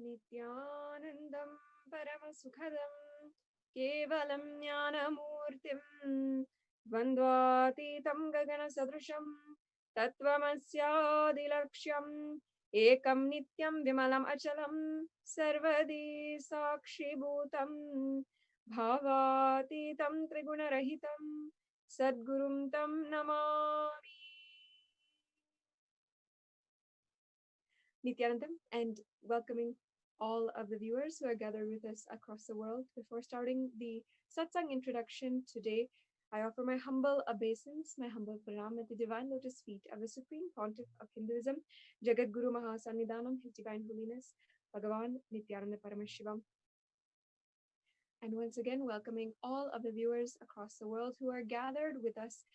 Nithyanandam Paramasukhadam Kevalam Jnanamurtim Dvandvatitam Gagana Sadrusham Tattvamasyadilaksham Ekam Nityam Vimalam Achalam Sarvadi Sakshi Bhutam Bhavatitam Trigunarahitam Sadgurum Tam Namami. Nithyanandam, and welcoming all of the viewers who are gathered with us across the world. Before starting the satsang introduction today, I offer my humble obeisance, my humble pranam at the divine lotus feet of the Supreme Pontiff of Hinduism, Jagatguru Mahasannidhanam, His Divine Holiness, Bhagavan Nithyananda Paramashivam. And once again, welcoming all of the viewers across the world who are gathered with us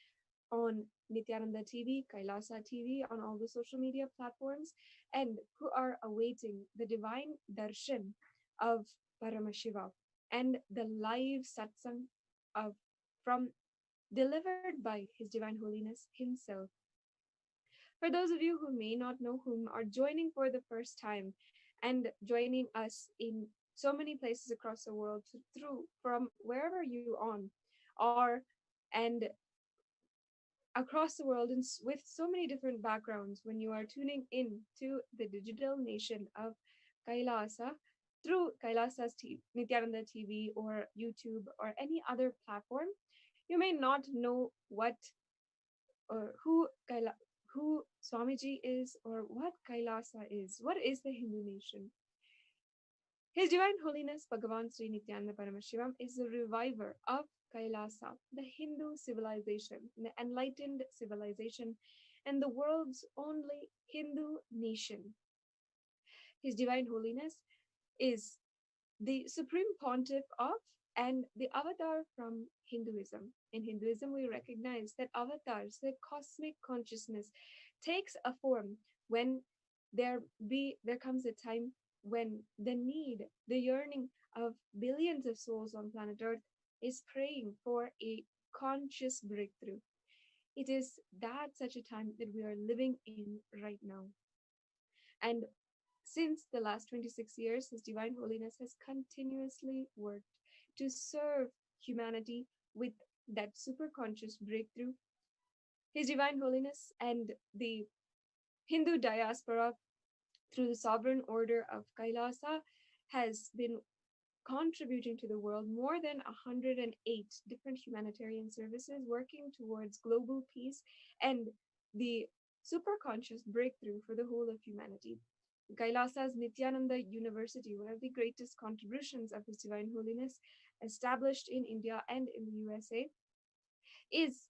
on Nithyananda TV, KAILASA TV, on all the social media platforms, and who are awaiting the divine darshan of Paramashiva and the live satsang of from delivered by His Divine Holiness himself. For those of you who may not know, whom are joining for the first time and joining us in so many places across the world, through from wherever you are, and across the world, and with so many different backgrounds, when you are tuning in to the digital nation of Kailasa through Kailasa's Nithyananda TV or YouTube or any other platform, you may not know what or who Swamiji is or what Kailasa is. What is the Hindu nation? His Divine Holiness Bhagavan Sri Nithyananda Paramashivam is the reviver of Kailasa, the Hindu civilization, the enlightened civilization, and the world's only Hindu nation. His Divine Holiness is the Supreme Pontiff of and the avatar from Hinduism. In Hinduism, we recognize that avatars, the cosmic consciousness, takes a form when there comes a time when the need, the yearning of billions of souls on planet Earth is praying for a conscious breakthrough. It is that such a time that we are living in right now. And since the last 26 years, His Divine Holiness has continuously worked to serve humanity with that superconscious breakthrough. His Divine Holiness and the Hindu diaspora, through the Sovereign Order of Kailasa, has been contributing to the world more than 108 different humanitarian services, working towards global peace and the superconscious breakthrough for the whole of humanity. Kailasa's Nithyananda University, one of the greatest contributions of His Divine Holiness, established in India and in the USA, is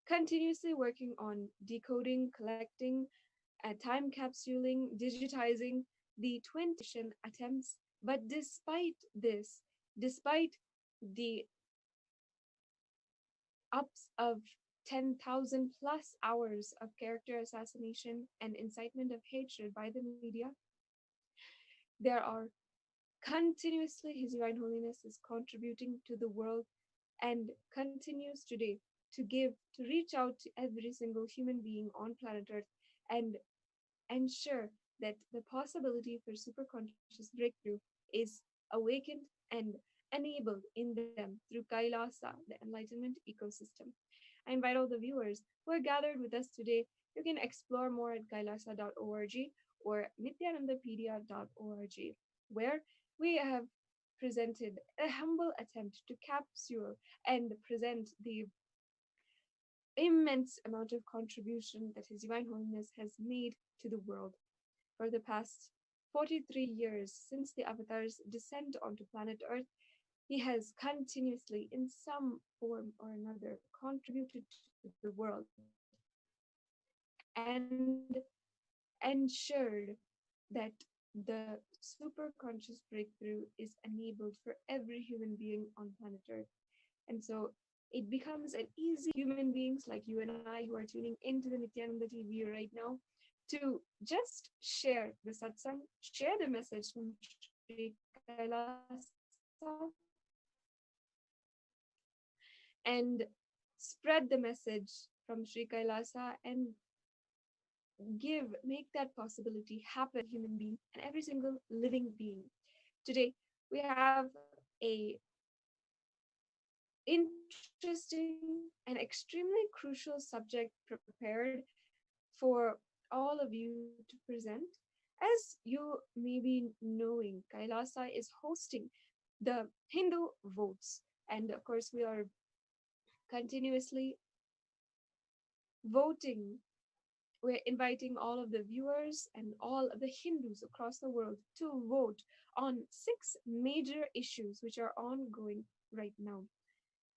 continuously working on decoding, collecting, time capsuling, digitizing the twin attempts. But despite this, despite the ups of 10,000 plus hours of character assassination and incitement of hatred by the media, there are continuously, His Divine Holiness is contributing to the world and continues today to reach out to every single human being on planet Earth and ensure that the possibility for superconscious breakthrough is awakened and enabled in them through Kailasa, the enlightenment ecosystem. I invite all the viewers who are gathered with us today. You can explore more at kailasa.org or nithyanandapedia.org, where we have presented a humble attempt to capsule and present the immense amount of contribution that His Divine Holiness has made to the world for the past 43 years since the Avatar's descent onto planet Earth. He has continuously, in some form or another, contributed to the world and ensured that the super conscious breakthrough is enabled for every human being on planet Earth. And so it becomes an easy human beings like you and I who are tuning into the Nithyananda TV right now to just share the satsang, share the message from Sri Kailasa, and spread the message from Sri Kailasa and make that possibility happen, human being and every single living being. Today, we have a interesting and extremely crucial subject prepared for all of you to present. As you may be knowing, Kailasa is hosting the Hindu votes. And of course, we are continuously voting. We're inviting all of the viewers and all of the Hindus across the world to vote on six major issues which are ongoing right now.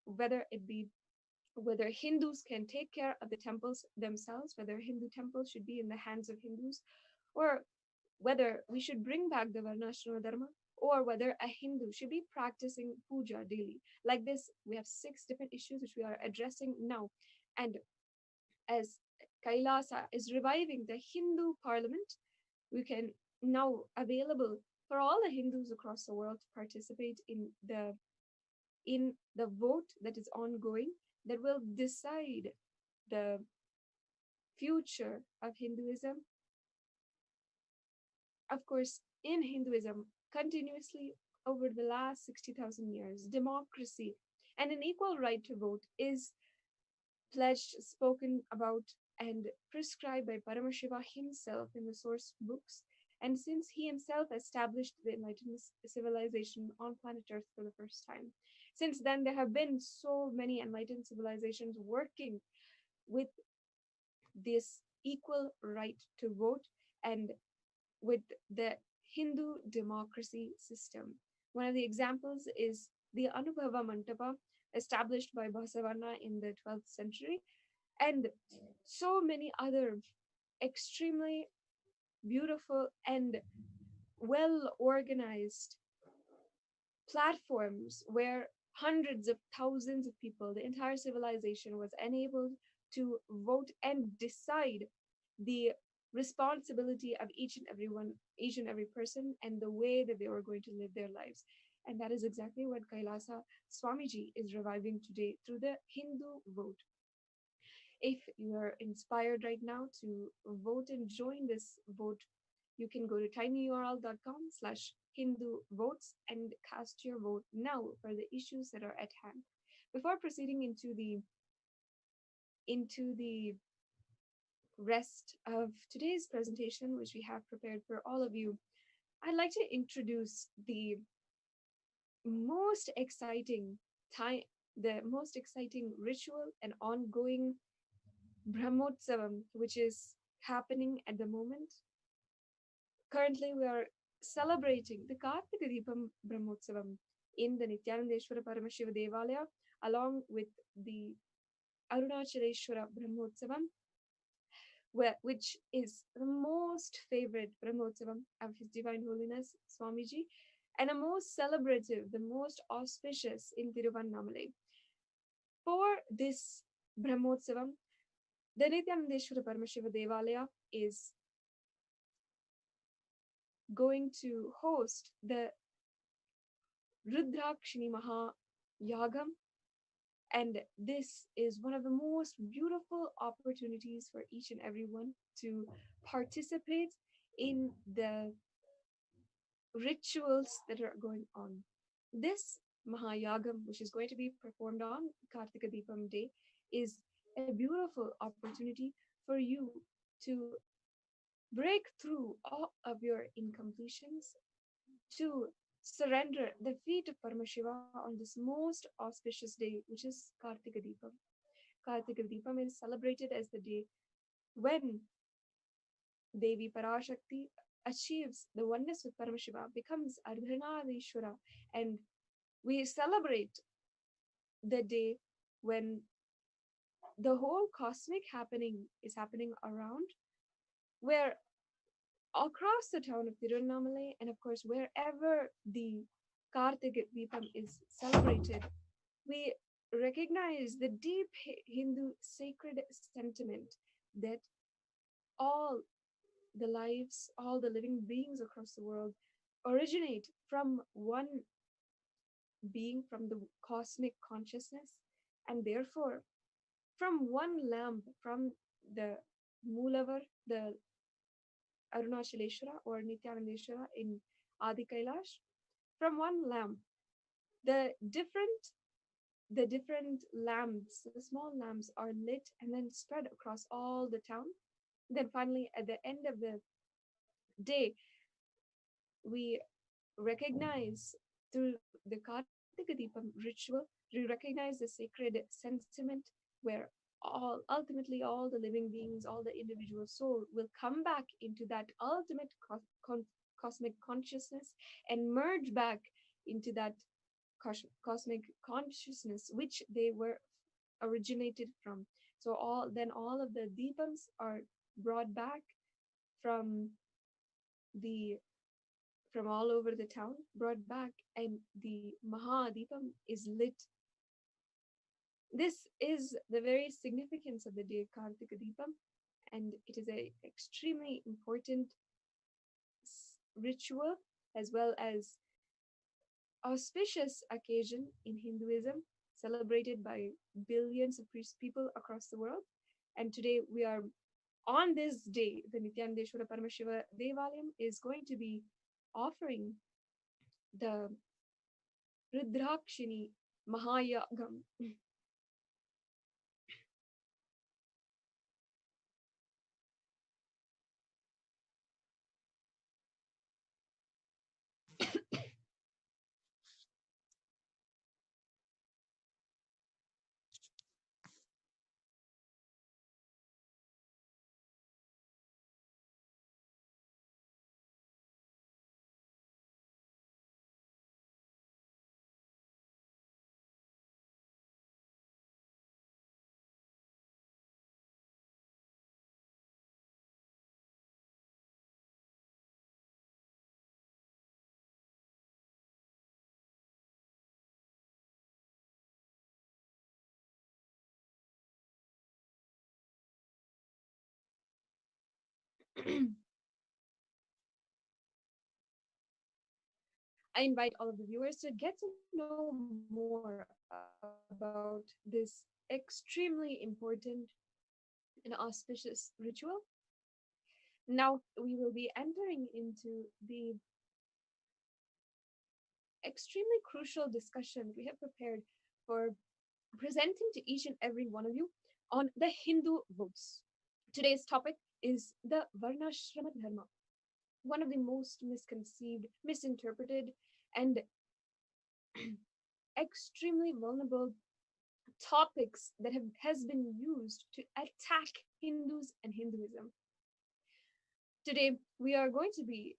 Whether it be whether Hindus can take care of the temples themselves, whether Hindu temples should be in the hands of Hindus, or whether we should bring back the Varnashrama Dharma, or whether a Hindu should be practicing puja daily. Like this, we have six different issues which we are addressing now. And as Kailasa is reviving the Hindu parliament, we can now available for all the Hindus across the world to participate in the vote that is ongoing that will decide the future of Hinduism. Of course, in Hinduism, continuously over the last 60,000 years, democracy and an equal right to vote is pledged, spoken about, and prescribed by Paramashiva himself in the source books. And since he himself established the enlightened civilization on planet Earth for the first time, since then there have been so many enlightened civilizations working with this equal right to vote and with the Hindu democracy system. One of the examples is the Anubhava Mantapa established by Basavana in the 12th century, and so many other extremely beautiful and well organized platforms where hundreds of thousands of people, the entire civilization, was enabled to vote and decide the responsibility of each and every person, and the way that they were going to live their lives. And that is exactly what Kailasa Swamiji is reviving today through the Hindu vote. If you are inspired right now to vote and join this vote, you can go to tinyurl.com/Hindu votes and cast your vote now for the issues that are at hand. Before proceeding into the rest of today's presentation, which we have prepared for all of you, I'd like to introduce most exciting the most exciting ritual and ongoing Brahmotsavam, which is happening at the moment. Currently, we are celebrating the Kartika Deepam Brahmotsavam in the Nithyananda Paramashiva Devalaya, along with the Arunachaleshwara Brahmotsavam, which is the most favorite Brahmotsavam of His Divine Holiness Swamiji, and a most celebrative, the most auspicious in Tiruvannamalai. For this Brahmotsavam, the Nithyanandeshwara Paramashiva Devalaya is going to host the Rudrakshini Maha Yagam, and this is one of the most beautiful opportunities for each and everyone to participate in the rituals that are going on. This Mahayagam, which is going to be performed on Kartika Deepam Day, is a beautiful opportunity for you to break through all of your incompletions, to surrender the feet of Paramashiva on this most auspicious day, which is Kartika Deepam. Kartika Deepam is celebrated as the day when Devi Parashakti achieves the oneness with Paramashiva, becomes Ardhanarishwara, and we celebrate the day when the whole cosmic happening is happening around, where across the town of Tiruvannamalai, and of course wherever the Kartika Deepam is celebrated, we recognize the deep Hindu sacred sentiment that all the lives, all the living beings across the world originate from one being, from the cosmic consciousness, and therefore from one lamp, from the Moolavar, the Arunachaleshwara or Nithyanandeshwara in Adi Kailash, from one lamp. The different the different lamps, the small lamps, are lit and then spread across all the town. Then finally, at the end of the day, we recognize through the Kartika Deepam ritual, we recognize the sacred sentiment where ultimately all the living beings, all the individual soul will come back into that ultimate cosmic consciousness and merge back into that cosmic consciousness which they were originated from. So all of the deepams are brought back from the from all over the town, brought back, and the Mahadeepam is lit. This is the very significance of the day Kartika Deepam, and it is a extremely important ritual as well as auspicious occasion in Hinduism, celebrated by billions of people across the world. And today we are on this day, the Nithyanandeshwara Paramashiva Devalayam is going to be offering the Rudrakshini Mahayagam. I invite all of the viewers to get to know more about this extremely important and auspicious ritual. Now we will be entering into the extremely crucial discussion we have prepared for presenting to each and every one of you on the Hindu votes. Today's topic is the Varnashrama Dharma, one of the most misconceived, misinterpreted, and extremely vulnerable topics that has been used to attack Hindus and Hinduism. Today, we are going to be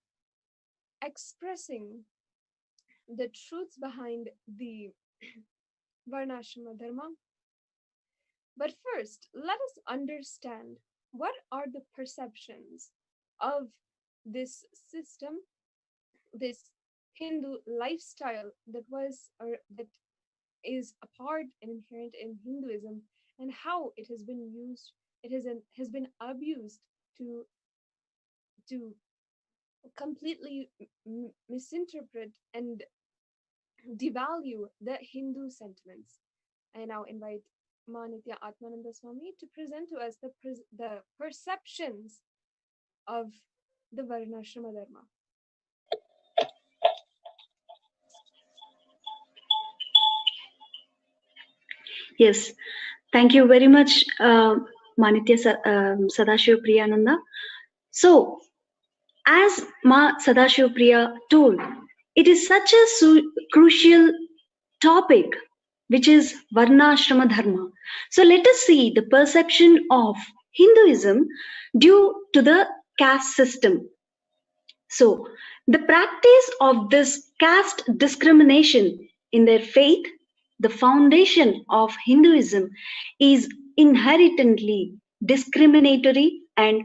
expressing the truths behind the Varnashrama Dharma. But first, let us understand what are the perceptions of this system, this Hindu lifestyle that is a part and inherent in Hinduism, and how it has been used, has been abused to completely misinterpret and devalue the Hindu sentiments. I now invite Manitya Atmananda Swami to present to us the perceptions of the Varnashrama Dharma. Yes, thank you very much, Manitya Sadashiv Priyananda. So, as Ma Sadashiv Priya told, it is such a crucial topic, which is Varnashrama Dharma. So, let us see the perception of Hinduism due to the caste system. So, the practice of this caste discrimination in their faith, the foundation of Hinduism, is inherently discriminatory and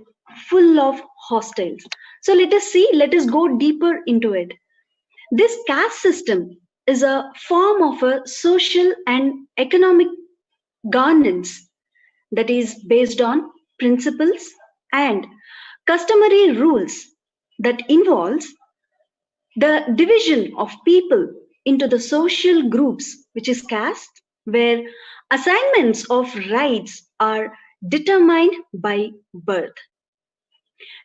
full of hostiles. So let us go deeper into it. This caste system is a form of a social and economic governance that is based on principles and customary rules that involves the division of people into the social groups, which is caste, where assignments of rights are determined by birth.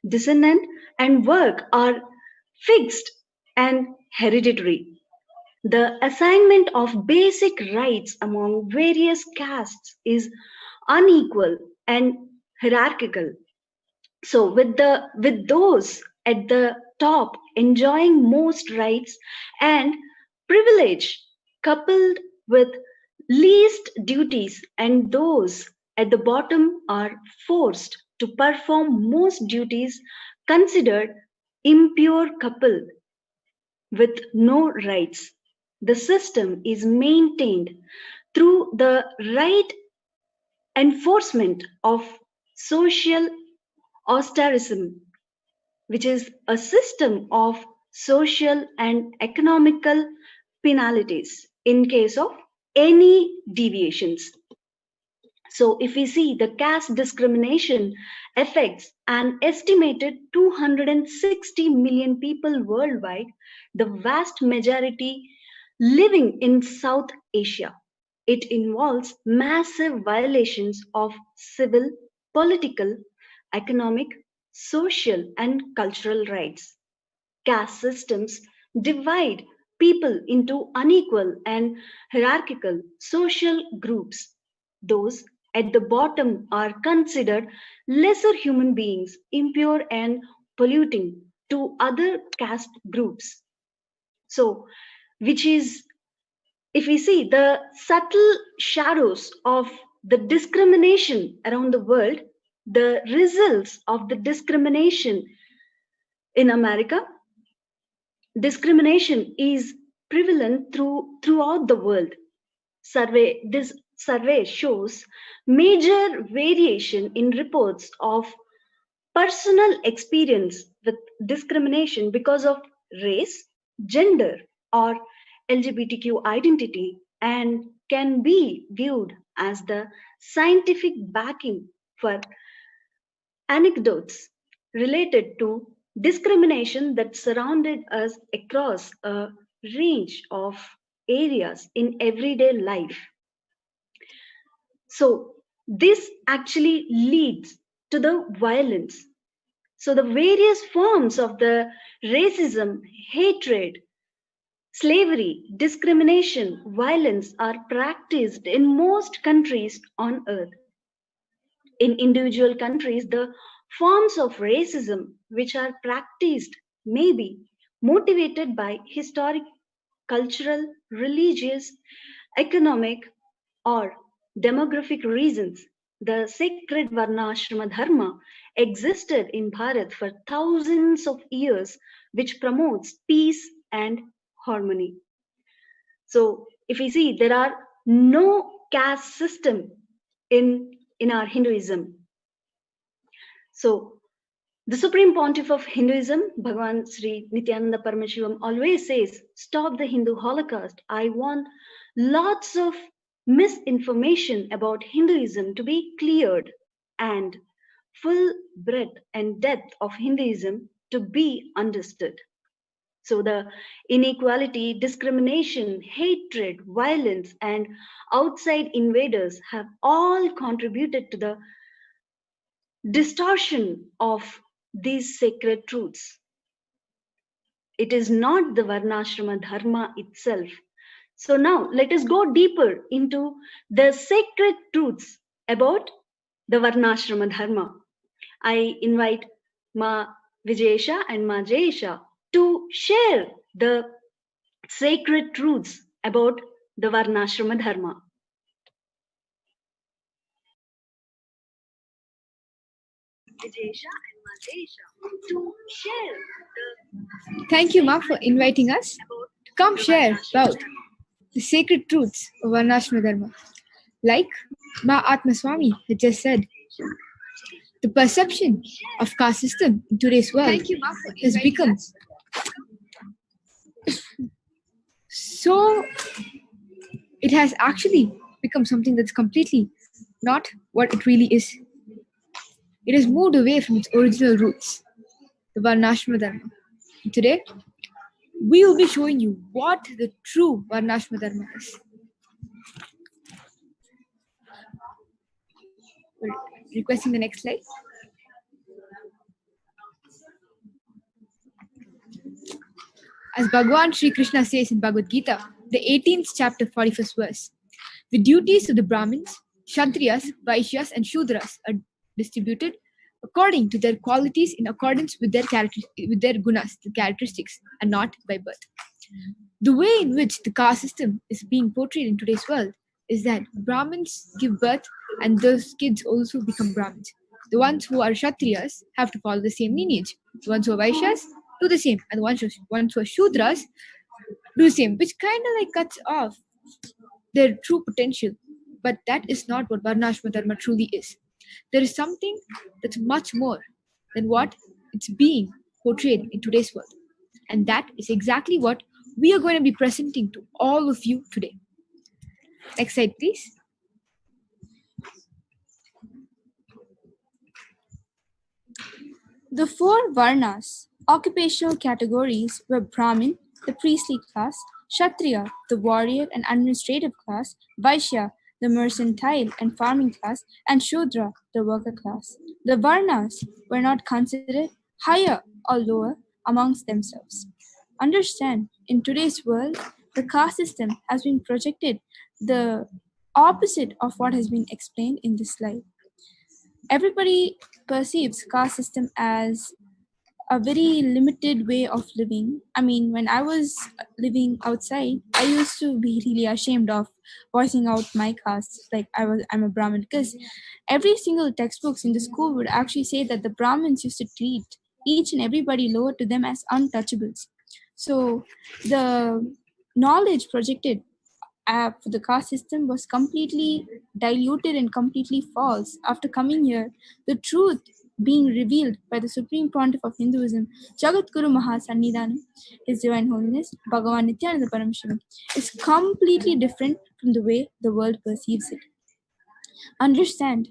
Descendant and work are fixed and hereditary. The assignment of basic rights among various castes is unequal and hierarchical. So with those at the top enjoying most rights and privilege coupled with least duties, and those at the bottom are forced to perform most duties, considered impure coupled with no rights. The system is maintained through the right enforcement of social austerism, which is a system of social and economical penalties in case of any deviations. So, if we see the caste discrimination affects an estimated 260 million people worldwide, the vast majority living in South Asia. It involves massive violations of civil, political, economic, social, and cultural rights. Caste systems divide people into unequal and hierarchical social groups. Those at the bottom are considered lesser human beings, impure and polluting to other caste groups. So, which is, if we see the subtle shadows of the discrimination around the world, the results of the discrimination in America, discrimination is prevalent throughout the world. This survey shows major variation in reports of personal experience with discrimination because of race, gender, or LGBTQ identity, and can be viewed as the scientific backing for anecdotes related to discrimination that surrounded us across a range of areas in everyday life. So, this actually leads to the violence. So, the various forms of the racism, hatred, slavery, discrimination, violence are practiced in most countries on earth. In individual countries, the forms of racism which are practiced may be motivated by historic, cultural, religious, economic, or demographic reasons. The sacred Varnashrama Dharma existed in Bharat for thousands of years, which promotes peace and harmony. So, if we see, there are no caste system in our Hinduism. So, the Supreme Pontiff of Hinduism, Bhagavan Sri Nithyananda Paramashivam, always says, "Stop the Hindu Holocaust." I want lots of misinformation about Hinduism to be cleared and full breadth and depth of Hinduism to be understood. So the inequality, discrimination, hatred, violence, and outside invaders have all contributed to the distortion of these sacred truths. It is not the Varnashrama Dharma itself. So now let us go deeper into the sacred truths about the Varnashrama Dharma. I invite Ma Vijayesha and Ma Jayesha to share the sacred truths about the Varnashrama Dharma. Vijayesha and Ma Jayesha to share the Thank you, Ma, for inviting us to come share about the sacred truths of Varnashrama Dharma. Like Ma Atma Swami had just said, the perception of caste system in today's world has become so, it has actually become something that's completely not what it really is. It has moved away from its original roots, the Varnashrama Dharma. And today, we will be showing you what the true Varnashrama Dharma is. Requesting the next slide. As Bhagavan Sri Krishna says in Bhagavad Gita, the 18th chapter, 41st verse, the duties of the Brahmins, Kshatriyas, Vaishyas, and Shudras are distributed according to their qualities in accordance with their gunas, the characteristics, and not by birth. The way in which the caste system is being portrayed in today's world is that Brahmins give birth and those kids also become Brahmins. The ones who are Kshatriyas have to follow the same lineage. The ones who are Vaishyas do the same, and the ones who are Shudras do the same, which kind of like cuts off their true potential. But that is not what Varnashrama Dharma truly is. There is something that's much more than what it's being portrayed in today's world. And that is exactly what we are going to be presenting to all of you today. Next slide, please. The four Varnas, occupational categories, were Brahmin, the priestly class, Kshatriya, the warrior and administrative class, Vaishya, the mercantile and farming class, and Shudra, the worker class. The Varnas were not considered higher or lower amongst themselves. Understand, in today's world, the caste system has been projected the opposite of what has been explained in this slide. Everybody perceives caste system as a very limited way of living. I mean, when I was living outside, I used to be really ashamed of voicing out my caste, like I'm a Brahmin, because every single textbooks in the school would actually say that the Brahmins used to treat each and everybody lower to them as untouchables. So the knowledge projected for the caste system was completely diluted and completely false. After coming here, the truth being revealed by the Supreme Pontiff of Hinduism, Jagatguru Mahasannidhanam, His Divine Holiness, Bhagavan Nithyananda Paramashivam, is completely different from the way the world perceives it. Understand,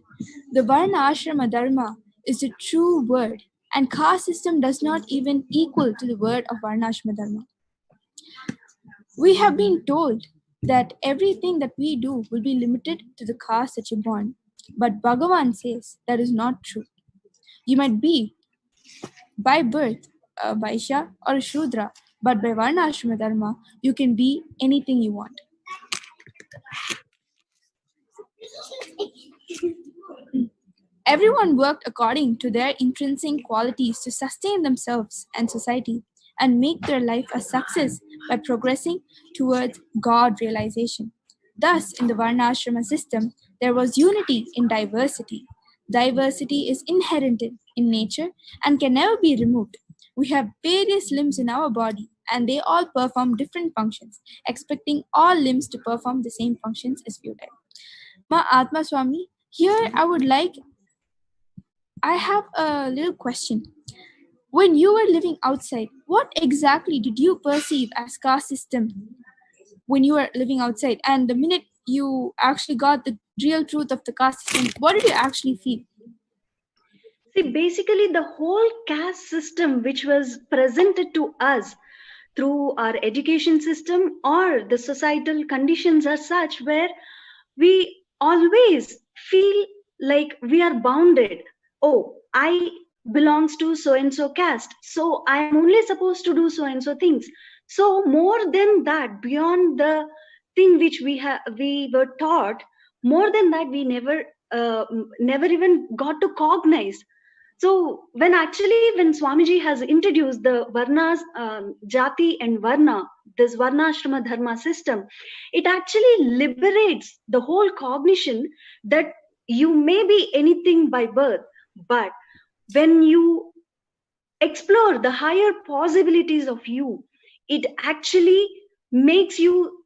the Varna Ashrama Dharma is the true word, and caste system does not even equal to the word of Varna Ashrama Dharma. We have been told that everything that we do will be limited to the caste that you're born. But Bhagavan says that is not true. You might be by birth a Vaishya or a Shudra, but by Varnashrama Dharma, you can be anything you want. Everyone worked according to their intrinsic qualities to sustain themselves and society and make their life a success by progressing towards God realization. Thus, in the Varnashrama system, there was unity in diversity. Diversity is inherent in nature and can never be removed. We have various limbs in our body and they all perform different functions. Expecting all limbs to perform the same functions is futile. Ma Atma Swami, here I have a little question. When you were living outside, what exactly did you perceive as caste system when you were living outside? And the minute you actually got the real truth of the caste system, what did you actually feel? See, basically the whole caste system which was presented to us through our education system or the societal conditions are such where we always feel like we are bounded. Oh, I belongs to so and so caste, so I am only supposed to do so and so things. So more than that, beyond the thing which we were taught, more than that we never even got to cognize. So when Swamiji has introduced the Varnas, Jati and Varna, this Varnashrama Dharma system, it actually liberates the whole cognition that you may be anything by birth, but when you explore the higher possibilities of you, it actually makes you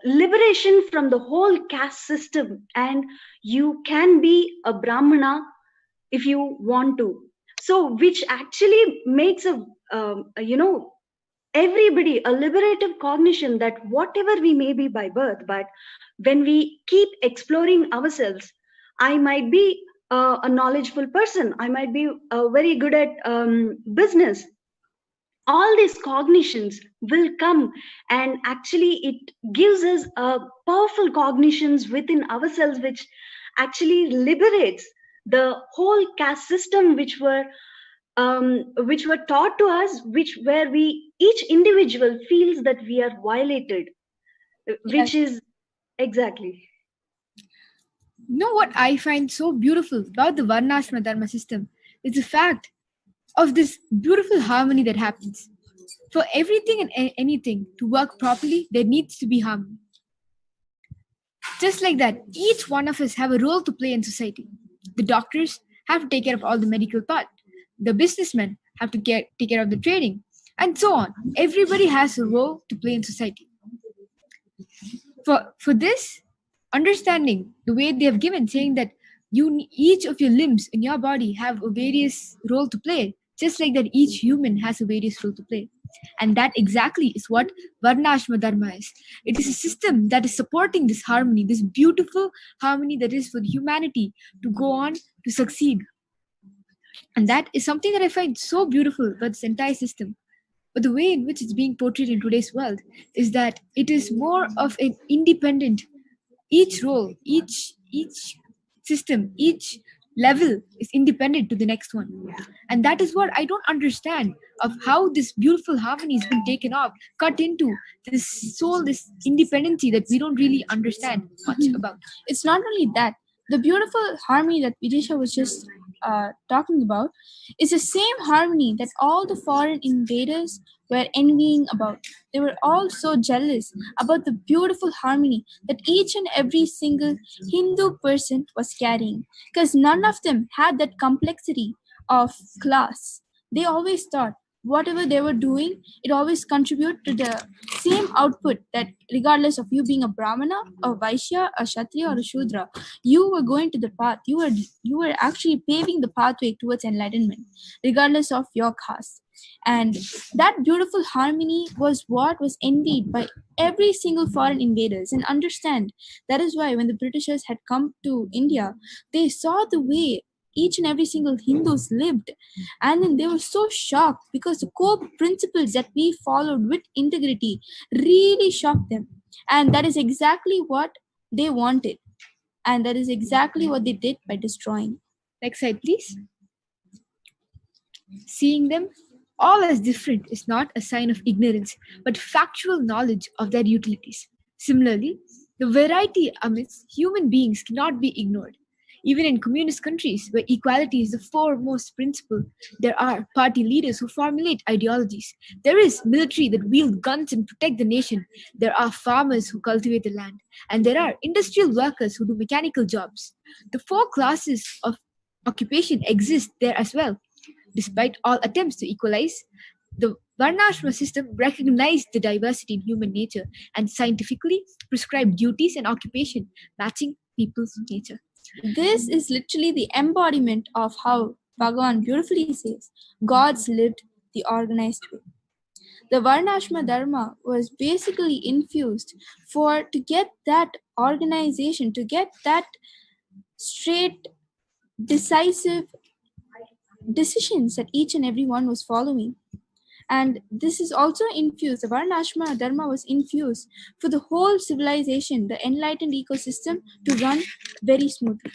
liberation from the whole caste system, and you can be a Brahmana if you want to. So which actually makes everybody a liberative cognition that whatever we may be by birth, but when we keep exploring ourselves, I might be a knowledgeable person, I might be very good at business. All these cognitions will come, and actually it gives us powerful cognitions within ourselves which actually liberates the whole caste system which were taught to us, which where we each individual feels that we are violated, Yes. which is exactly. You know what I find so beautiful about the Varnashrama Dharma system is the fact of this beautiful harmony that happens. For everything and anything to work properly, there needs to be harmony. Just like that, each one of us have a role to play in society. The doctors have to take care of all the medical part. The businessmen have to take care of the trading, and so on. Everybody has a role to play in society. For this understanding, the way they have given, saying that each of your limbs in your body have a various role to play, just like that each human has a various role to play. And that exactly is what Varnashma Dharma is. It is a system that is supporting this harmony, this beautiful harmony that is for humanity to go on to succeed. And that is something that I find so beautiful about this entire system. But the way in which it's being portrayed in today's world is that it is more of an independent, each role, each system, each level is independent to the next one. And that is what I don't understand, of how this beautiful harmony has been taken off, cut into this soul, this independency that we don't really understand much about. It's not only that, the beautiful harmony that Vidisha was just talking about is the same harmony that all the foreign invaders were envying about. They were all so jealous about the beautiful harmony that each and every single Hindu person was carrying, because none of them had that complexity of class. They always thought whatever they were doing, it always contributed to the same output, that regardless of you being a Brahmana, a Vaishya, a Kshatriya, or a Shudra, you were going to the path. You were actually paving the pathway towards enlightenment, regardless of your caste. And that beautiful harmony was what was envied by every single foreign invaders. And understand, that is why when the Britishers had come to India, they saw the way each and every single Hindus lived, and then they were so shocked because the core principles that we followed with integrity really shocked them. And that is exactly what they wanted, and that is exactly what they did by destroying. Next slide, please. Seeing them all as different is not a sign of ignorance, but factual knowledge of their utilities. Similarly, the variety amidst human beings cannot be ignored. Even in communist countries where equality is the foremost principle, there are party leaders who formulate ideologies. There is military that wield guns and protect the nation. There are farmers who cultivate the land. And there are industrial workers who do mechanical jobs. The four classes of occupation exist there as well. Despite all attempts to equalize, the Varnashrama system recognized the diversity in human nature and scientifically prescribed duties and occupation matching people's nature. This is literally the embodiment of how Bhagavan beautifully says, gods lived the organized way. The Varnashma Dharma was basically infused to get that organization, to get that straight, decisive decisions that each and every one was following. And this is also infused, the Varnashma Dharma was infused for the whole civilization, the enlightened ecosystem, to run very smoothly.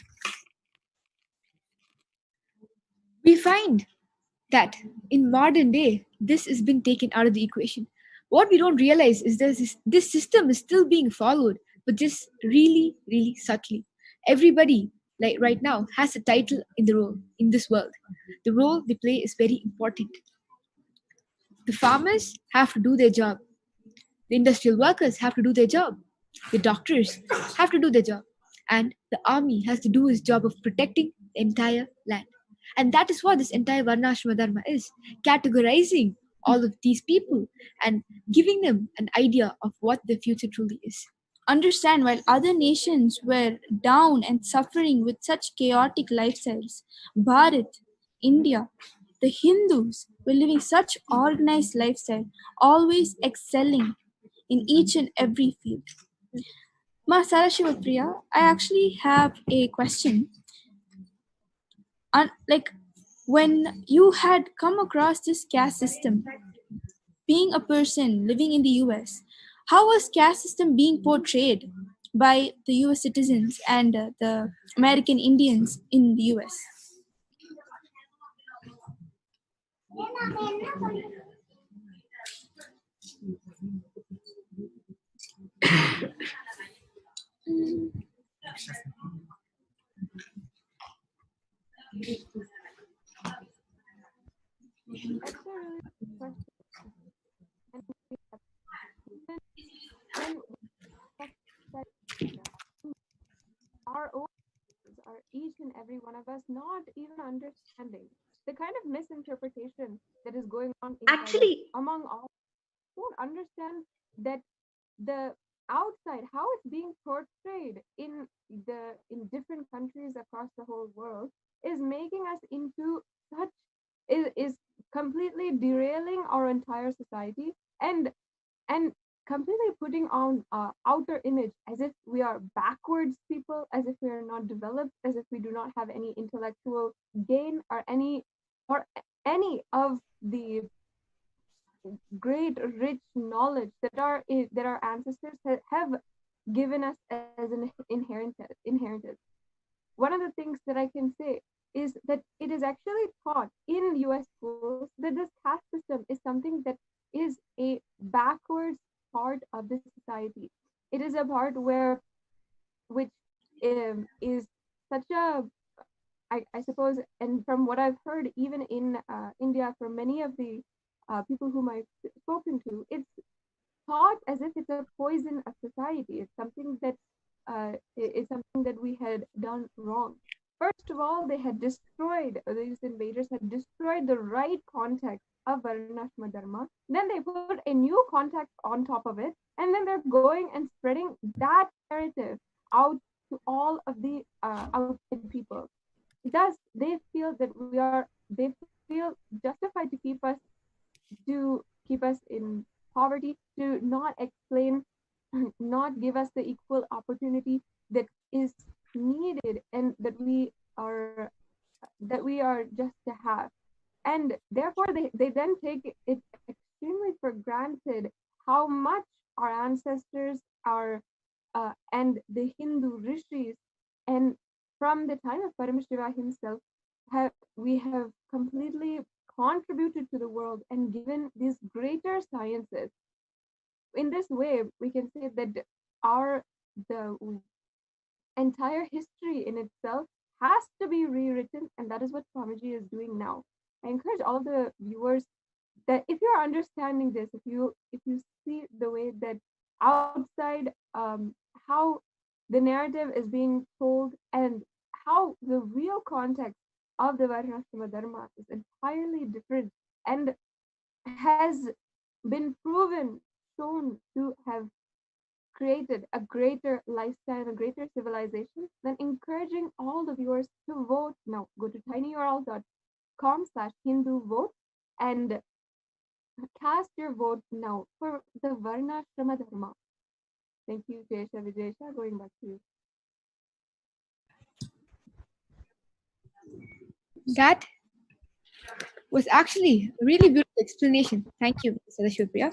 We find that in modern day, this has been taken out of the equation. What we don't realize is this system is still being followed, but just really, really subtly. Everybody, like right now, has a title in the role in this world. The role they play is very important. The farmers have to do their job. The industrial workers have to do their job. The doctors have to do their job. And the army has to do its job of protecting the entire land. And that is what this entire Varnashrama Dharma is, categorizing all of these people and giving them an idea of what the future truly is. Understand, while other nations were down and suffering with such chaotic lifestyles, Bharat, India, the Hindus were living such organized lifestyle, always excelling in each and every field. Ma Sarashiva Priya, I actually have a question. Like, when you had come across this caste system, being a person living in the US, how was caste system being portrayed? by the US citizens and the American Indians in the US. That's a really good question. And when we talk about our own are each and every one of us not even understanding the kind of misinterpretation that is going on inside us Actually, among all, don't understand that the outside, how it's being portrayed in different countries across the whole world, is making us into such, is completely derailing our entire society, and completely putting on outer image as if we are backwards people, as if we are not developed, as if we do not have any intellectual gain or any of the great rich knowledge that our ancestors have given us as an inheritance. One of the things that I can say is that it is actually taught in US schools that this caste system is something that is a backwards part of the society. It is a part which is such a, I suppose, and from what I've heard, even in India, from many of the people whom I've spoken to, it's taught as if it's a poison of society. It's something that it's something that we had done wrong. First of all, they had destroyed, these invaders had destroyed the right context of Varnashma Dharma. Then they put a new context on top of it, and then they're going and spreading that narrative out to all of the outside people. Thus, they feel that they feel justified to keep us in poverty, to not explain, not give us the equal opportunity that is needed and that we are just to have. And therefore they then take it extremely for granted how much our ancestors, our and the Hindu rishis, and from the time of Paramashiva himself, we have completely contributed to the world and given these greater sciences. In this way, we can say that our the entire history in itself has to be rewritten, and that is what Swamiji is doing now. I encourage all the viewers that if you're understanding this, if you see the way that outside, how the narrative is being told and how the real context of the Varnashram Dharma is entirely different and has been proven, shown to have created a greater lifestyle, a greater civilization, then encouraging all the viewers to vote now. Go to tinyurl.com/Hindu vote and cast your vote now for the Varnashrama Dharma. Thank you, Jesha Vijesha. Going back to you. That was actually a really beautiful explanation. Thank you, Sadashivapriya.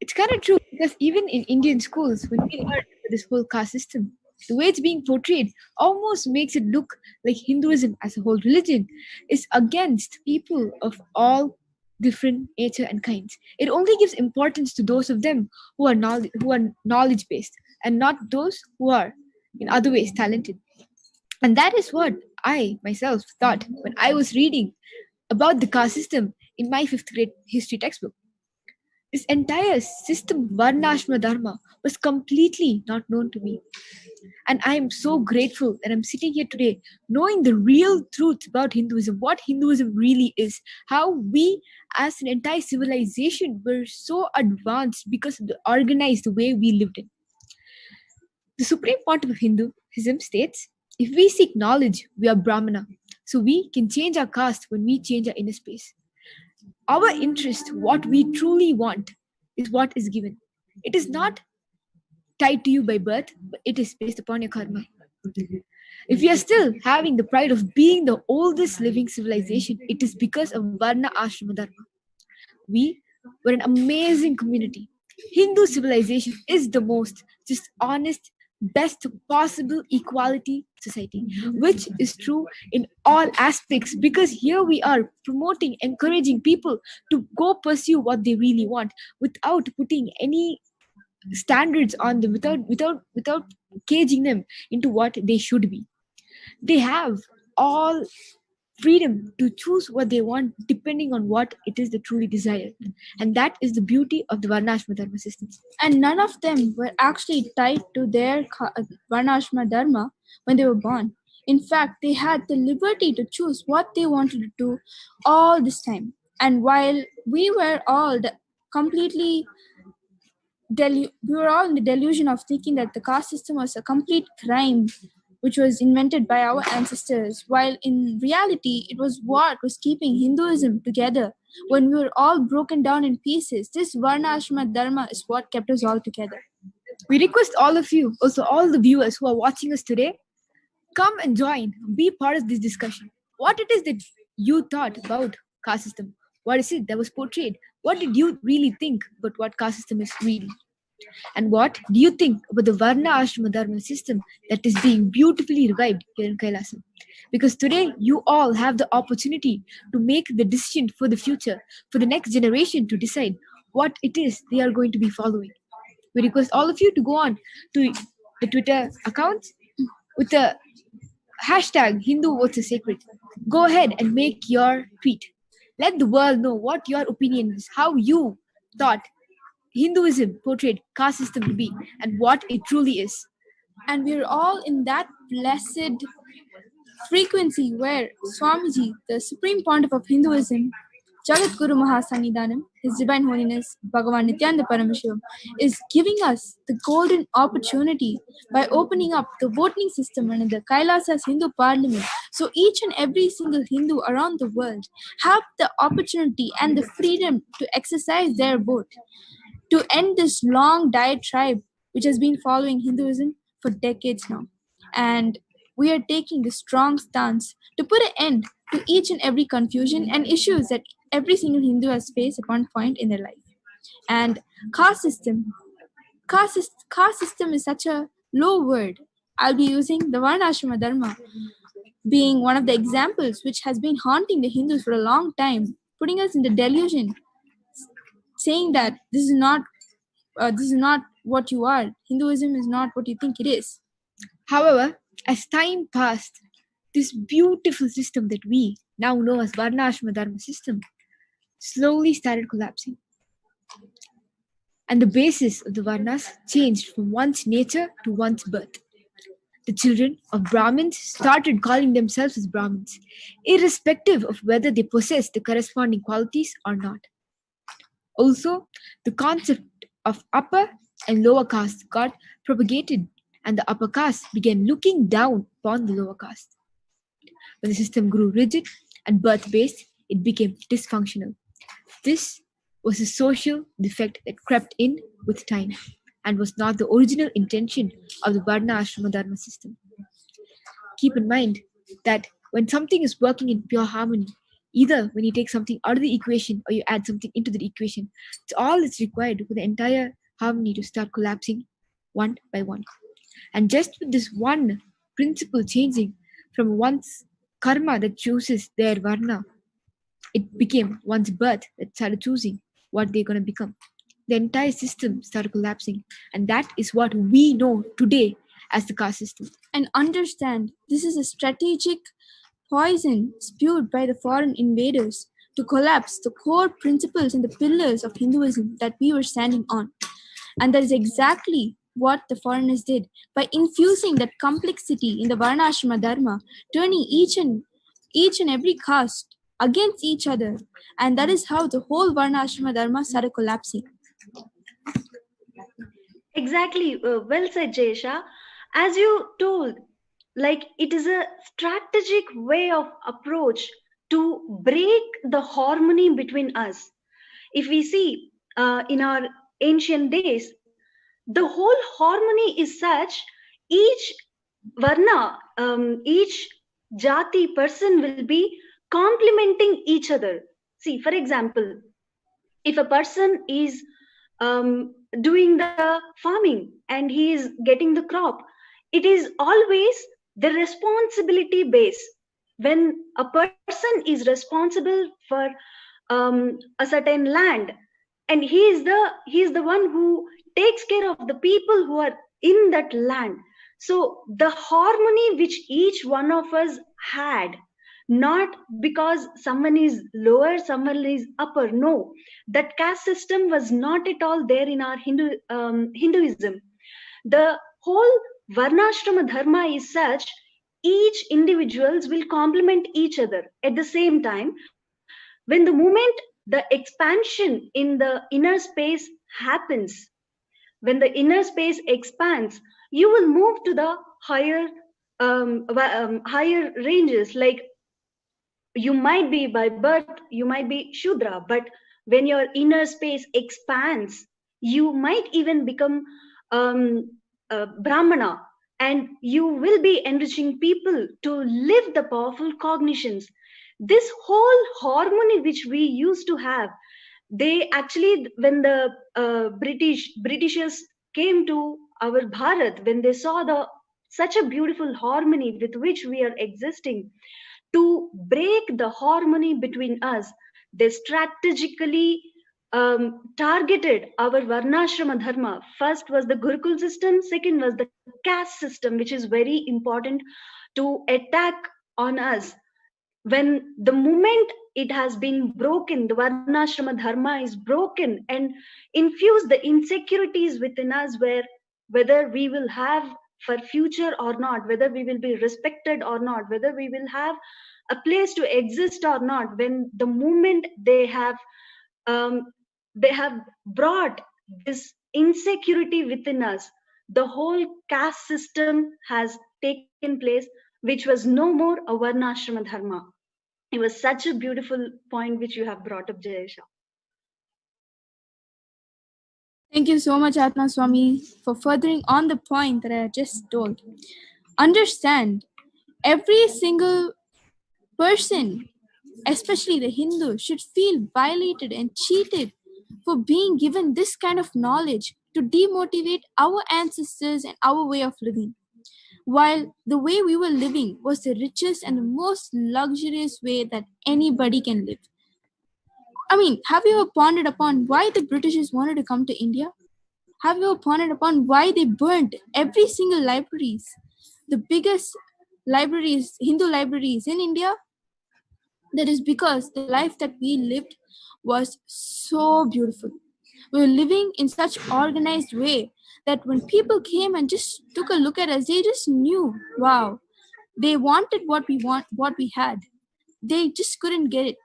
It's kind of true because even in Indian schools, when we learn about this whole caste system, the way it's being portrayed almost makes it look like Hinduism as a whole religion is against people of all different nature and kinds. It only gives importance to those of them who are knowledge based and not those who are in other ways talented. And that is what I myself thought when I was reading about the caste system in my fifth grade history textbook. This entire system, Varnashma Dharma, was completely not known to me. And I am so grateful that I'm sitting here today knowing the real truth about Hinduism, what Hinduism really is, how we as an entire civilization were so advanced because of the organized way we lived in. The Supreme Pontiff of Hinduism states, if we seek knowledge, we are Brahmana. So we can change our caste when we change our inner space. Our interest, what we truly want, is what is given. It is not tied to you by birth, but it is based upon your karma. If we are still having the pride of being the oldest living civilization, it is because of Varna Ashrama Dharma. We were an amazing community. Hindu civilization is the most just honest, best possible equality society, which is true in all aspects, because here we are promoting, encouraging people to go pursue what they really want without putting any standards on them, without caging them into what they should be. They have all freedom to choose what they want depending on what it is they truly desire. And that is the beauty of the Varnashma Dharma system. And none of them were actually tied to their Varnashma Dharma when they were born. In fact, they had the liberty to choose what they wanted to do all this time. And while we were all completely we were all in the delusion of thinking that the caste system was a complete crime which was invented by our ancestors, while in reality it was what was keeping Hinduism together. When we were all broken down in pieces, this Varnashma Dharma is what kept us all together. We request all of you, also all the viewers who are watching us today, come and join, be part of this discussion. What it is that you thought about caste system? What is it that was portrayed? What did you really think about what caste system is really? And what do you think about the Varna Ashrama Dharma system that is being beautifully revived here in Kailasa? Because today you all have the opportunity to make the decision for the future, for the next generation to decide what it is they are going to be following. We request all of you to go on to the Twitter accounts with the hashtag Hindu votes are sacred. Go ahead and make your tweet. Let the world know what your opinion is, how you thought Hinduism portrayed caste system to be, and what it truly is. And we're all in that blessed frequency where Swamiji, the Supreme Pontiff of Hinduism, Jagatguru Mahasannidhanam, His Divine Holiness, Bhagavan Nithyananda Paramashivam, is giving us the golden opportunity by opening up the voting system under the KAILASA's Hindu Parliament, so each and every single Hindu around the world have the opportunity and the freedom to exercise their vote, to end this long diatribe which has been following Hinduism for decades now. And we are taking a strong stance to put an end to each and every confusion and issues that every single Hindu has faced at one point in their life. And caste system is such a low word. I'll be using the Varnashrama Dharma being one of the examples which has been haunting the Hindus for a long time, putting us in the delusion, saying that this is not what you are. Hinduism is not what you think it is. However, as time passed, this beautiful system that we now know as Varnashma Dharma system slowly started collapsing. And the basis of the Varnas changed from one's nature to one's birth. The children of Brahmins started calling themselves as Brahmins, irrespective of whether they possessed the corresponding qualities or not. Also, the concept of upper and lower caste got propagated, and the upper caste began looking down upon the lower caste. When the system grew rigid and birth-based, it became dysfunctional. This was a social defect that crept in with time and was not the original intention of the Varna Ashrama Dharma system. Keep in mind that when something is working in pure harmony, either when you take something out of the equation or you add something into the equation, it's all that's required for the entire harmony to start collapsing one by one. And just with this one principle changing from one's karma that chooses their varna, it became one's birth that started choosing what they're going to become. The entire system started collapsing, and that is what we know today as the caste system. And understand, this is a strategic poison spewed by the foreign invaders to collapse the core principles and the pillars of Hinduism that we were standing on. And that is exactly what the foreigners did by infusing that complexity in the Varnashrama Dharma, turning each and every caste against each other. And that is how the whole Varnashrama Dharma started collapsing. Exactly. Well said, Jayesha. As you told, like it is a strategic way of approach to break the harmony between us. If we see in our ancient days, the whole harmony is such, each varna, each jati person will be complementing each other. See, for example, if a person is doing the farming and he is getting the crop. It is always the responsibility base. When a person is responsible for a certain land, and he is the one who takes care of the people who are in that land. So the harmony which each one of us had, not because someone is lower, someone is upper, no, that caste system was not at all there in our Hinduism. The whole varnashrama dharma is such, each individuals will complement each other. At the same time, when the moment the expansion in the inner space happens, when the inner space expands, you will move to the higher ranges. Like, you might be by birth, you might be Shudra, but when your inner space expands, you might even become Brahmana, and you will be enriching people to live the powerful cognitions. This whole harmony which we used to have, they actually, when the Britishers came to our Bharat, when they saw the such a beautiful harmony with which we are existing, to break the harmony between us, they strategically targeted our Varnashrama Dharma. First was the Gurukul system, second was the caste system, which is very important to attack on us. When the moment it has been broken, the Varnashrama Dharma is broken and infuse the insecurities within us, where whether we will have for future or not, whether we will be respected or not, whether we will have a place to exist or not. When the moment they have brought this insecurity within us, the whole caste system has taken place, which was no more a Varnashrama Dharma. It was such a beautiful point which you have brought up, Jayesha. Thank you so much, Atma Swami, for furthering on the point that I just told. Understand, every single person, especially the Hindu, should feel violated and cheated for being given this kind of knowledge to demotivate our ancestors and our way of living. While the way we were living was the richest and the most luxurious way that anybody can live. I mean, have you ever pondered upon why the Britishers wanted to come to India? Have you ever pondered upon why they burnt every single libraries, the biggest libraries, Hindu libraries in India? That is because the life that we lived was so beautiful. We were living in such organized way that when people came and just took a look at us, they just knew, wow, they wanted what we had. They just couldn't get it.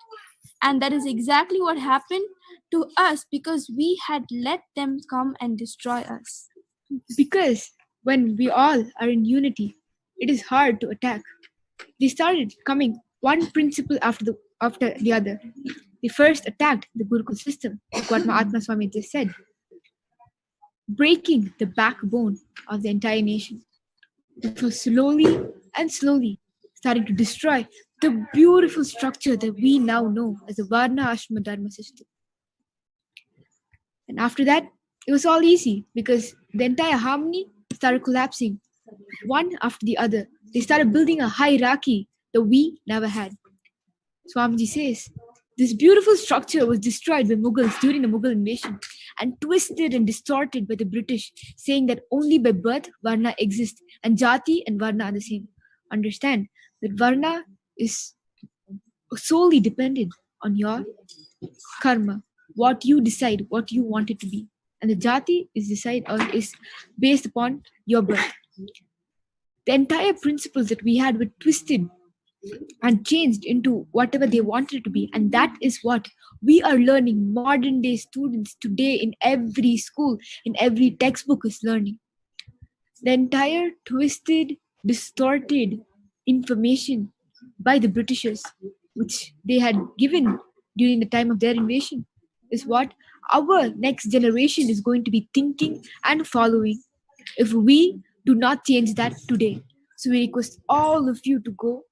And that is exactly what happened to us because we had let them come and destroy us. Because when we all are in unity, it is hard to attack. They started coming one principle after the other. They first attacked the Gurukul system, like what Mahatma Swami just said, breaking the backbone of the entire nation. It was slowly and slowly starting to destroy the beautiful structure that we now know as the Varna Ashrama Dharma system. And after that, it was all easy because the entire harmony started collapsing one after the other. They started building a hierarchy that we never had. Swamiji says, this beautiful structure was destroyed by Mughals during the Mughal invasion and twisted and distorted by the British, saying that only by birth Varna exists and Jati and Varna are the same. Understand that Varna is solely dependent on your karma, what you decide, what you want it to be. And the Jati is based upon your birth. The entire principles that we had were twisted and changed into whatever they wanted it to be. And that is what we are learning. Modern day students today in every school, in every textbook is learning. The entire twisted, distorted information by the Britishers, which they had given during the time of their invasion, is what our next generation is going to be thinking and following if we do not change that today. So we request all of you to go.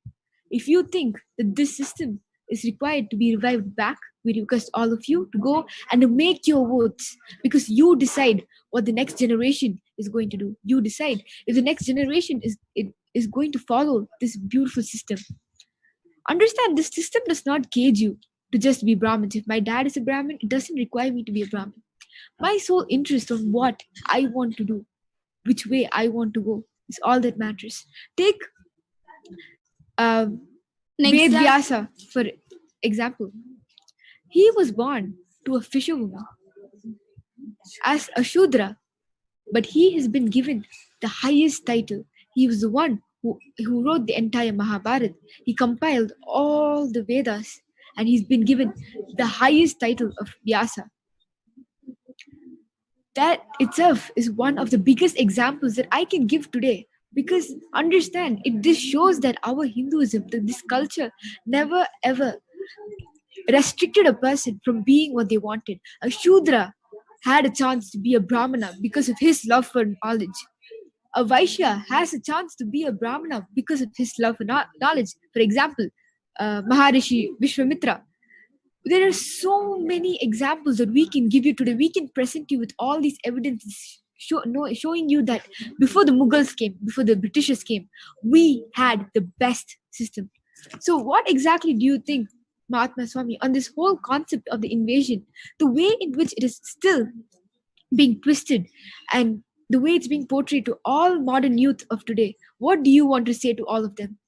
If you think that this system is required to be revived back. We request all of you to go and to make your votes, because you decide what the next generation is going to do. You decide if the next generation is going to follow this beautiful system. Understand, this system does not cage you to just be Brahmins. If my dad is a Brahmin, it doesn't require me to be a Brahmin. My sole interest on what I want to do, which way I want to go, is all that matters. Take Ved Vyasa, for example. He was born to a fisherwoman as a Shudra, but he has been given the highest title. He was the one who wrote the entire Mahabharata. He compiled all the Vedas, and he's been given the highest title of Vyasa. That itself is one of the biggest examples that I can give today. Because understand, this shows that our Hinduism, that this culture never ever restricted a person from being what they wanted. A Shudra had a chance to be a Brahmana because of his love for knowledge. A Vaishya has a chance to be a Brahmana because of his love for knowledge. For example, Maharishi Vishwamitra. There are so many examples that we can give you today. We can present you with all these evidences showing you that before the Mughals came, before the Britishers came, we had the best system. So what exactly do you think, Mahatma Swami, on this whole concept of the invasion, the way in which it is still being twisted and the way it's being portrayed to all modern youth of today? What do you want to say to all of them?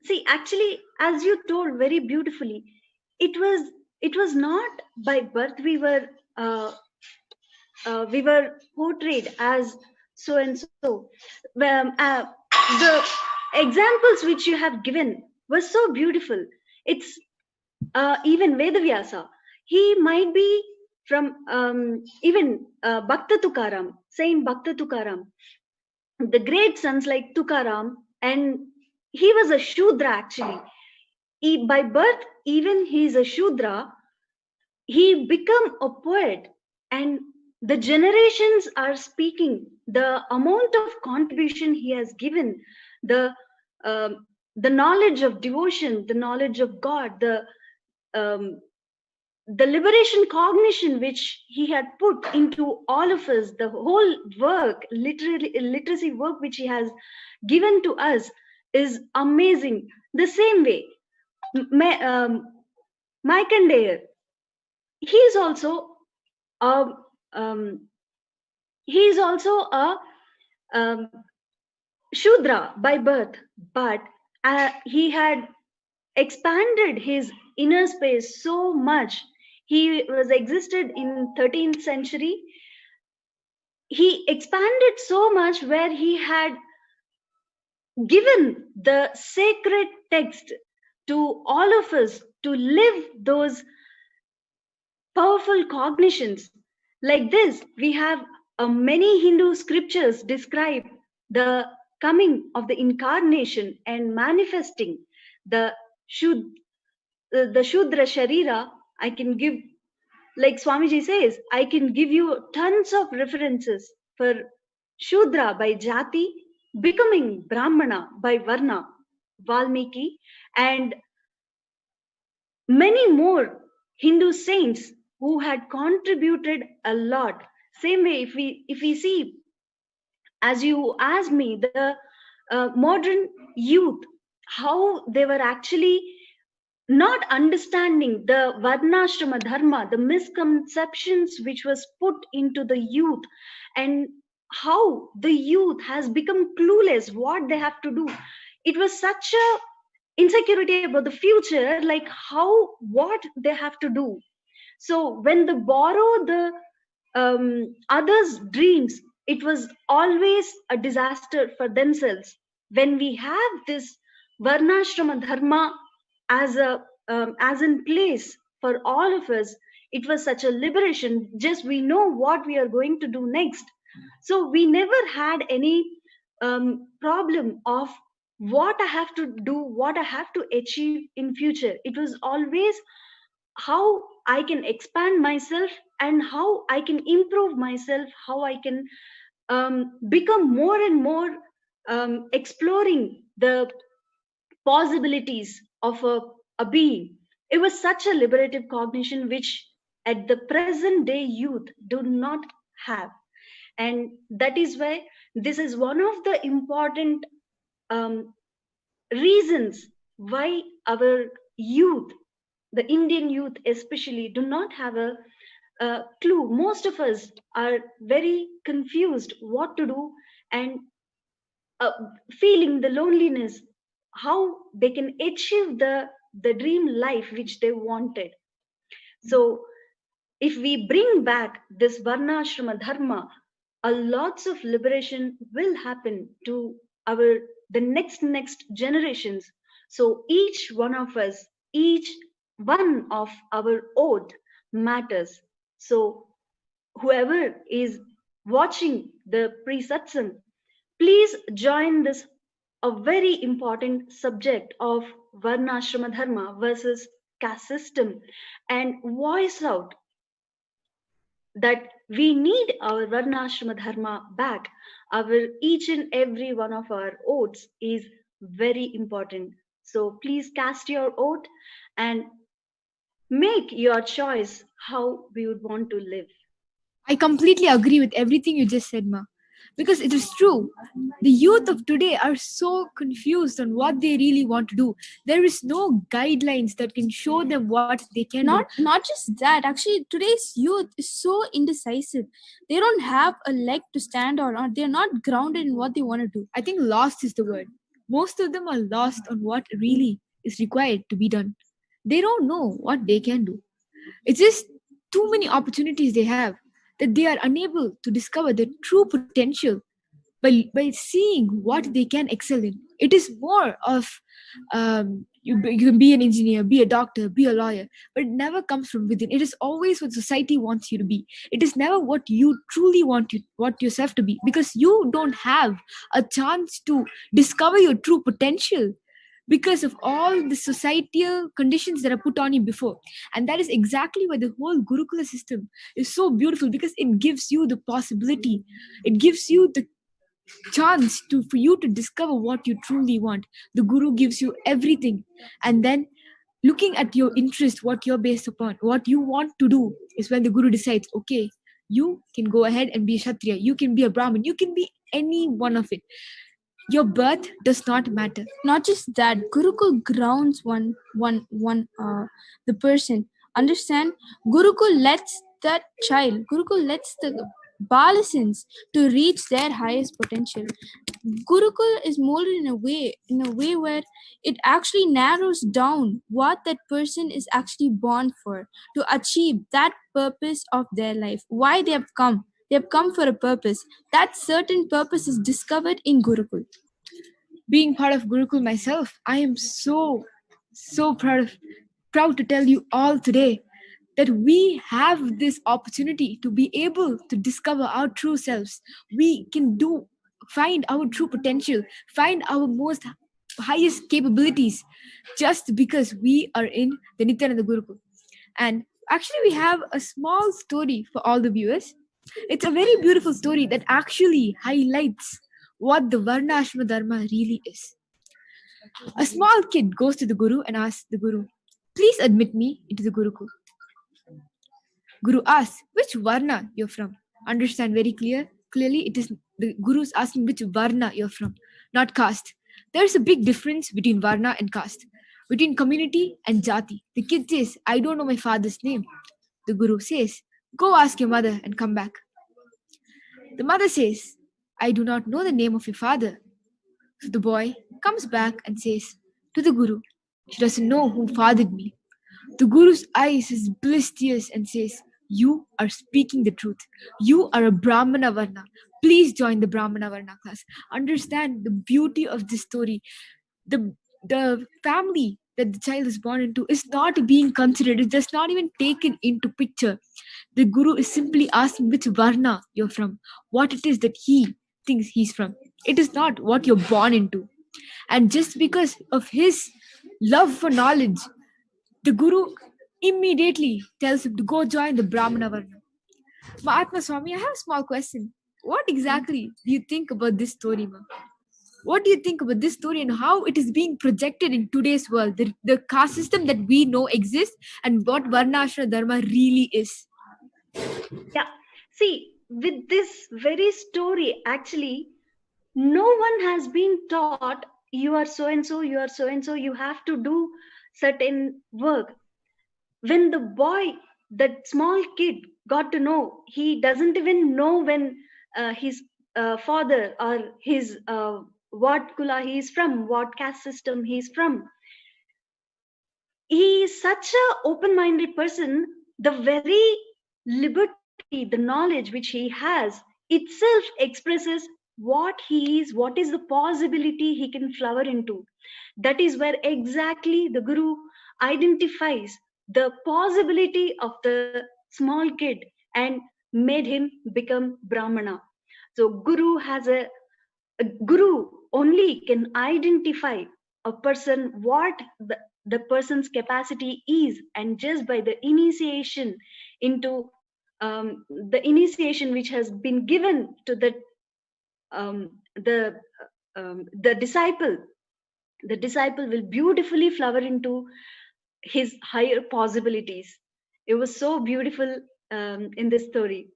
See, actually, as you told very beautifully, it was not by birth we were portrayed as so and so. The examples which you have given were so beautiful. It's even Vedavyasa. He might be from even Bhakta Tukaram, Saint Bhakta Tukaram, the great sons like Tukaram, and he was a Shudra actually. By birth, even he is a Shudra, he become a poet, and the generations are speaking the amount of contribution he has given, the the knowledge of devotion, the knowledge of God, um, the liberation cognition which he had put into all of us, the whole work, literally literacy work which he has given to us is amazing. The same way, Markandeya, he is also a he is also a um, Shudra by birth, but he had expanded his inner space so much. He was existed in 13th century. He expanded so much where he had given the sacred text to all of us to live those powerful cognitions. Like this, we have many Hindu scriptures describe the coming of the incarnation and manifesting the the Shudra Sharira. I can give, like Swamiji says, I can give you tons of references for Shudra by Jati, becoming Brahmana by Varna, Valmiki, and many more Hindu saints who had contributed a lot. Same way, if we see, as you asked me, the modern youth, how they were actually not understanding the Varnashrama Dharma, the misconceptions which was put into the youth, and how the youth has become clueless what they have to do. It was such a insecurity about the future, like how what they have to do. So when they borrow the others' dreams, it was always a disaster for themselves. When we have this Varnashrama Dharma as in place for all of us, it was such a liberation. Just we know what we are going to do next. So we never had any problem of what I have to do, what I have to achieve in future. It was always how I can expand myself and how I can improve myself, how I can become more and more exploring the possibilities of a being. It was such a liberative cognition which at the present day youth do not have. And that is why this is one of the important um, reasons why our youth, the Indian youth especially, do not have a clue. Most of us are very confused what to do, and uh, feeling the loneliness, how they can achieve the dream life which they wanted. So if we bring back this varnashrama dharma, a lots of liberation will happen to our the next generations. So each one of us, each one of our oath matters. So whoever is watching the pre satsang, please join this a very important subject of varnashrama dharma versus caste system, and voice out that we need our varnashrama dharma back. Our each and every one of our oaths is very important. So please cast your oath and make your choice how we would want to live. I completely agree with everything you just said, Ma. Because it is true. The youth of today are so confused on what they really want to do. There is no guidelines that can show them what they can Not just that, actually today's youth is so indecisive. They don't have a leg to stand on. They're not grounded in what they want to do. I think lost is the word. Most of them are lost on what really is required to be done. They don't know what they can do. It's just too many opportunities they have that they are unable to discover their true potential by seeing what they can excel in. It is more of you can be an engineer, be a doctor, be a lawyer, but it never comes from within. It is always what society wants you to be. It is never what you truly want yourself to be, because you don't have a chance to discover your true potential because of all the societal conditions that are put on you before. And that is exactly why the whole Gurukula system is so beautiful, because it gives you the possibility, it gives you the chance for you to discover what you truly want. The Guru gives you everything, and then looking at your interest, what you're based upon, what you want to do, is when the Guru decides, okay, you can go ahead and be a Kshatriya, you can be a Brahmin, you can be any one of it. Your birth does not matter. Not just that, Gurukul grounds the person. Understand? Gurukul lets the Balasins to reach their highest potential. Gurukul is molded in a way where it actually narrows down what that person is actually born for, to achieve that purpose of their life. Why they have come. They have come for a purpose. That certain purpose is discovered in Gurukul. Being part of Gurukul myself, I am so proud to tell you all today that we have this opportunity to be able to discover our true selves. We can find our true potential, find our most highest capabilities, just because we are in the Nithyananda Gurukul. And actually, we have a small story for all the viewers. It's a very beautiful story that actually highlights what the Varnashrama Dharma really is. A small kid goes to the Guru and asks the Guru, please admit me into the Gurukul. Guru asks, which Varna you're from? Understand very clearly, it is the Guru's asking which Varna you're from, not caste. There is a big difference between Varna and caste, between community and Jati. The kid says, I don't know my father's name. The Guru says, go ask your mother and come back. The mother says, I do not know the name of your father. So the boy comes back and says to the Guru, she doesn't know who fathered me. The Guru's eyes is blisters and says, you are speaking the truth. You are a Brahmana Varna. Please join the Brahmana Varna class. Understand the beauty of this story. The family that the child is born into is not being considered. It's just not even taken into picture. The Guru is simply asking which Varna you're from, what it is that he thinks he's from. It is not what you're born into. And just because of his love for knowledge, the Guru immediately tells him to go join the Brahmana Varna. Mahatma Swami, I have a small question. What exactly do you think about this story, Ma? What do you think about this story and how it is being projected in today's world? The caste system that we know exists and what Varnashra Dharma really is. Yeah. See, with this very story, actually, no one has been taught you are so and so, you are so and so, you have to do certain work. When the boy, that small kid, got to know, he doesn't even know when his father or his what kula he is from, what caste system he is from. He is such a open-minded person. The very liberty, the knowledge which he has itself expresses what he is, what is the possibility he can flower into. That is where exactly the Guru identifies the possibility of the small kid and made him become Brahmana. So a Guru only can identify a person what the person's capacity is, and just by the initiation into the initiation which has been given to um, the the disciple, the disciple will beautifully flower into his higher possibilities. It was so beautiful in this story.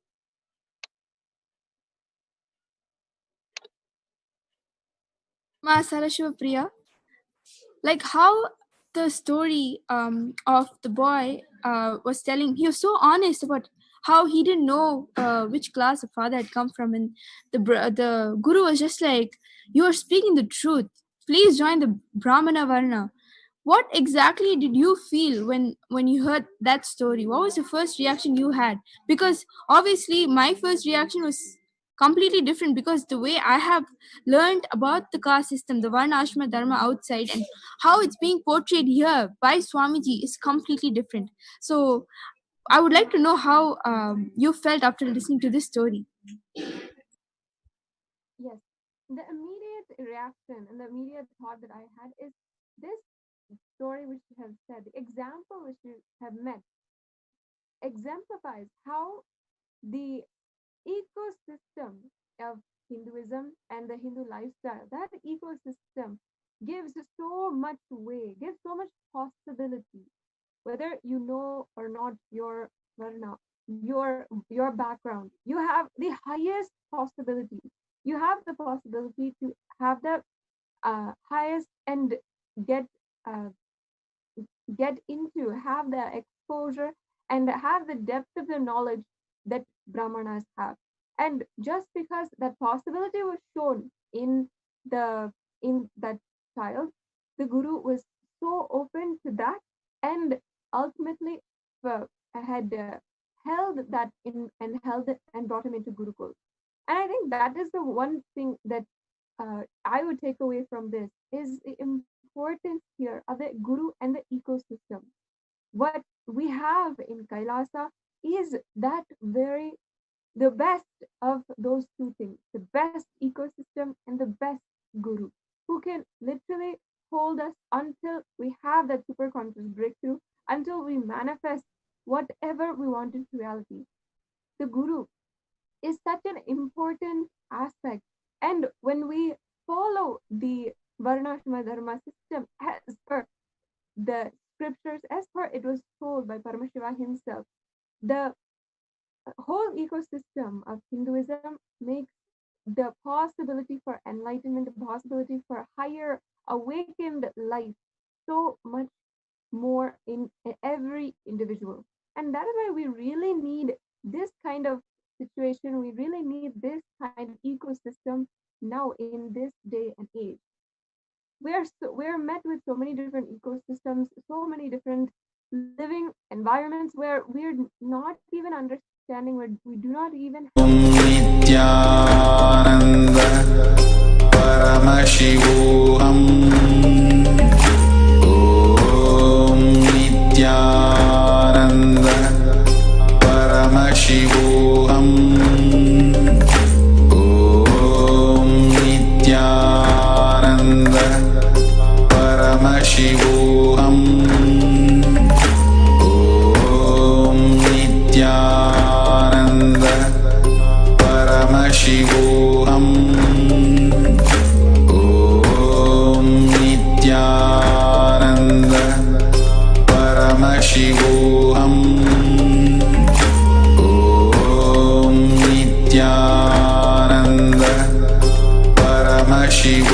Ma Saraswati Priya, like how the story of the boy was telling, he was so honest about how he didn't know which class the father had come from, and the guru was just like, you are speaking the truth, please join the Brahmana Varna. What exactly did you feel when you heard that story? What was the first reaction you had? Because obviously my first reaction was completely different, because the way I have learned about the caste system, the Varna Ashrama Dharma outside, and how it's being portrayed here by Swamiji is completely different. So I would like to know how you felt after listening to this story. Yes. The immediate reaction and the immediate thought that I had is this story which you have said, the example which you have met, exemplifies how the ecosystem of Hinduism and the Hindu lifestyle, that ecosystem gives so much way, gives so much possibility. Whether you know or not your varna, your background, you have the highest possibility. You have the possibility to have the highest and get uh, get into, have the exposure and have the depth of the knowledge that Brahmanas have. And just because that possibility was shown in that child, the Guru was so open to that, and ultimately had held that in and held it and brought him into Gurukul. And I think that is the one thing that I would take away from this is the importance here of the Guru and the ecosystem. What we have in Kailasa is that very the best of those two things, the best ecosystem and the best Guru, who can literally hold us until we have that super conscious breakthrough, until we manifest whatever we want into reality. The Guru is such an important aspect. And when we follow the Varnashma Dharma system as per the scriptures, as per it was told by Paramashiva himself, the whole ecosystem of Hinduism makes the possibility for enlightenment, the possibility for higher awakened life so much more in every individual. And that is why we really need this kind of situation. We really need this kind of ecosystem now in this day and age. We're met with so many different ecosystems, so many different living environments where we're not even understanding, where we do not even have Nithyananda Paramashivoham. Om Nithyananda Paramashivoham. Om Nithyananda Paramashivoham. Om Nithyananda Paramashivoham.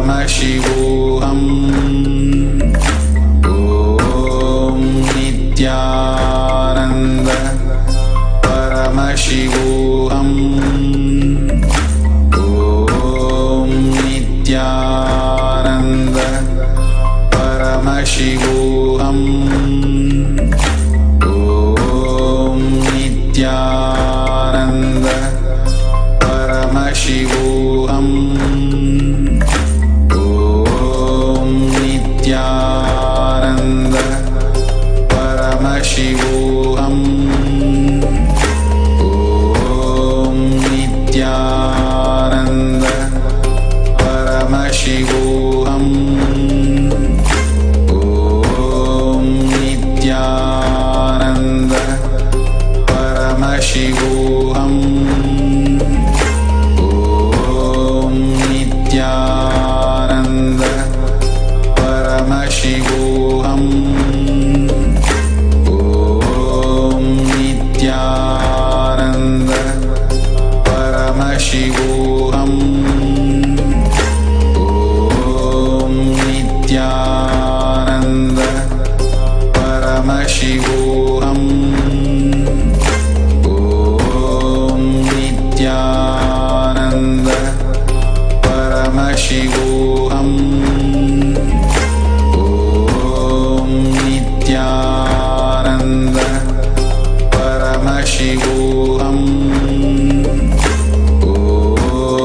Paramashivoham. Om Nithyananda Paramashivoham. Om Nithyananda Paramashivoham. Om Nithyananda Paramashivoham. Om Nithyananda Paramashivoham. Om Nithyananda Paramashivoham. Om Nithyananda Paramashivoham. Om Nithyananda Paramashivoham. Om Nithyananda Paramashivoham. Om Nithyananda Paramashivoham. Om Nithyananda Paramashivoham.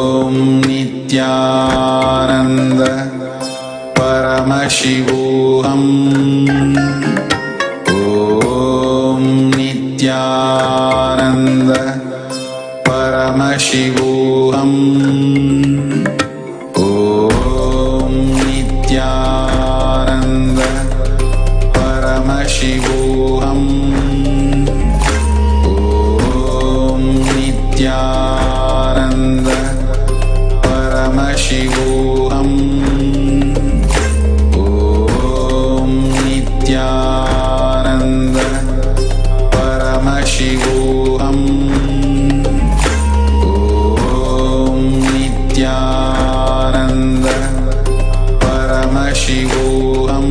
Om Nithyananda Paramashivoham. Om Nithyananda Paramashivoham. Om Nithyananda Paramashivoham. Om Nithyananda Paramashivoham. Om Nithyananda Paramashivoham. Om Nithyananda Paramashivoham. Om Nithyananda Paramashivoham.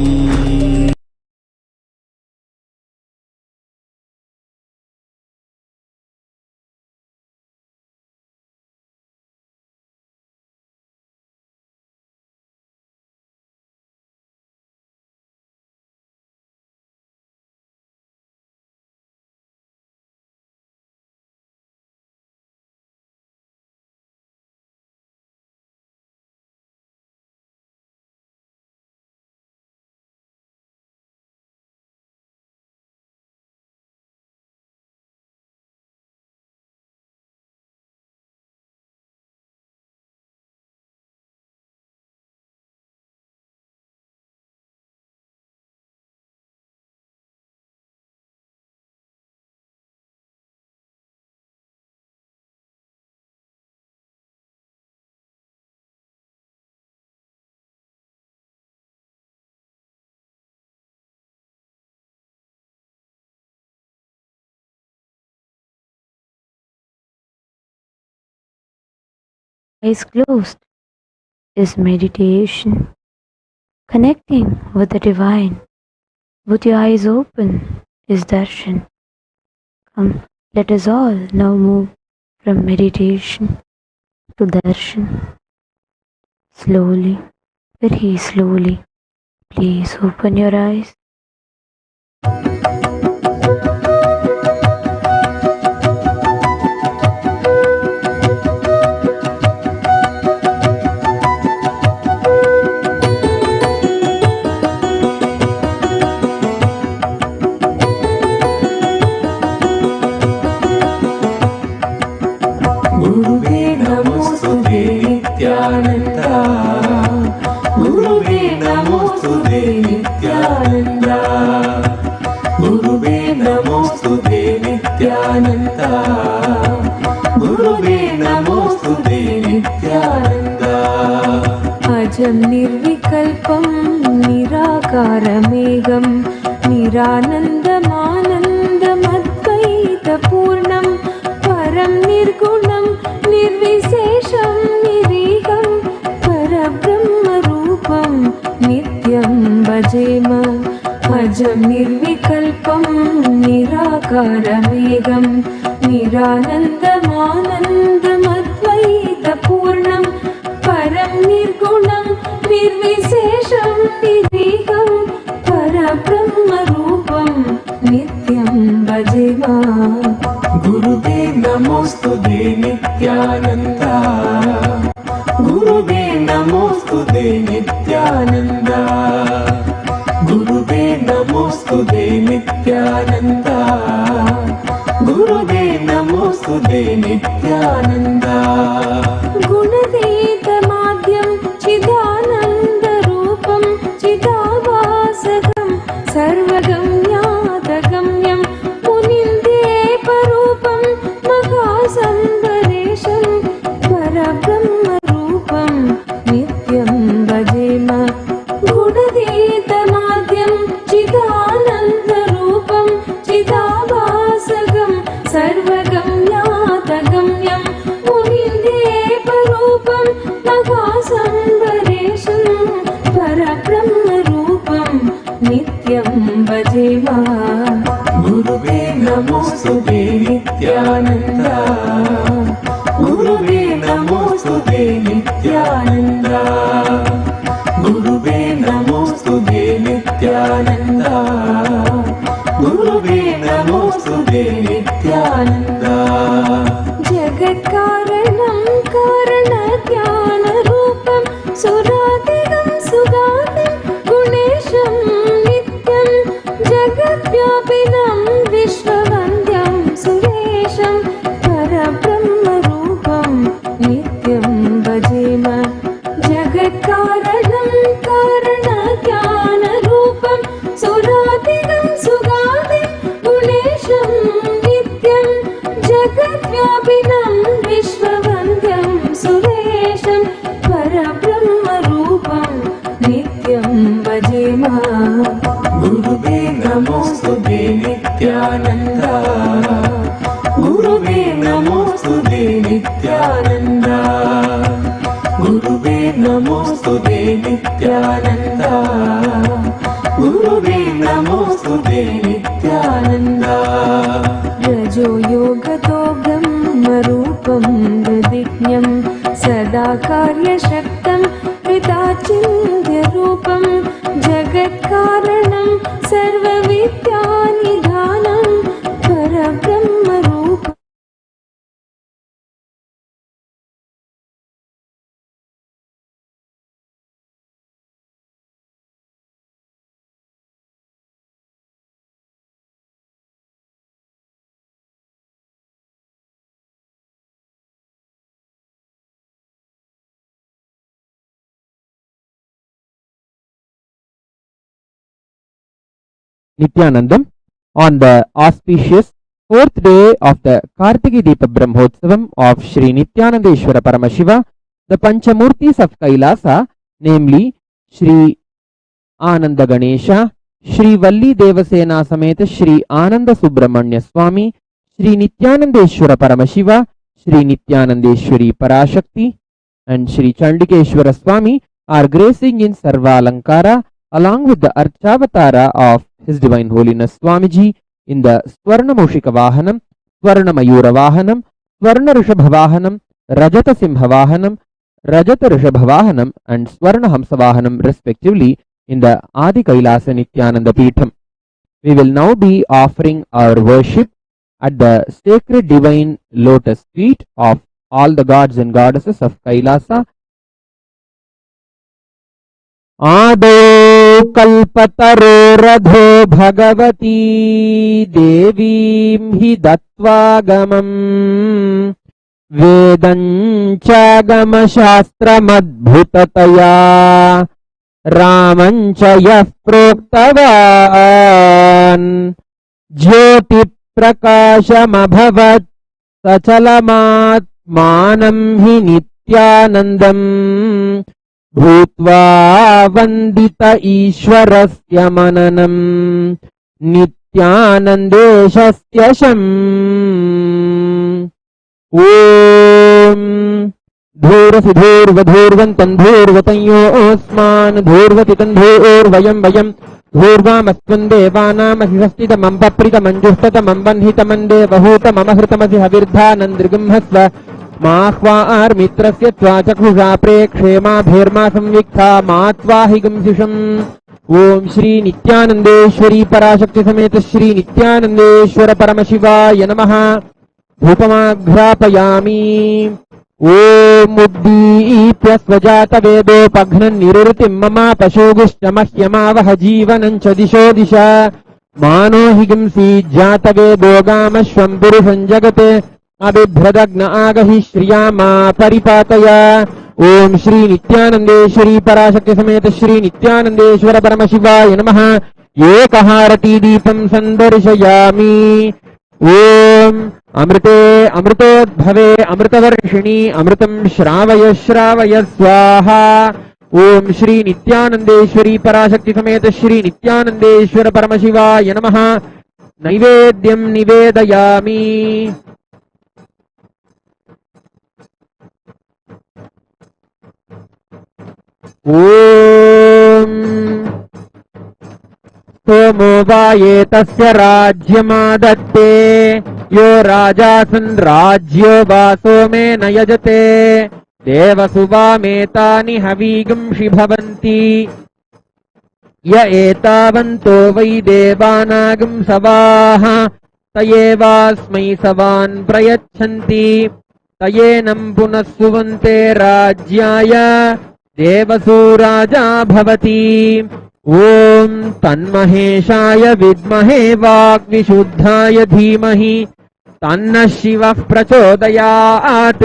Eyes closed is meditation, connecting with the divine. With your eyes open is darshan. Come, let us all now move from meditation to darshan. Slowly, very slowly, please open your eyes. अजं निर्विकल्पं निराकारमेघं निरानन्दमानन्दमद्वैतपूर्णं परं निर्गुणं निर्विशेषं निरीहं परब्रह्म अजं निर्विकल्पं निराकारमेकं निरानन्दमानन्दमद्वैतपूर्णं परं निर्गुणं निर्विशेषं निरीहं परब्रह्मरूपं नित्यं भजेमा। गुरुवे नमोस्तुते नित्यानन्द, गुरुवे नमोस्तुते नित्यानन्द, गुरुवे नमोस्तुते नित्यानन्द, गुरुवे नमोस्तुते नित्यानन्द। गुणतीतमाद्यं चिदानन्दरूपं चिदाभासकं सर्वगम्यातगम्यं मुनिन्देपरूपं महासम्बरेशं परब्रह्मरूपं नित्यं भजेम। गुणतीतमाद्यं चिदानन्दरूपं चिदाभासकं सर्वगम्यातगम्यं मुनिन्देपरूपं महासम्बरेशं परब्रह्मरूपं नित्यं भजेम। गुरुवे नमोस्तुते नित्यानन्द, गुरुवे नमोस्तुते नित्यानन्द, गुरुवे नमोस्तुते नित्यानन्द, गुरुवे नमोस्तुते नित्यानन्द। जगत्कारणं कारणज्ञानरूपं सुरातिगं सुगातिं गुणेशं नित्यं जगद्व्यापिनं विश्ववन्द्यं सुरेशं परब्रह्मरूपं नित्यं भजेम। जगत्कारणं कारणज्ञानरूपं सुरातिगं सुगातिं गुणेशं नित्यं जगद्व्यापिनं विश्ववन्द्यं सुरेशं परब्रह्मरूपं नित्यं भजेम। गुरुवे नमोस्तुते नित्यानन्द, गुरुवे नमोस्तुते नित्यानन्द, गुरुवे नमोस्तुते नित्यानन्द, गुरुवे नमोस्तुते नित्यानन्द। रजो योगतो ब्रह्मरूपं हृदिज्ञं सदा कार्यशक्तं हृदाचिन्त्यरूपं जगत्कारणं सर्वविद्यानिधानं परब्रह्मरूपम्। Nithyanandam on the auspicious 4th day of the Kartiki Deepa Brahmotsavam of Shri Nithyanandeshwara Paramashiva, the Panchamurtis of Kailasa, namely Shri Ananda Ganesha, Shri Valli Devasena Sameta Shri Ananda Subramanya Swami, Shri Nithyanandeshwara Paramashiva, Shri Nithyanandeshwari Parashakti, and Shri Chandikeshwara Swami are gracing in Sarva Alankara along with the Archavatara of His Divine Holiness Swamiji in the Swarna Moshika Vahanam, Swarna Mayura Vahanam, Swarna Rishabha Vahanam, Rajata Simha Vahanam, Rajata Rishabha Vahanam, and Swarna Hamsa Vahanam respectively in the Adi Kailasa Nithyananda Peetham. We will now be offering our worship at the sacred divine lotus feet of all the gods and goddesses of Kailasa. आदौ कल्पतरोरधो भगवती देवीं हि दत्त्वागमम् वेदञ्चागमशास्त्रमद्भुततया रामञ्च यः प्रोक्तवान् ज्योतिप्रकाशमभवत् सचलमात्मानं हि नित्यानन्दम् भूत्वा वन्दित ईश्वरस्य मननं नित्यानन्देशस्य शम्। ॐ धूरसिधूर्वधूर्वन्तं धूर्वतं योऽस्मान् धूर्वति तं धूर्वयं वयं धूर्वामस्त्वं देवानामहिषष्टितमं पप्रितमञ्जुष्टतमं वह्नितमं देवहूतममहृतमसि हविर्धानन्दृगृह्णस्व माह्वार्मित्रस्य त्वा चक्षुषा प्रेक्षेमाभिर्मा संविक्ता मा त्वाहिगंसिषम्। ओम श्री नित्यानंदेश्वरी पराशक्ति समेत श्री नित्यानंदेश्वर परमशिवाय नमः। धूपमाघ्रापयामि। ओम उद्दीप्य स्वजातवेदोपघ्नन् निरुतिं मम पशुगुश्च मह्यमावह जीवनं च दिशो दिशा मानो हिगंसी जातवेदोगामश्वं पुरुषं जगते अबिभ्रदग्न आगहि श्रियामा परिपातय। ओम श्री नित्यानंदेश्वरी पराशक्ति समेत श्री नित्यानंदेश्वर परमशिवाय नमः। एकहारती दीपं संदर्शयामि। ओम अमृते अमृतोद्भवे अमृतवर्षिणी अमृतं श्रावय श्रावय स्वाहा। ओम श्री नित्यानंदेश्वरी पराशक्ति समेत श्री नित्यानंदेश्वर परमशिवाय नमः। नैवेद्यं निवेदयामि। ओम सोमो वाये तस्य राज्यमादत्ते यो राजासन् राज्यो वा सोमेन यजते देवसु वामेतानि हवीगंषि भवन्ति य एतावन्तो वै देवानागं सवाः तयेवास्मै सवान् प्रयच्छन्ति तयेनं पुनः सुवन्ते राज्याय देवसु राजा भवति। ओम तन्महेशाय विद्महे वाग्विशुद्धाय धीमहि तन्नः शिवः प्रचोदयात्।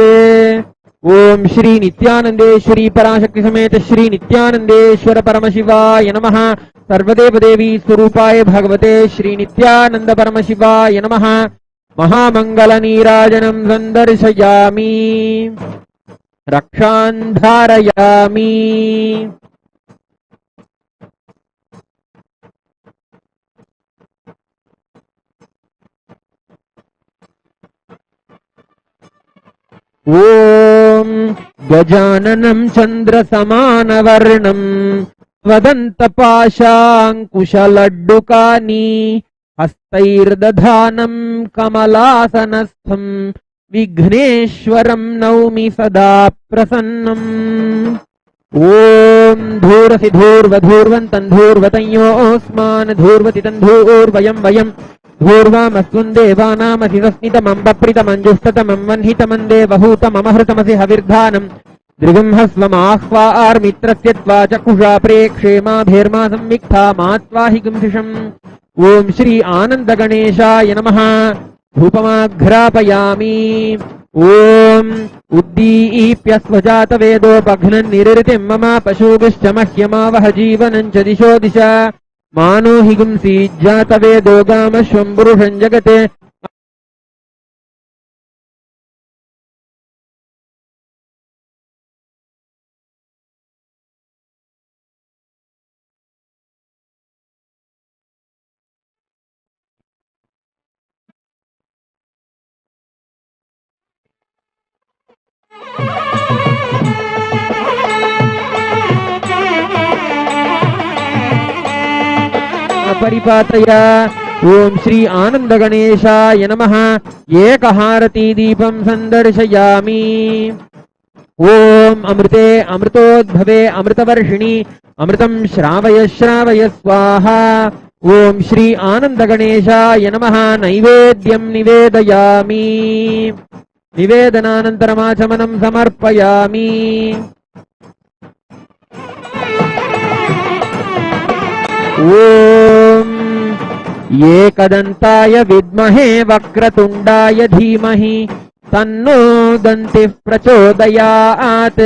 ओम श्री नित्यानंदेश्वरी पराशक्ति समेत श्री नित्यानंदेश्वर परमशिवाय नमः। सर्वदेव देवी स्वरूपाय भगवते श्री नित्यानंद परमशिवाय नमः। महामंगल नीराजनं संदर्शयामि। रक्षान् धारयामि। ओम गजाननं चन्द्रसमानवर्णं वदन्तपाशाङ्कुशलड्डुकानि हस्तैर्दधानं कमलासनस्थं विघ्नेश्वरं नौमि सदा प्रसन्नम्। ओम धूरसि धूर्वधूर्वन्तं धूर्वतयोऽस्मान् धूर्वति तं धूर्वयं वयं धूर्वामस्त्वं देवानामसिवस्नितमं पप्रितमञ्जुष्टतमं वह्नितमं देवहूतममहृतमसि हविर्धानं दृगंहस्वमाह्वार्मित्रस्य त्वा चक्षुषा प्रेक्षेमाभिर्मा संविक्ता मा त्वाहिगंसिषम्। ओम श्री आनन्दगणेशाय नमः। धूपमाघ्रापयामि। ओम उद्दीप्य स्वजातवेदोपघ्नन् निरुतिं मम पशुगुश्च मह्यमावह जीवनं च दिशो दिशा मानो हिगुंसी जातवेदोगामश्वं पुरुषं जगते परिपातय। ओम श्री आनंद गणेशाय नमः। एकहारती दीपं संदर्शयामि। ओम अमृते अमृतोद्भवे अमृतवर्षिणी अमृतं श्रावय श्रावय स्वाहा। ओम श्री आनंद गणेशाय नमः। नैवेद्यं निवेदयामि। निवेदनानन्तरमाचमनं समर्पयामि। ओम एकदन्ताय विद्महे वक्रतुण्डाय धीमहि तन्नो दन्तिः प्रचोदयात्।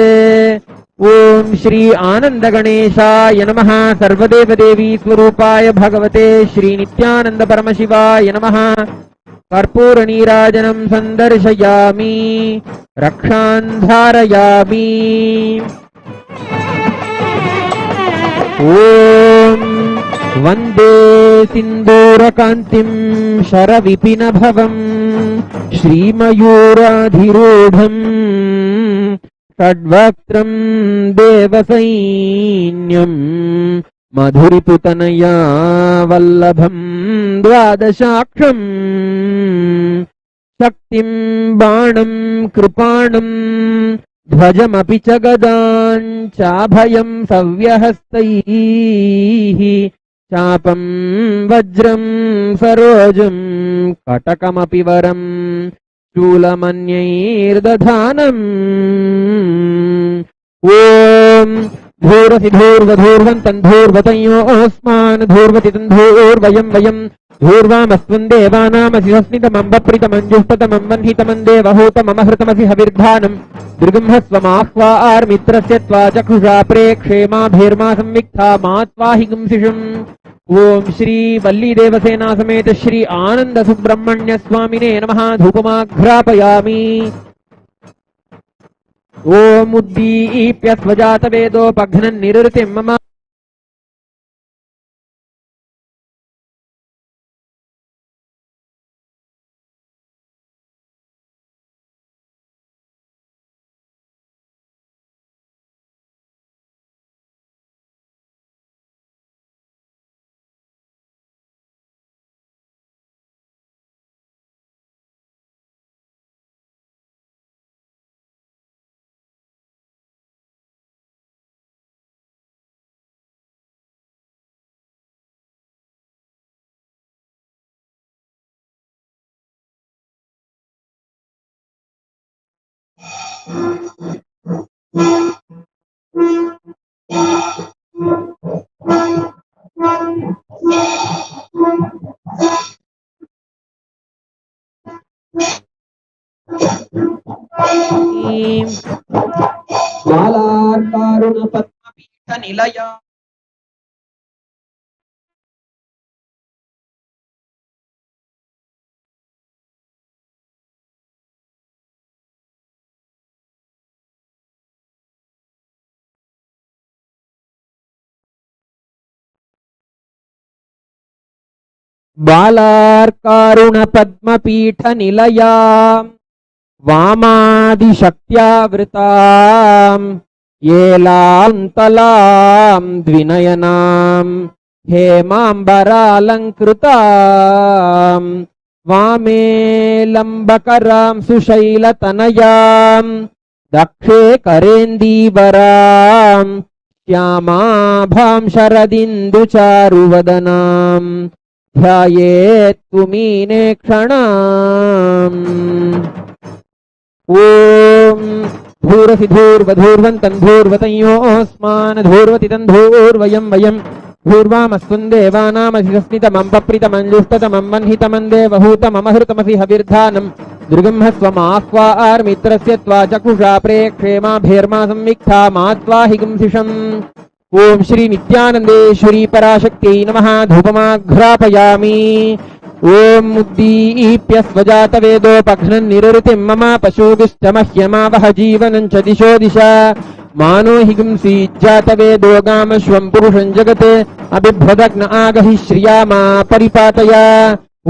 ओम श्री आनंद गणेशाय नमः। सर्वदेव देवी स्वरूपाय भगवते श्री नित्यानंद परमशिवाय नमः। कर्पूर नीराजनं संदर्शयामि। रक्षान् धारयामि। ओम वंदे सिंदूरकान्तिं शरविपिनभवं श्रीमयूराधिरूढं षड्वक्त्रं देवसैन्यं మధురిపుతనయా వల్లభం ద్వాదశాక్షం శక్తిం బాణం కృపాణం ధ్వజమపి చ గదాం చాభయం సవ్యహస్తైః చాపం వజ్రం సరోజం కటకమపి వరం శూలమన్యైర్దధానం. ఓం ధూరసి ధూర్వధూర్వంతం ధూర్వతయోస్మాన్ ధూర్వతి ధూర్వయం వయం ధూర్వామస్వం దేవానామసి హస్మితమం వప్రితమం జుష్టతమం వన్హితమం దేవహూతమమహృతమసి హవిర్ధానం దృగంహస్వమాహ్వార్మిత్రస్య త్వా చక్షుషా ప్రేక్షేమాభిర్మా సంవిక్తా మాత్వాహి గుంసిషం. ఓం శ్రీ వల్లీ దేవసేనా సమేత శ్రీ ఆనంద సుబ్రహ్మణ్య స్వామినే నమః. ధూపమాఘ్రాపయామి. ఓం ఉద్దీప్య స్వజాత వేదోపఘ్నన్ నిరుతిం మమ బాలార్కారుణ పద్మపీఠ నిలయ బాలార్కారుణ పద్మపీఠ నిలయా వామాదిశక్త్యావృతాం ఏలాంతలాం ద్వినయనాం హేమాంబరాలంకృతాం వామే లంబకరాం సుశైలతనయాం దక్షే కరేందీవరాం శ్యామాభాం శరదిందుచారువదనాం ధ్యాయేత్తుమీనే క్షణాం. ఓం ధూరసి ధూర్వధూర్వంతం ధూర్వతయోస్మాన్ ధూర్వతి ధూర్వయం వయం ధూర్వామస్వం దేవానామసిస్మితమం వప్రితమం జుష్టతమం వన్హితమం దేవహూతమమహృతమసి హవిర్ధానం దృగంహస్వమాహ్వార్మిత్రస్య త్వా చక్షుషా ప్రేక్షేమాభిర్మా సంవిక్తా మాత్వాహి గుంసిషం. ఓం శ్రీ నిత్యానందేశ్వరీ పరాశక్త్యై నమః. ధూపమాఘ్రాపయామి. ఓం ఉద్దీప్య స్వజాత వేదోపఘ్నన్ నిరుతిం మమ పశూభిశ్చ మహ్యమావహ జీవనం చ దిశో దిశ మానో హి గుంసీజ్జాత వేదోగామశ్వం పురుషం జగత్ అభిభ్రదగ్న ఆగహి శ్రియామా పరిపాతయ.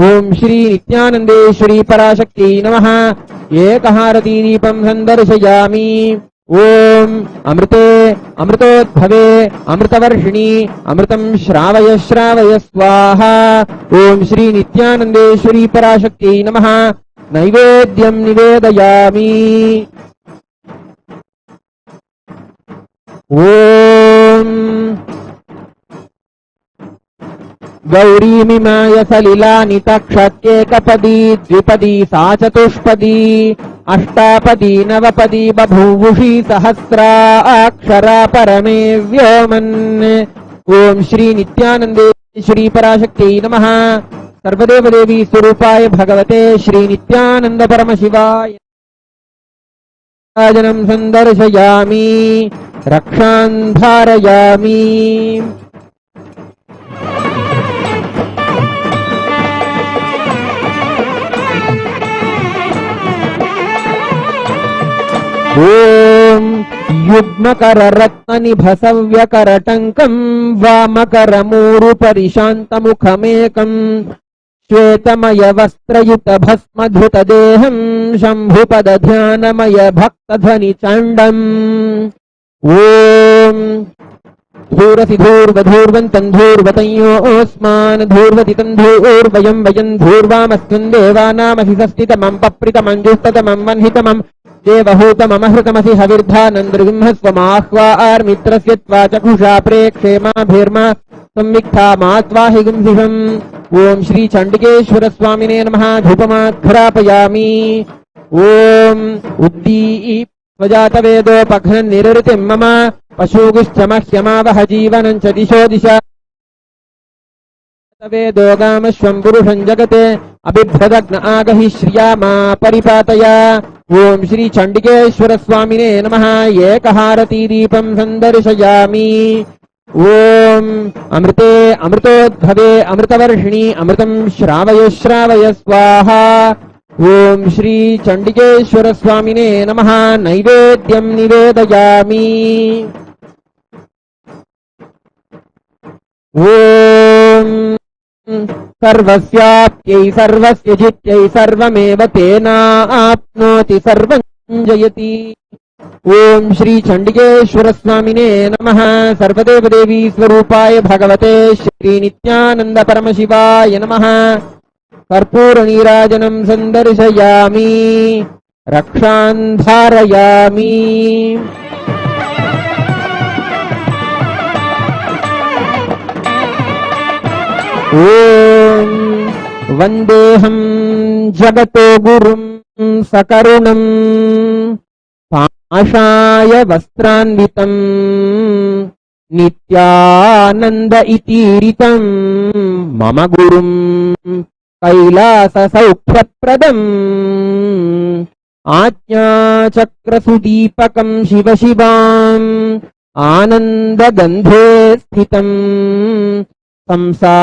ఓం శ్రీ నిత్యానందేశ్వరీ పరాశక్త్యై నమః. ఏకహారతీ దీపం సందర్శయామి. ఓం అమృతే అమృతోద్భవే అమృతవర్షిణి అమృతం శ్రావయ శ్రావయ స్వాహా. ఓం శ్రీ నిత్యానందేశ్వరీ పరాశక్త్యై నమః. నైవేద్యం నివేదయామి. ఓం గౌరీమిమాయ సలిలాని తక్షత్యేకపదీ ద్విపదీ సా చతుష్పదీ అష్టాపదీ నవపదీ బభూవుషీ సహస్రాక్షరా పరమే వ్యోమన్. ఓం శ్రీ నిత్యానందేశ్వరీ పరాశక్త్యై నమః. సర్వదేవదేవీ స్వరూపాయ భగవతే శ్రీ నిత్యానంద పరమశివాయ జనం సందర్శయామి. రక్షాన్ ధారయామి. ఓం యుగ్మకర రత్న నిభసవ్యకరటంకం వామకరమూరు పరిశాంతముఖమేకం శ్వేతమయ వస్త్రయుత భస్మధృత దేహం శంభుపద ధ్యానమయ భక్తధ్వని చండం. ఓం धूरसिधूर्वधूर्वन्तं धूर्वतयोऽस्मान् धूर्वतितं धूर्वयं वयं धूर्वामस्मिन् देवानामसि षष्टितमं पप्रितमञ्जुष्टतमं वह्नितमं देवहूतममहृतमसि हविर्धानन्द्रगुंहस्वमाह्वार्मित्रस्य त्वा चक्षुषा प्रेक्षेमाभिर्मा संविक्था मात्वाहि गुंसिषम्। ओम श्री चंडिकेश्वर स्वामिने नमः। धूपमाघ्रापयामि। ओम उद्दीप स्वजातवेदोपघ्नन् निरृतिं मम पशुगुश्च मह्यमावह जीवनं च दिशो दिशा वेदोगामश्वं पुरुषं जगते अबिभ्रदग्न आगहि श्रियामा परिपातय। ओम श्री चंडिकेश्वर स्वामिने नमः। एकहारती दीपं संदर्शयामि। ओम अमृते अमृतोद्भवे अमृतवर्षिणी अमृतं श्रावय श्रावय स्वाहा। ओम श्री चंडिकेश्वर स्वामिने नमः। नैवेद्यं निवेदयामि। ओम सर्वस्याप्त्यै सर्वस्य जित्यै सर्वमेव तेनाप्नोति सर्वं जयति। ओम श्री चंडिकेश्वर स्वामिने नमः। सर्वदेव देवी स्वरूपाय भगवते श्री नित्यानंद परमशिवाय नमः। कर्पूर नीराजनं संदर्शयामि। रक्षान् धारयामि। ओम वंदेहं जगतो गुरुं सकरुणं पाशाय वस्त्रान्वितं नित्यानंद इतीरितं मम गुरुं कैलास सौख्यप्रदम् आज्ञाचक्रसुदीपकं शिव शिवाम् आनन्दगन्धे स्थितं संसारार्णवतारकं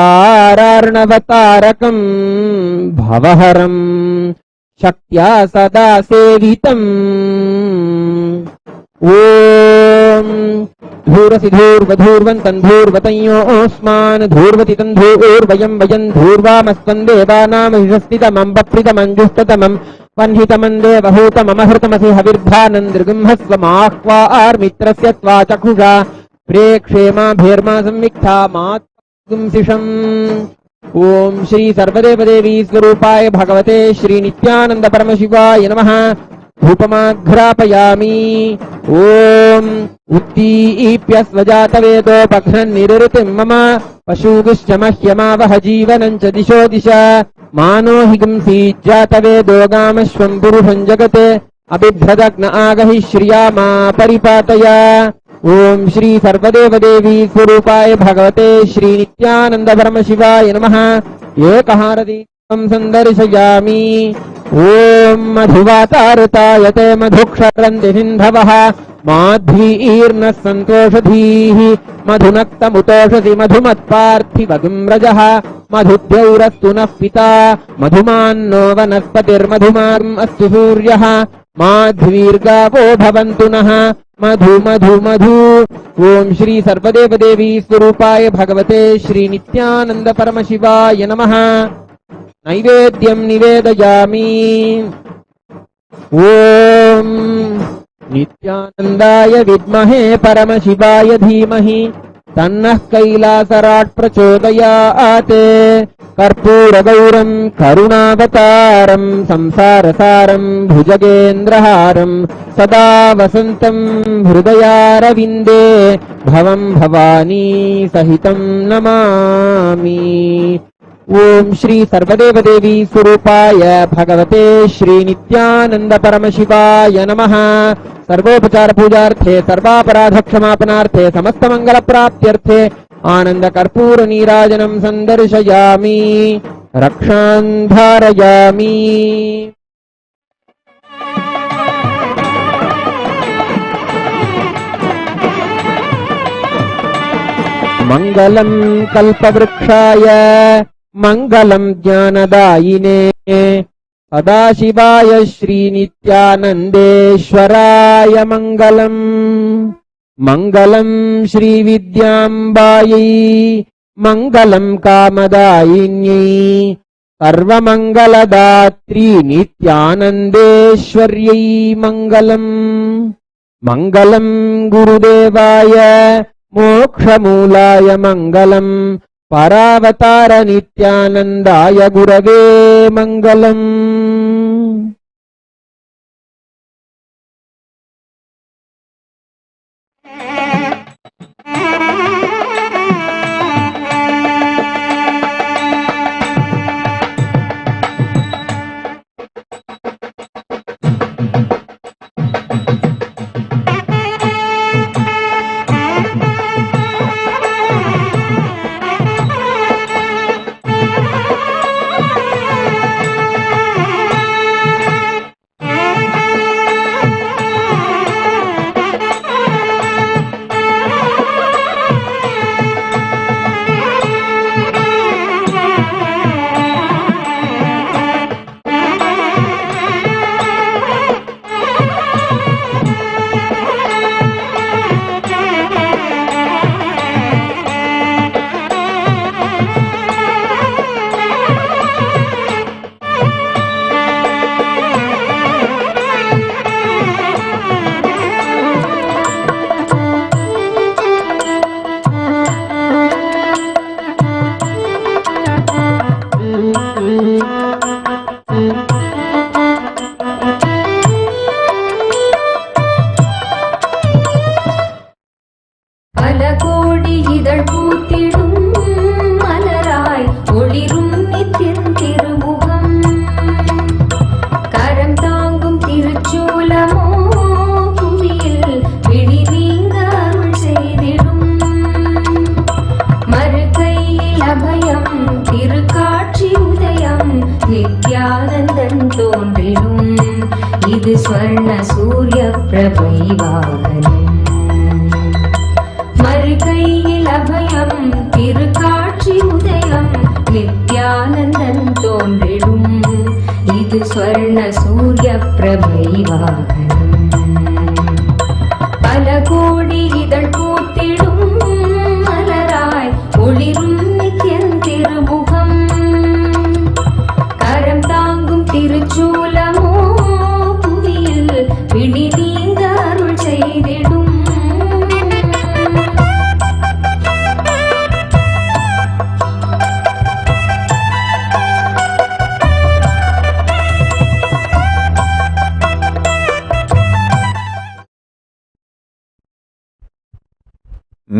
भवहरं शक्त्या सदा सेवितम्। ओम धूरसिधूर्वधूर्वन्तं धूर्वतयोऽस्मान् धूर्वतितं धूर्वयं वयं धूर्वामस्त्वं देवानामहिषस्तितमं पप्रितमञ्जुष्टतमं वह्नितमं देवहूतममहृतमसि हविर्धानन्द्रगुंहस्वमाह्वार्मित्रस्य त्वा चक्षुषा प्रेक्षेमाभिर्मा संविक्था मात्गुंसिषम्। ओम श्री सर्वदेव देवी स्वरूपाय भगवते श्री नित्यानंद परमशिवाय नमः। धूपमाघ्रापयामि। ओम उत्तीप्य स्वजातवेदोपघ्नन् निरृतिं मम पशुगुश्च मह्यमावह जीवनं च दिशो दिशा मानो हि गुंसीज्जातवेदोगामश्वं पुरुषं जगते अबिभ्रदग्न आगहि श्रियामा परिपातय। ओम श्री सर्वदेव देवी स्वरूपाय भगवते श्री नित्यानंद परमशिवाय नमः। एकहारदीपं संदर्शयामि। ओम मधुवातारतायते मधुक्षरन्ति सिन्धवः माध्वीर्नः सन्तोषधीः मधुनक्तमुतोषसि मधुमत्पार्थिवगुं रजः मधुद्यौरस्तु नः पिता मधुमान्नो वनस्पतिर्मधुमार्म् अस्तु सूर्यः माध्वीर्गावो भवन्तु नः मधु मधु मधु। ओम श्री सर्वदेव देवी स्वरूपाय भगवते श्री नित्यानंद परमशिवाय नमः। नैवेद्यं निवेदयामि। ओम नित्यानंदाय विद्महे परमशिवाय धीमहि तन्नः कैलासराट् प्रचोदयात्। कर्पूरगौरं करुणावतारं संसारसारं भुजगेन्द्रहारं सदा वसन्तं हृदयारविन्दे भवं भवानी सहितं नमामि। ओम श्री सर्वदेव देवी स्वरूपाय भगवते श्री नित्यानंद परमशिवाय नमः। सर्वोपचार पूजार्थे सर्वापराध क्षमापनार्थे समस्त मंगल प्राप्त्यर्थे आनंद कर्पूर नीराजनं संदर्शयामि। रक्षान् धारयामि। मंगलं कल्पवृक्षाय मंगलं ज्ञानदायिने सदाशिवाय श्रीनित्यानन्देश्वराय मंगलम्। मंगलं श्रीविद्याम्बायै मंगलं कामदायिन्यै सर्वमंगलदात्री नित्यानन्देश्वर्यै मंगलम्। मंगलं गुरुदेवाय मोक्षमूलाय मङ्गलम् परावतार नित्यानन्दाय गुरवे मङ्गलम्।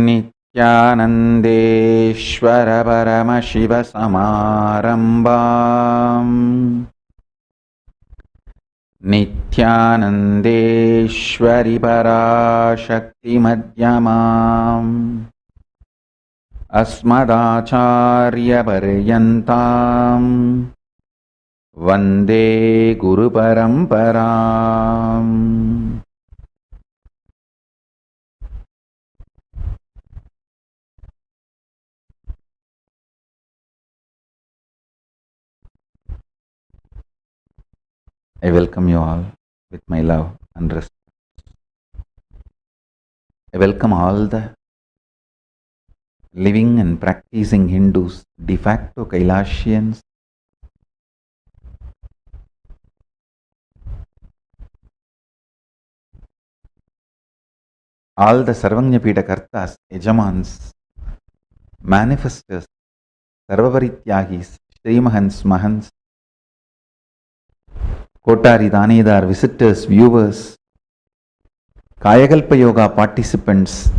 नित्यानन्देश्वर परमशिव समारम्भाम् नित्यानन्देश्वरि पराशक्ति मध्यमाम् अस्मदाचार्य पर्यन्ताम् वन्दे गुरुपरम्पराम्। I welcome you all with my love and respect. I welcome all the living and practicing Hindus, de facto Kailasians, all the Sarvanyapita Kartas, Yajamans, manifestors, Sarvavarityagis, Srimahans, Mahans, Kotari Danidar, visitors, viewers, Kayakalpa Yoga participants,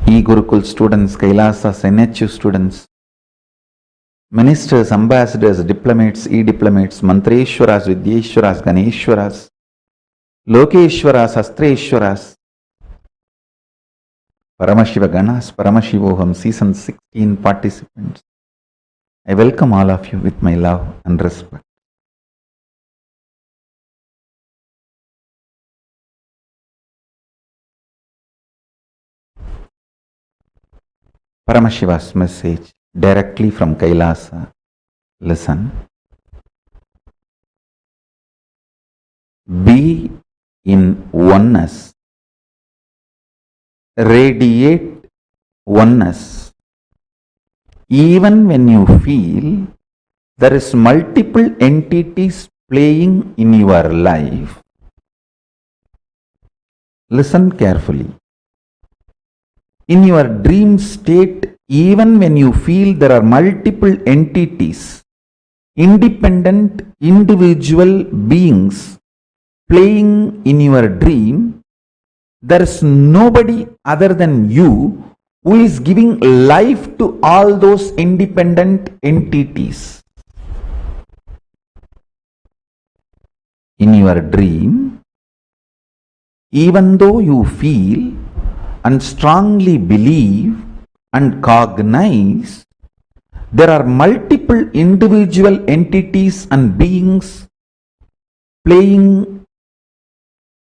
E-Gurukul students, Kailasas, NHU students, ministers, ambassadors, diplomats, E-diplomats, Mantreshwaras, Vidyeshwaras, Ganeshwaras, Lokeshwaras, Astreshwaras, Paramashiva Ganas, Paramashivoham, season 16 participants. I welcome all of you with my love and respect. Paramashiva's message directly from Kailasa. Listen. Be in oneness. Radiate oneness. Even when you feel there is multiple entities playing in your life, listen carefully. In your dream state, even when you feel there are multiple entities, independent individual beings playing in your dream, there is nobody other than you who is giving life to all those independent entities. In your dream, even though you feel and strongly believe and cognize there are multiple individual entities and beings playing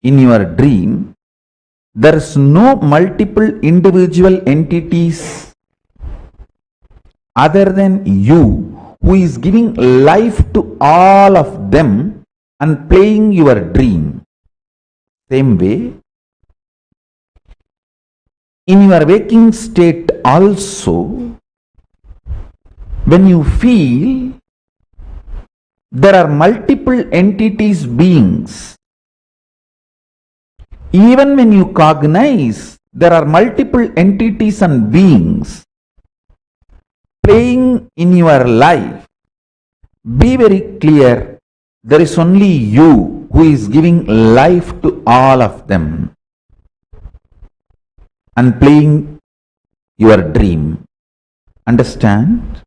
in your dream, there is no multiple individual entities other than you who is giving life to all of them and playing your dream. Same way, in your waking state also, when you feel there are multiple entities, beings, even when you cognize there are multiple entities and beings playing in your life, be very clear, there is only you who is giving life to all of them and playing your dream. Understand?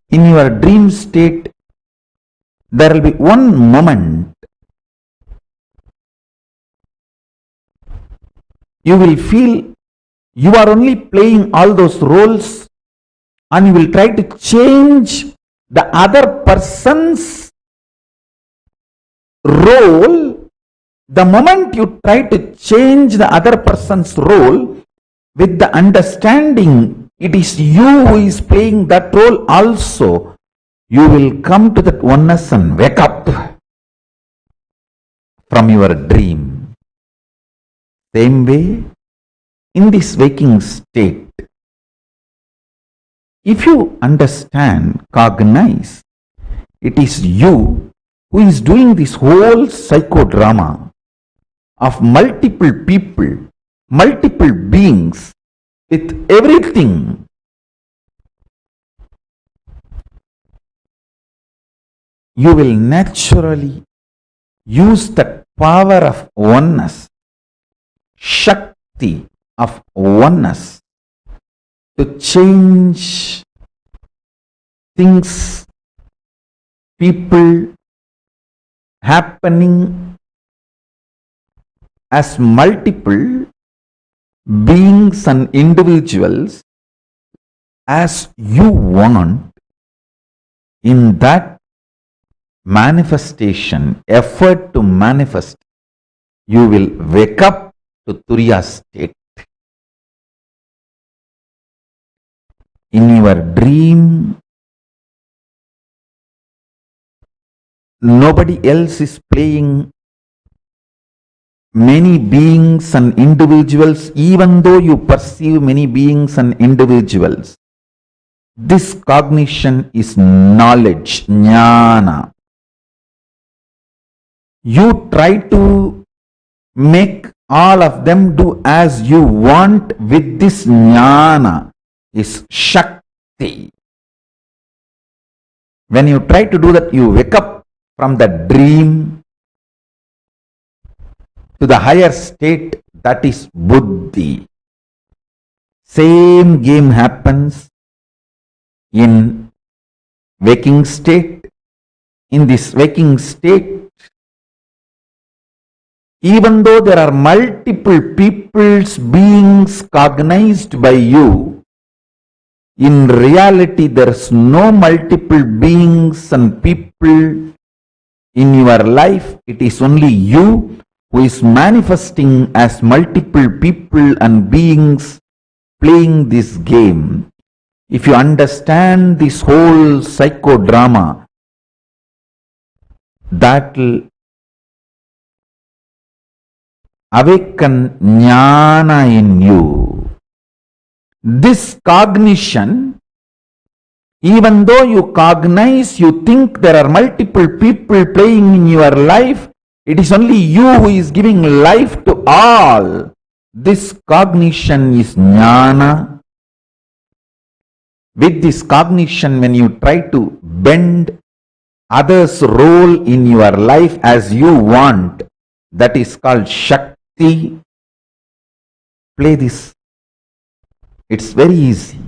In your dream state, there will be one moment you will feel you are only playing all those roles and you will try to change the other person's role. The moment you try to change the other person's role with the understanding it is you who is playing that role also, you will come to that oneness and wake up from your dream. Same way, in this waking state, if you understand, cognize, it is you who is doing this whole psychodrama of multiple people, multiple beings, with everything. You will naturally use that power of oneness, Shakti of oneness, to change things, people happening as multiple beings and individuals as you want. In that manifestation, effort to manifest, you will wake up to Turiya state. In your dream, nobody else is playing many beings and individuals, even though you perceive many beings and individuals. This cognition is knowledge, jnana. You try to make all of them do as you want with this jnana, is Shakti. When you try to do that, you wake up from the dream to the higher state, that is Buddhi. Same game happens in waking state. In this waking state, even though there are multiple peoples, beings cognized by you, in reality there is no multiple beings and people in your life. It is only you who is manifesting as multiple people and beings playing this game. If you understand this whole psychodrama, that will awaken jnana in you. This cognition, even though you cognize, you think there are multiple people playing in your life, It is only you who is giving life to all. This cognition is jnana. With this cognition, when you try to bend others' role in your life as you want, that is called Shakti. Play this. It's very easy.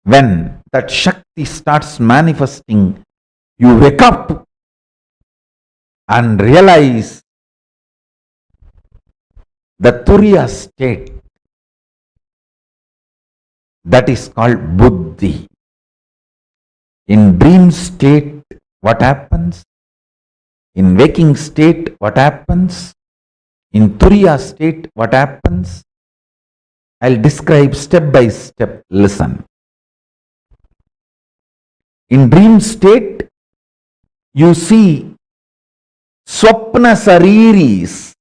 When that Shakti starts manifesting, you wake up and realize the Turiya state. That is called Buddhi. In dream state, what happens? In waking state, what happens? In Turiya state, what happens? I'll describe step by step. Listen. In dream state, you see Swapna Sariris,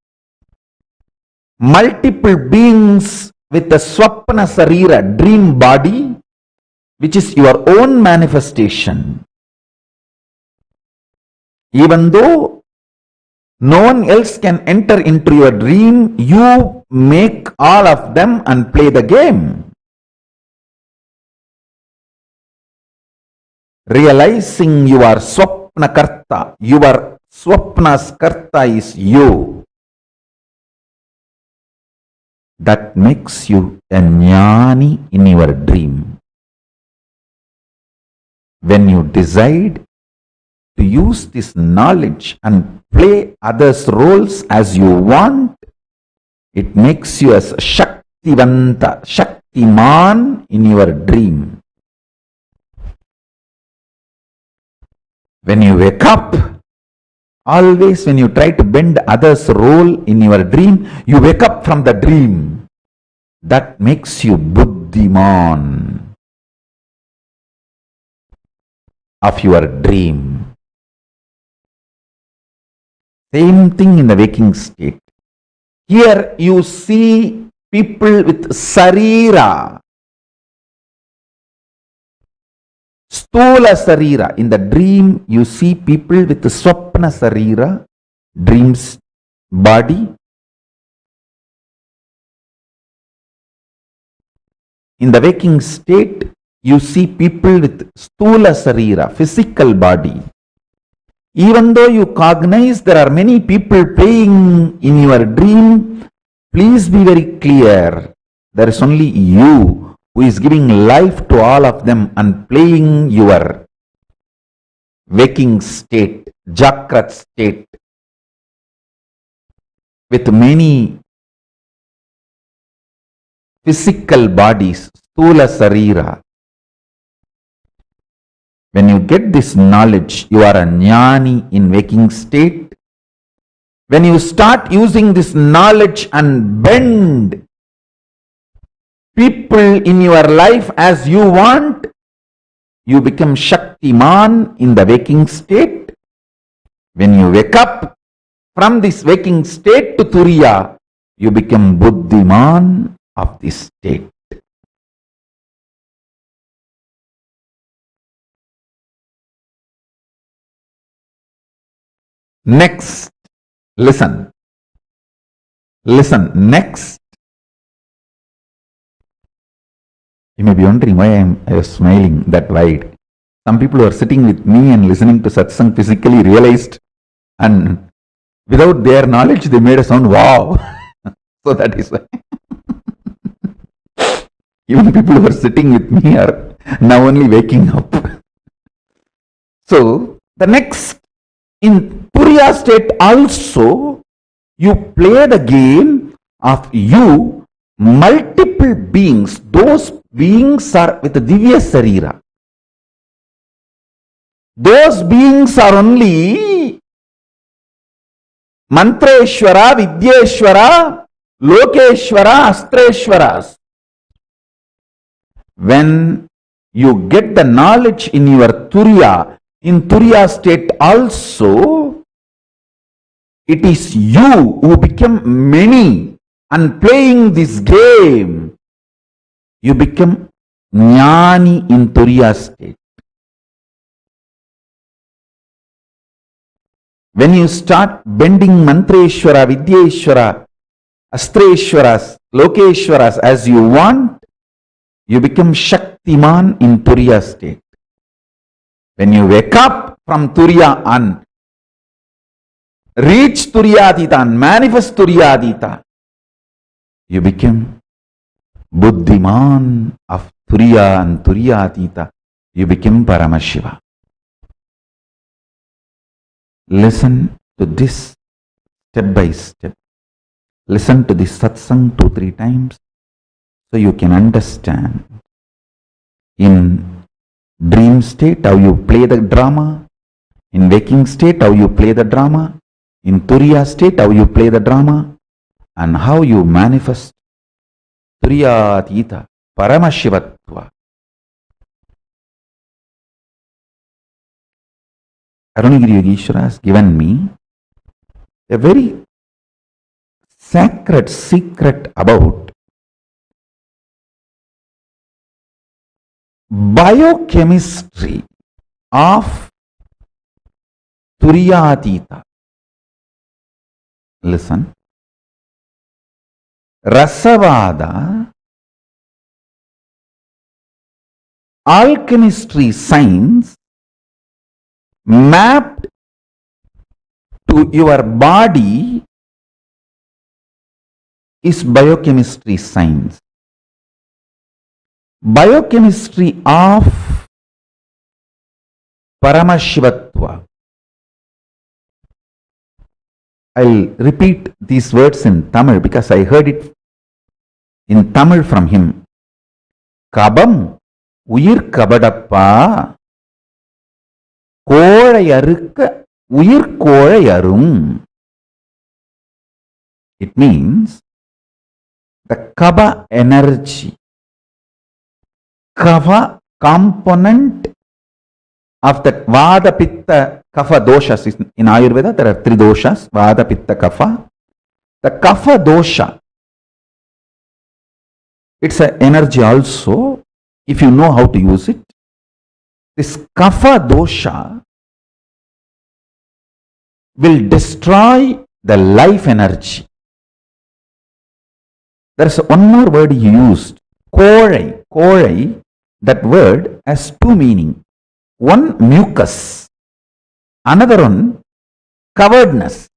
multiple beings with the Swapna Sarira, dream body, which is your own manifestation. Even though no one else can enter into your dream, you make all of them and play the game. Realizing you are Swapna Karta, your Swapna's Karta is you. That makes you a jnani in your dream. When you decide to use this knowledge and play others' roles as you want, it makes you as Shaktivanta, Shaktiman in your dream. When you wake up, always when you try to bend others' role in your dream, you wake up from the dream. That makes you Buddhiman of your dream. Same thing in the waking state. Here you see people with sarira, stula sarira. In the dream you see people with swapna sarira, dreams body. In the waking state you see people with stula sarira, physical body. Even though you cognize there are many people playing in your dream, please be very clear. There is only you who is giving life to all of them and playing your waking state, Jagrat state, with many physical bodies, stula sarira. When you get this knowledge, you are a jnani in waking state. When you start using this knowledge and bend people in your life as you want, you become Shaktiman in the waking state. When you wake up from this waking state to Turiya, you become Buddhiman of this state. Next, listen. Next. You may be wondering why I was smiling that wide. Some people who are sitting with me and listening to satsang physically realized, and without their knowledge they made a sound, wow. So that is why. Even people who are sitting with me are now only waking up. So the next, in Turiya state also, you play the game of you, multiple beings. Those beings are with the Divya Sarira. Those beings are only Mantreshwara, Vidyeshwara, Lokeshwara, Astreshwaras. When you get the knowledge in your Turiya, in Turiya state also, it is you who become many and playing this game. You become jnani in Turiya state. when you start bending Mantreshwara, Vidyeshwara, Astreshwaras, Lokeshwaras as you want, you become Shaktiman in Turiya state. When you wake up from Turiya and reach Turiyadita and manifest Turiyadita, you become Buddhiman of Turiya and Turiyadita. You become Paramashiva. Listen to this step by step. Listen to this satsang 2-3 times so you can understand. In dream state, how you play the drama. In waking state, how you play the drama. In Turiya state, how you play the drama. And how you manifest Turiyatita, Paramashivatva. Arunagiri Yogeshwara has given me a very sacred secret about biochemistry of Turiyatita. Listen. Rasavada, alchemistry science mapped to your body is biochemistry science. Biochemistry of Paramashivatva. I'll repeat these words in Tamil because I heard it in Tamil from him. Kabam uyir kabadappa kolayarukka uyir kolayarum. It means the kaba energy, kava component of the vada pitta kapha doshas. In Ayurveda there are 3 doshas, vada pitta kapha. The kapha dosha, it's an energy also if you know how to use it. This kapha dosha will destroy the life energy. There is one more word he used, kolai. Kolai, that word has 2 meanings. One, mucus. Another one, coveredness.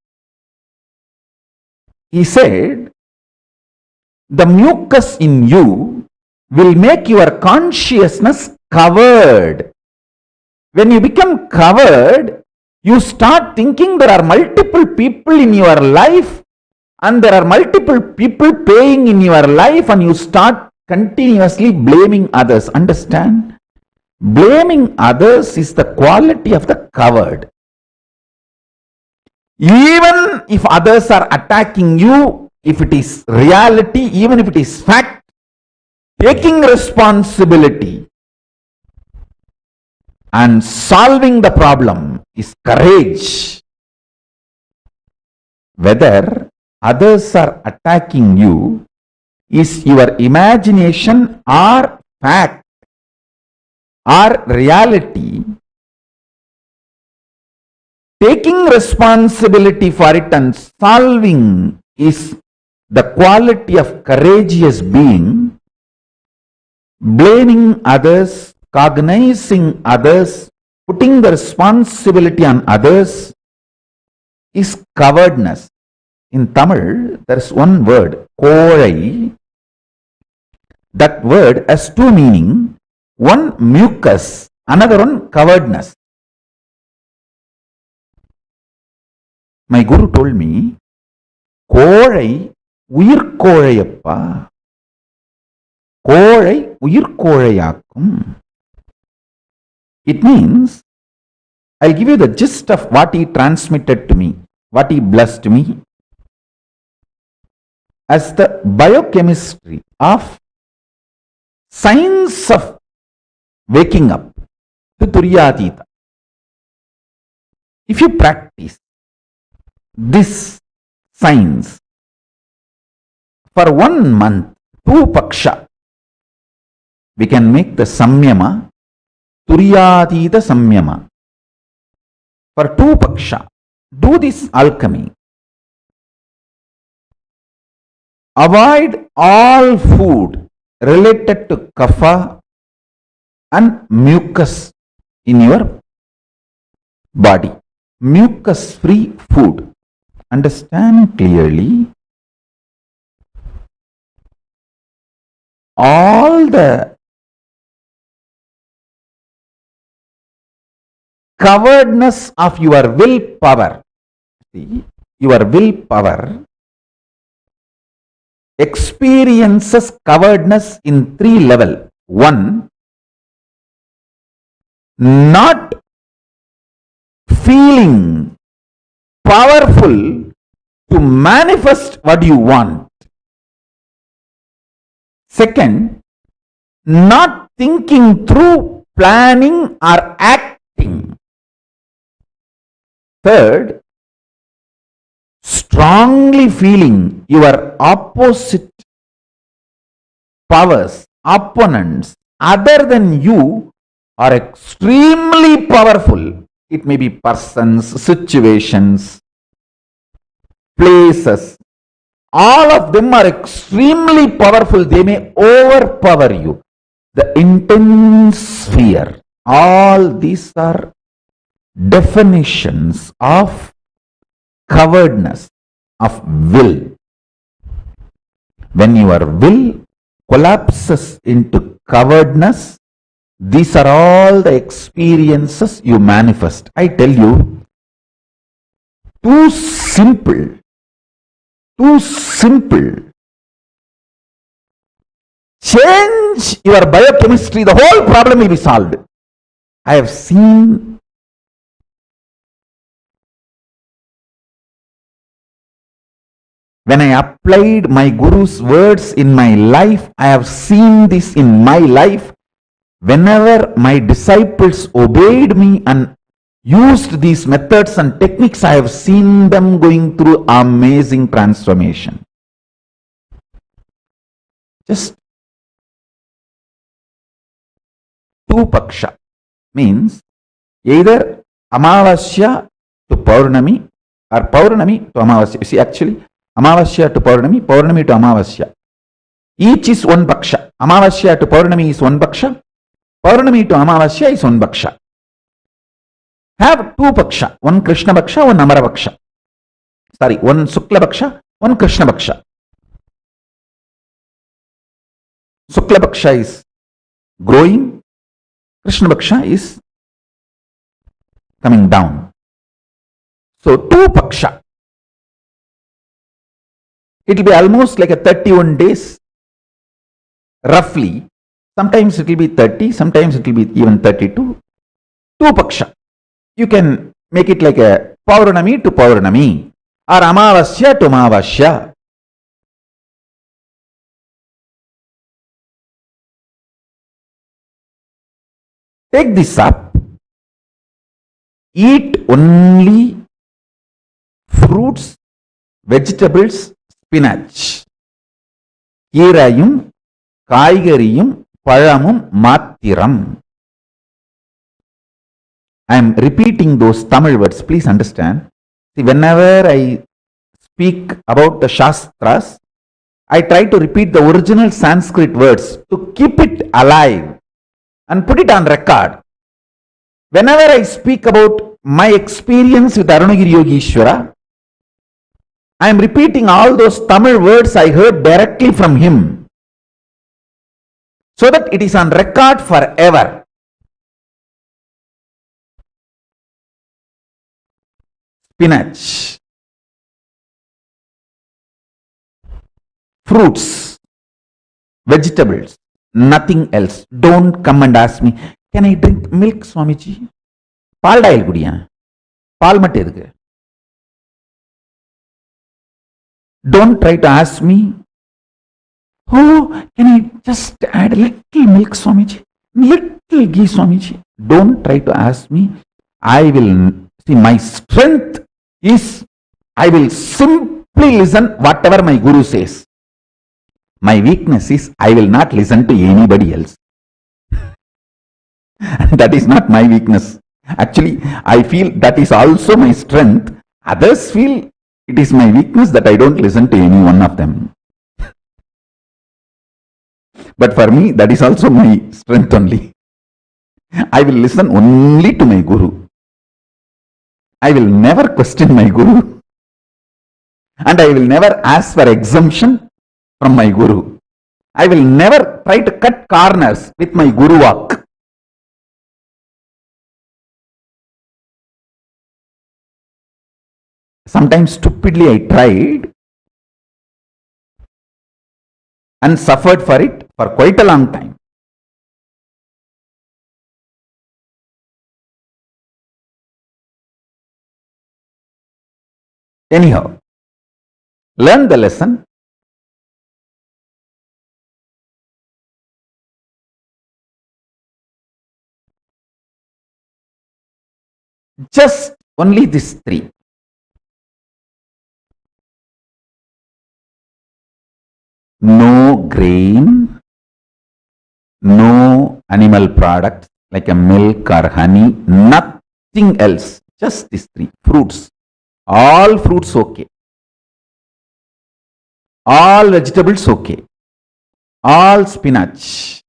He said, the mucus in you will make your consciousness covered. When you become covered, you start thinking there are multiple people in your life and there are multiple people paying in your life, and you start continuously blaming others. Understand? Blaming others is the quality of the covered. Even if others are attacking you, if it is reality, even if it is fact, taking responsibility and solving the problem is courage. Whether others are attacking you is your imagination or fact or reality, taking responsibility for it and solving is the quality of courageous being. Blaming others, cognizing others, putting the responsibility on others is cowardness. In Tamil, there is one word, kolai. That word has 2 meanings. One, mucus. Another one, cowardness. My guru told me, kolai uyir kolayappa. Kolai uyir kolayakkum. It means, I'll give you the gist of what he transmitted to me, what he blessed me. As the biochemistry of science of waking up to Turiyatita. If you practice this science for 1 month, 2 paksha, we can make the samyama Turiyatita samyama. For 2 paksha, do this alchemy. Avoid all food related to kapha and mucus in your body. Mucus free food. Understand clearly. All the coveredness of your willpower, see, your willpower experiences coveredness in 3 levels. 1, not feeling powerful to manifest what you want. Second, not thinking through, planning or acting. Third, strongly feeling your opposite powers, opponents other than you are extremely powerful. It may be persons, situations, places. All of them are extremely powerful. They may overpower you. The intense fear. All these are definitions of coveredness of will. When your will collapses into coveredness, these are all the experiences you manifest. I tell you, too simple. Change your biochemistry, the whole problem will be solved. I have seen when I applied my Guru's words in my life, I have seen this in my life. Whenever my disciples obeyed me and used these methods and techniques, I have seen them going through amazing transformation. Just 2 paksha means either Amavasya to Paurnami or Paurnami to Amavasya. You see, actually, Amavasya to Paurnami, Paurnami to Amavasya. Each is 1 paksha. Amavasya to Paurnami is 1 paksha. Paurnami to Amavasya is 1 paksha. Have 2 paksha, 1 Krishna paksha, 1 Amara paksha. Sorry, 1 Sukla paksha, 1 Krishna paksha. Sukla paksha is growing, Krishna paksha is coming down. So 2 paksha. It will be almost like a 31 days, roughly. Sometimes it will be 30, sometimes it will be even 32. 2 paksha. You can make it like a Paurnami to Paurnami or Amavasya to Amavasya. Take this up. Eat only fruits, vegetables, spinach. Kirayum, Kaigariyum, Palamum, Mattiram. I am repeating those Tamil words. Please understand. See, whenever I speak about the Shastras, I try to repeat the original Sanskrit words to keep it alive and put it on record. Whenever I speak about my experience with Arunagiri Yogeshwara, I am repeating all those Tamil words I heard directly from him, so that it is on record forever. Spinach, fruits, vegetables, nothing else. Don't come and ask me, can I drink milk, Swamiji? Paal dial kudiya. Paal matte edukku. Don't try to ask me, oh, can I just add a little milk, Swamiji? Little ghee, Swamiji. Don't try to ask me. I will see, my strength is, I will simply listen whatever my Guru says. My weakness is, I will not listen to anybody else. That is not my weakness. Actually, I feel that is also my strength. Others feel it is my weakness that I don't listen to any one of them. But for me, that is also my strength only. I will listen only to my Guru. I will never question my Guru. And I will never ask for exemption from my Guru. I will never try to cut corners with my Guru walk. Sometimes stupidly I tried and suffered for it for quite a long time. Anyhow, learn the lesson. Just only these three. No grain, no animal products like a milk or honey, nothing else. Just these three. Fruits. All fruits okay. All vegetables okay. All spinach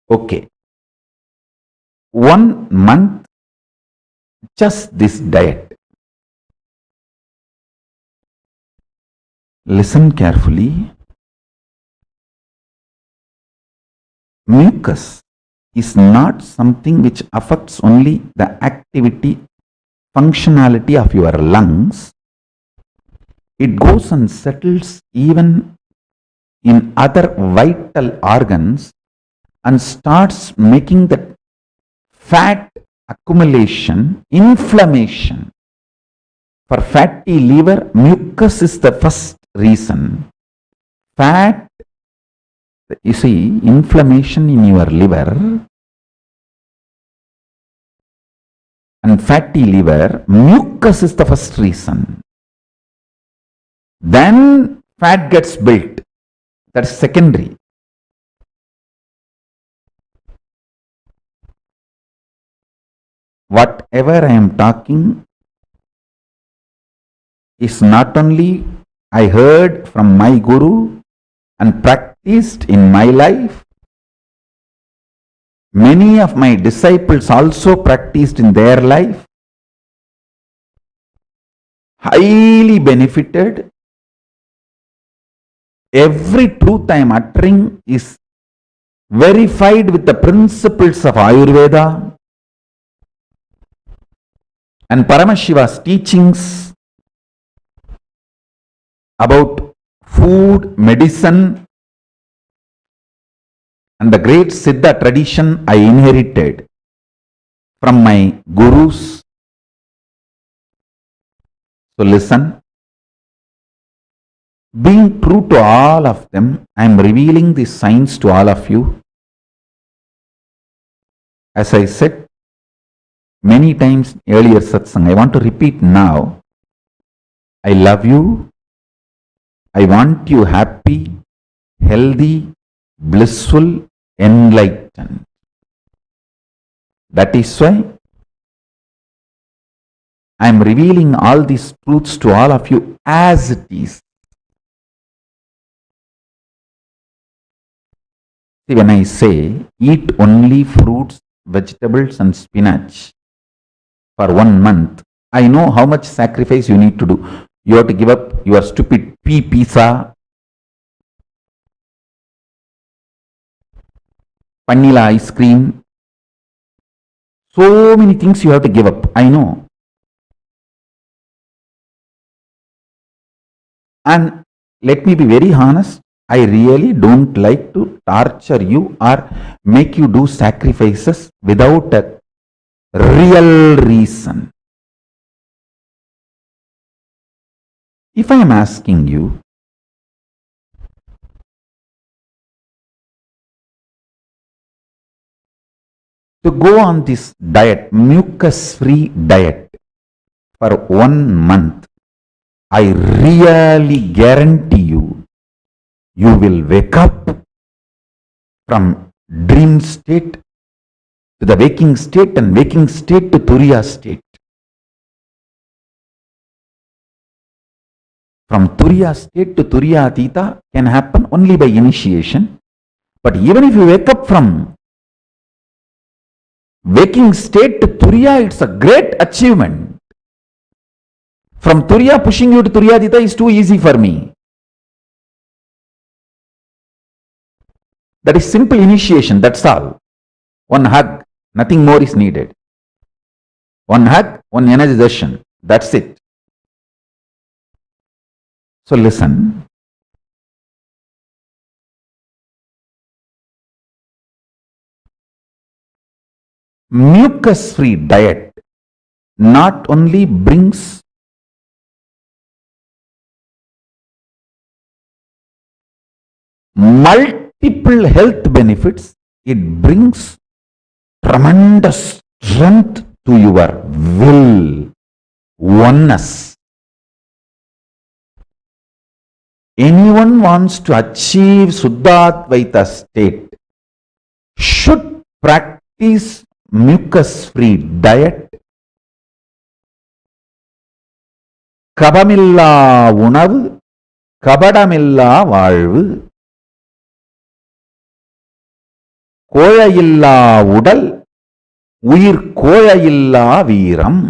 okay. 1 month, just this diet. Listen carefully. Mucus is not something which affects only the activity, functionality of your lungs. It goes and settles even in other vital organs and starts making the fat accumulation, inflammation. For fatty liver, mucus is the first reason. Fat, you see, inflammation in your liver and fatty liver, mucus is the first reason. Then fat gets built. That's secondary. Whatever I am talking is not only I heard from my Guru and practiced in my life. Many of my disciples also practiced in their life. Highly benefited. Every truth I am uttering is verified with the principles of Ayurveda and Paramashiva's teachings about food, medicine, and the great Siddha tradition I inherited from my gurus. So listen. Being true to all of them, I am revealing these signs to all of you. As I said many times earlier satsang, I want to repeat now. I love you. I want you happy, healthy, blissful, enlightened. That is why I am revealing all these truths to all of you as it is. See, when I say eat only fruits, vegetables and spinach for 1 month, I know how much sacrifice you need to do. You have to give up your stupid pizza, vanilla ice cream. So many things you have to give up. I know. And let me be very honest. I really don't like to torture you or make you do sacrifices without a real reason. If I am asking you to go on this diet, mucus-free diet for 1 month, I really guarantee you, you will wake up from dream state to the waking state and waking state to Turiya state. from Turiya state to Turiya Atita can happen only by initiation. But even if you wake up from waking state to Turiya, it's a great achievement. From Turiya, pushing you to Turiya Atita is too easy for me. That is simple initiation, that's all. One hug, nothing more is needed. One hug, one energization, that's it. So listen. Mucus-free diet not only brings multiple health benefits, it brings tremendous strength to your will, oneness. Anyone wants to achieve Suddhadvaita state should practice mucus-free diet, கபமில்லா உணவு, கபடமில்லா வாழ்வு, கோழையில்லா உடல், உயிர் கோழையில்லா வீரம்.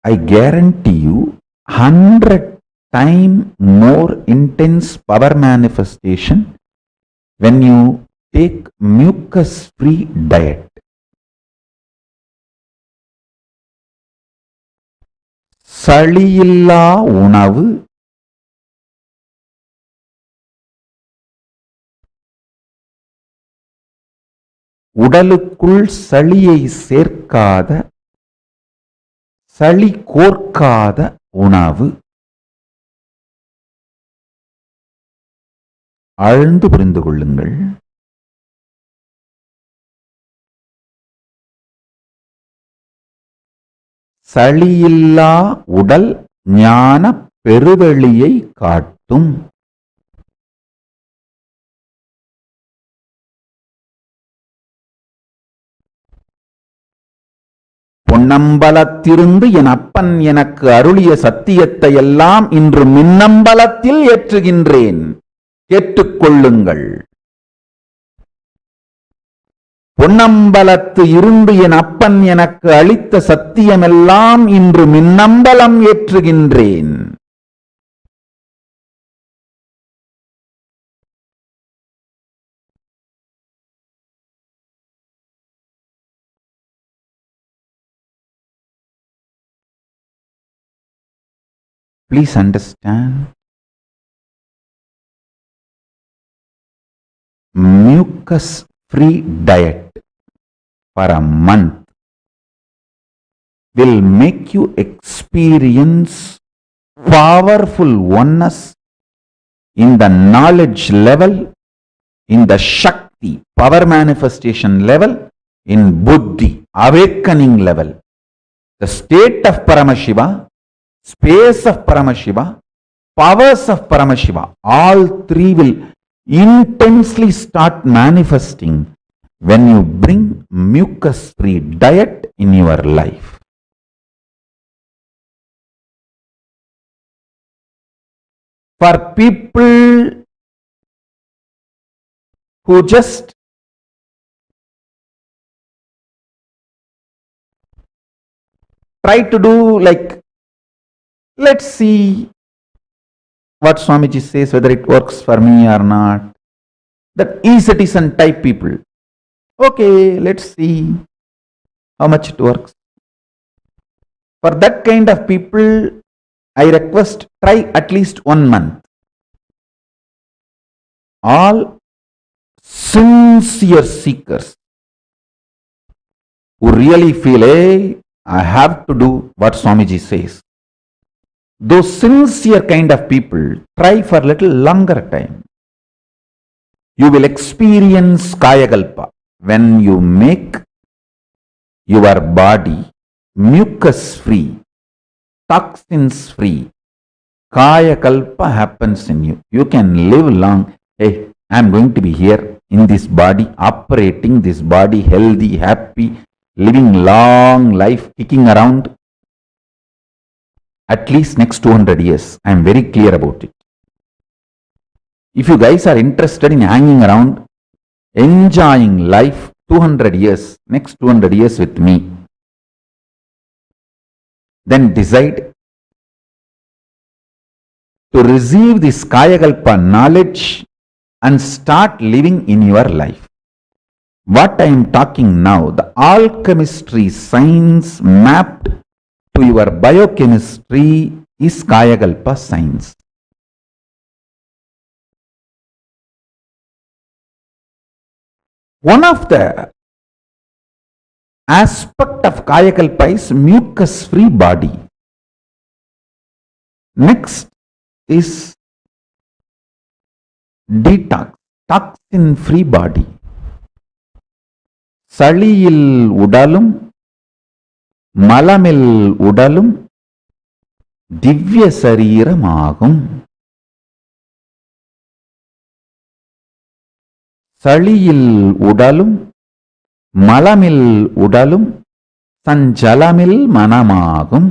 I guarantee you 100 times more intense power manifestation when you take mucus-free diet. சளியில்லா உணவு, உடலுக்குள் சளியை சேர்க்காத, சளி கோர்க்காத உணவு. ஆழ்ந்து புரிந்து கொள்ளுங்கள். சளியில்லா உடல் ஞான பெருவெளியை காட்டும். பொன்னம்பலத்திருந்து என் அப்பன் எனக்கு அருளிய சத்தியத்தை எல்லாம் இன்று மின்னம்பலத்தில் ஏற்றுகின்றேன், கேட்டுக்கொள்ளுங்கள். பொன்னம்பலத்து இருந்து என் அப்பன் எனக்கு அளித்த சத்தியமெல்லாம் இன்று Minnambalam ஏற்றுகின்றேன். Please understand, mucus-free diet for a month will make you experience powerful oneness in the knowledge level, in the Shakti, power manifestation level, in Buddhi, awakening level. The state of Paramashiva, space of Paramashiva, powers of Paramashiva, all three will intensely start manifesting when you bring mucus-free diet in your life. For people who just try to do like, let's see what Swamiji says, whether it works for me or not. That e-citizen type people. Okay, let's see how much it works. For that kind of people, I request try at least 1 month. All sincere seekers who really feel, hey, I have to do what Swamiji says. Those sincere kind of people, try for a little longer time. You will experience Kayakalpa when you make your body mucus-free, toxins-free. Kayakalpa happens in you. You can live long. Hey, I am going to be here in this body, operating this body, healthy, happy, living long life, kicking around at least next 200 years. I am very clear about it. If you guys are interested in hanging around, enjoying life 200 years, next 200 years with me, then decide to receive this Kayakalpa knowledge and start living in your life. What I am talking now, the alchemistry science mapped to your biochemistry is Kayakalpa science. One of the aspect of Kayakalpa is mucus-free body. Next is detox, toxin-free body. சளியில் உடலும் மலமில் உடலும் திவ்ய சரீரமாகும். சளியில் உடலும் மலமில் உடலும் சஞ்சலமில் மனமாகும்.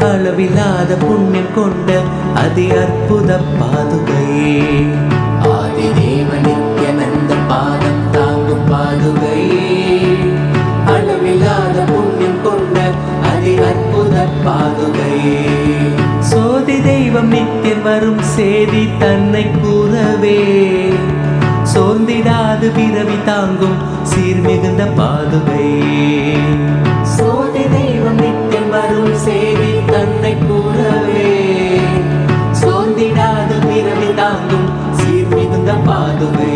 அளவில்லாத புண்ணியம் கொண்ட அதி அற்புத பாதுகை, ஆதி தேவ நித்யானந்த பாதம் தாங்கும் பாதுகை. அளவில்லாத புண்ணியம் கொண்ட அதி அற்புத பாதுகை. சோதி தெய்வம் நித்தியம் வரும் சேதி தன்னை கூறவே, சோர்ந்திடாது பிறவி தாங்கும் சீர்மிகுந்த பாதுகை. சோதி தெய்வம் நித்தியம் வரும் சேதி தன்னை கூறவே, சோர்ந்திடாது பிறவி தாங்கும் சீர்மிகுந்த பாதுகை.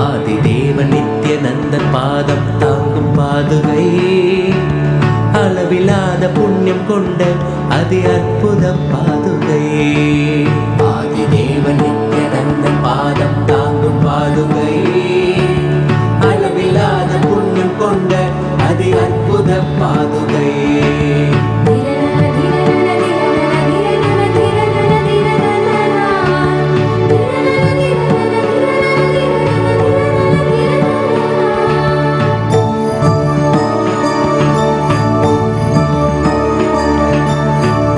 ஆதி தேவ நித்யானந்த பாதம் தாங்கும் பாதுகை. அளவில்லாத புண்ணியம் கொண்ட அதி அற்புத பாதுகை. ஆதி தேவ நித்யானந்த பாதம் தாங்கும் பாதுகை. அளவில்லாத புண்ணியம் கொண்ட அதி அற்புத பாதுகை.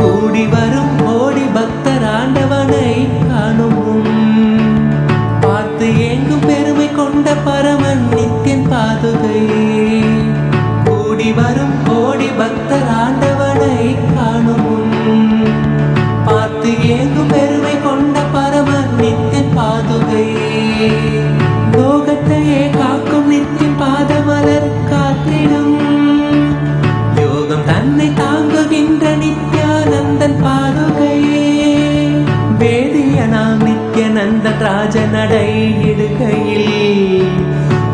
கூடி வரும் கோடி பக்தர் ஆண்டவனை காணும், பார்த்து ஏங்கும் பெருமை கொண்ட பரமன் நித்தியன் பாதுகை. கூடி வரும் கோடி பக்தர் ஆண்டவனை காணும், பார்த்து ஏங்கும் பெருமை கொண்ட பரமன் நித்தியன் பாதுகை. லோகத்தையே காக்கும் நித்தியன் பாதமலர் காத்திடும், யோகம் தன்னை தாங்குகின்ற நித்யானந்தன் பாதுகையே. வேதியனாம் நித்யானந்தன் ராஜ நடை இடுகையில்,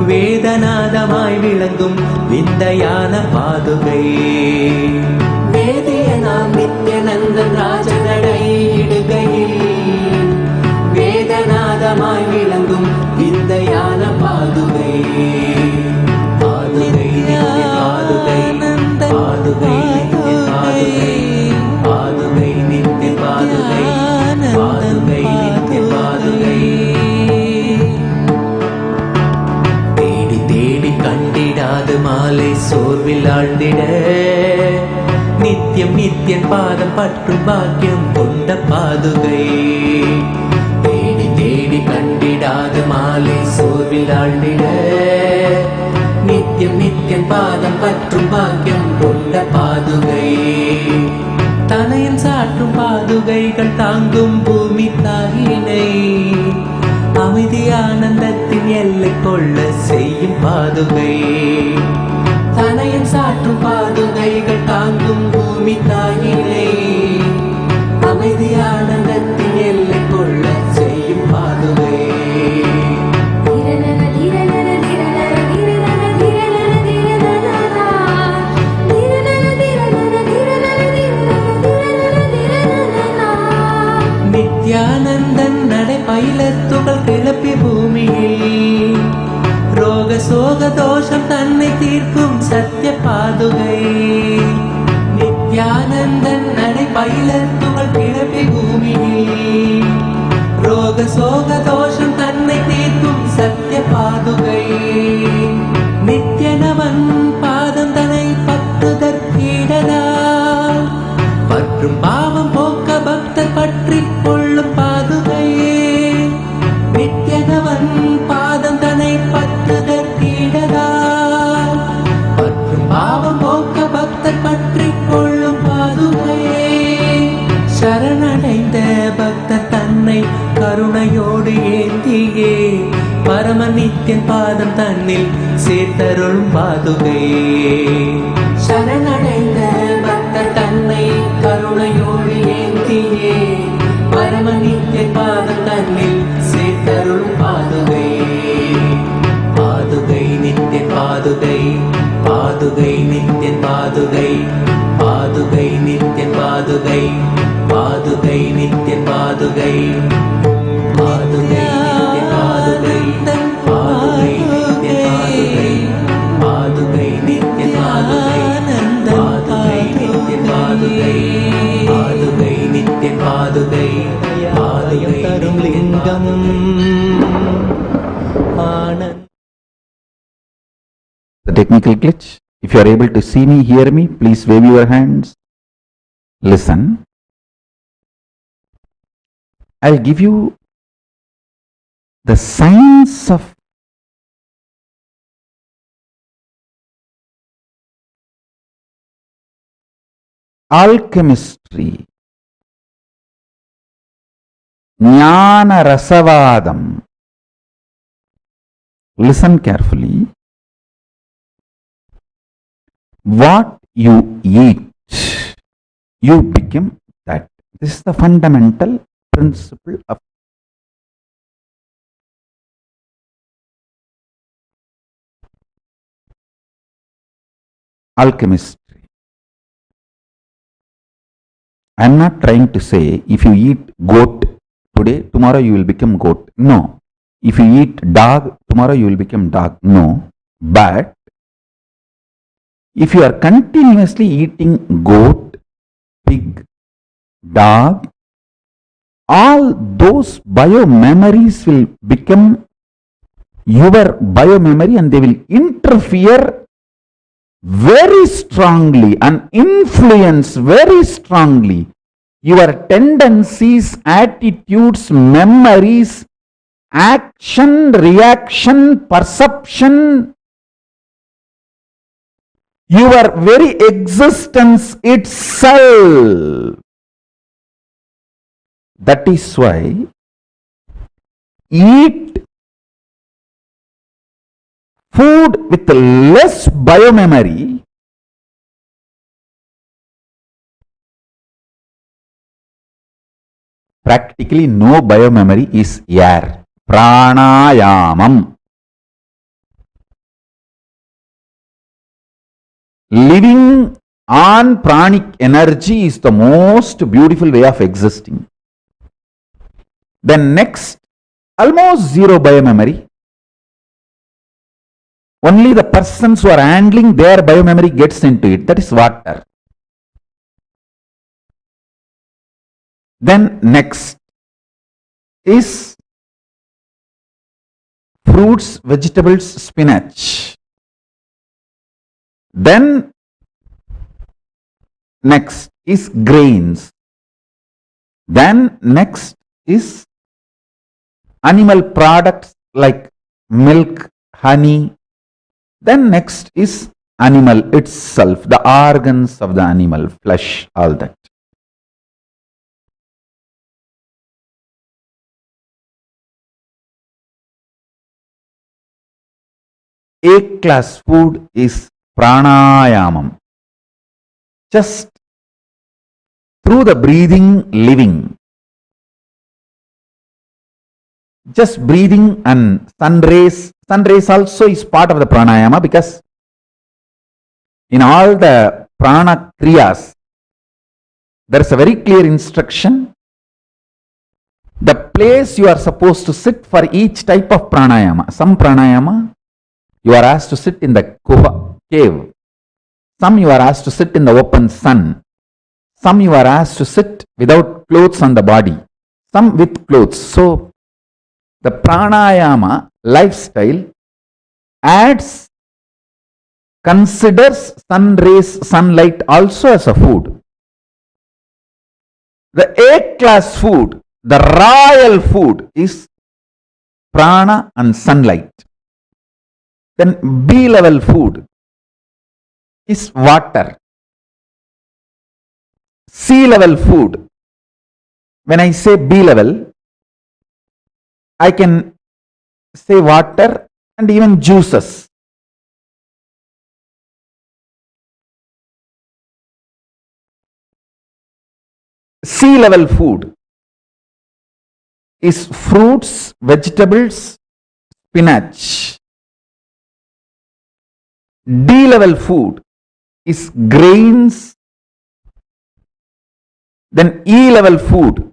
வேதநாதமாய் விளங்கும் விந்தையான பாதுகை. வேதியனாம் நித்யானந்தன் ராஜ நடை இடுகையில், வேதநாதமாய் விளங்கும் விந்தையான பாதுகை. பாதுகை பாதுகை பாதுகை பாதுகை நித்திய பாதுகை. பாதுகை நித்திய பாதுகை. தேடி தேடி கண்டிடாது மாலை சோர்வில் ஆழ்ந்திட, நித்தியம் நித்தியன் பாதம் பற்றும் பாக்கியம் கொண்ட பாதுகை. தேடி தேடி கண்டிடாது மாலை சோர்வில் ஆழ்ந்திட, நித்தியம் நித்தியன் பாதம் பற்றும் பாக்கியம் கொண்ட பாதுகை. சாற்றும் பாதுகைகள் தாங்கும் பூமி தாயினை அமைதி ஆனந்தத்தின் எல்லை கொள்ள செய்யும் பாதுகை. தனையும் சாற்றும் பாதுகைகள் தாங்கும் பூமி தாயினை அமைதி ஆனந்தத்தின் எல்லை கொள்ள செய்யும் பாதுகை. நித்யானந்தன் நடை பயிலத்துகள் கிளப்பி பூமியில் ரோக சோக தோஷம் தன்னை தீர்க்கும் சத்திய பாதுகை. நித்யானந்தன் நடை பயிலத்துகள் கிளப்பி பூமியில் ரோக சோக தோஷம் தன்னை தீர்க்கும் சத்திய பாதுகை. நித்யனவன் பாதம் தன்னை பற்றுதற்கீடதால் பற்றும் பாவம் போக்க பக்தர் பற்றி கொள்ளும் பாதுகையே. நித்யனவன் பாதம் தன்னை பற்றுதற்கீடதால் பற்றும் பாவம் போக்க பக்தர் பற்றி கொள்ளும் பாதுகையே. சரணடைந்த பக்தர் தன்னை கருணையோடு ஏந்தியே பரம நித்தியன் பாதம் தன்னில் சேர்த்தருளும் பாதுகையே. சரணடைந்த பக்தர் தன்னை கருணையோடு ஏந்தியே பரம நித்தியன் பாதம் தன்னில் சேர்த்தருளும் பாதுகையே. பாதுகை நித்தியன் பாதுகை, பாதுகை நித்தியன் பாதுகை, பாதுகை நித்தியன் பாதுகை, பாதுகை நித்தியன் பாதுகை, பாதுகை நித்தியன் பாதுகை, பாதுகை நித்தியன் பாதுகை, பாதுகை நித்தியன் பாதுகை, பாதுகை நித்தியன் பாதுகை, பாதுகை நித்தியன் பாதுகை, பாதுகை தரும் லிங்கம் ஆனந்த. The technical glitch. If you are able to see me, hear me, please wave your hands. Listen. I'll give you the science of alchemistry, Jnana Rasavadam. Listen carefully. What you eat, you become that. This is the fundamental principle of alchemistry. I am not trying to say if you eat goat today, tomorrow you will become goat. No. If you eat dog, tomorrow you will become dog. No. But if you are continuously eating goat, pig, dog, all those bio-memories will become your bio-memory and they will interfere very strongly and influence very strongly your tendencies, attitudes, memories, action, reaction, perception, your very existence itself. That is why eat food with less biomemory practically no biomemory is air. Pranayamam. Living on pranic energy is the most beautiful way of existing. Then next, almost zero biomemory. Only the persons who are handling their biomemory gets into it. That is water. Then next is fruits, vegetables, spinach. Then next is grains. Then next is animal products like milk, honey. Then next is animal itself, the organs of the animal, flesh, all that. A-class food is pranayamam. Just through the breathing, living. Just breathing and sun rays. Sun rays also is part of the pranayama, because in all the prana kriyas, there is a very clear instruction. The place you are supposed to sit for each type of pranayama. Some pranayama, you are asked to sit in the cave. Some you are asked to sit in the open sun. Some you are asked to sit without clothes on the body. Some with clothes. So, the pranayama lifestyle considers sun rays, sunlight also as a food. The A-class food, the royal food, is prana and sunlight. Then B-level food is water. C-level food, when I say B-level, I can say water and even juices. C-level food is fruits, vegetables, spinach. D-level food is grains. Then E-level food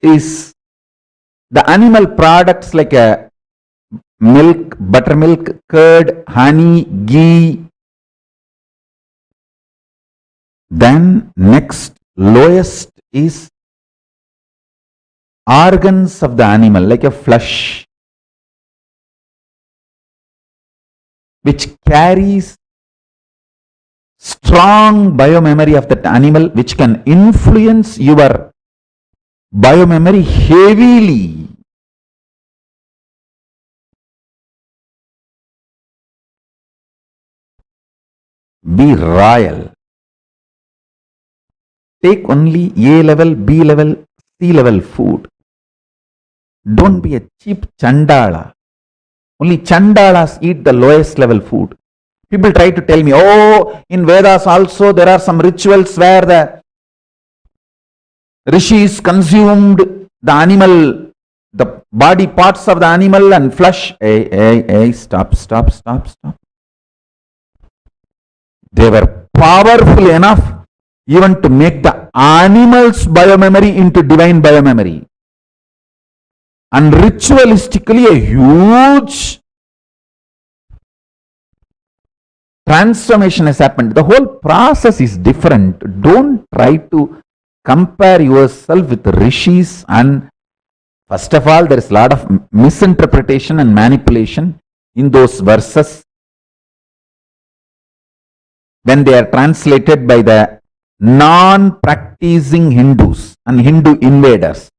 is the animal products like milk, buttermilk, curd, honey, ghee. Then next, lowest is organs of the animal, like a flesh, which carries strong biomemory of that animal, which can influence your biomemory heavily. Be royal. Take only A level, B level, C level food. Don't be a cheap chandala. Only chandalas eat the lowest level food. People try to tell me, oh, in Vedas also there are some rituals where the rishis consumed the animal, the body parts of the animal and flesh. Hey, stop. They were powerful enough even to make the animal's biomemory into divine biomemory. And ritualistically, a huge transformation has happened. The whole process is different. Don't try to compare yourself with rishis. And first of all, there is a lot of misinterpretation and manipulation in those verses when they are translated by the non-practicing Hindus and Hindu invaders.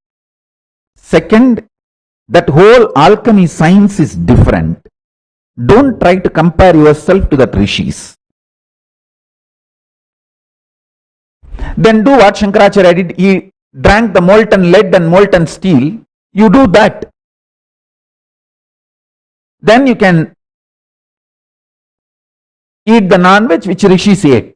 Second, that whole alchemy science is different. Don't try to compare yourself to the rishis. Then do what Shankaracharya did. He drank the molten lead and molten steel. You do that. Then you can eat the non-veg which rishis ate.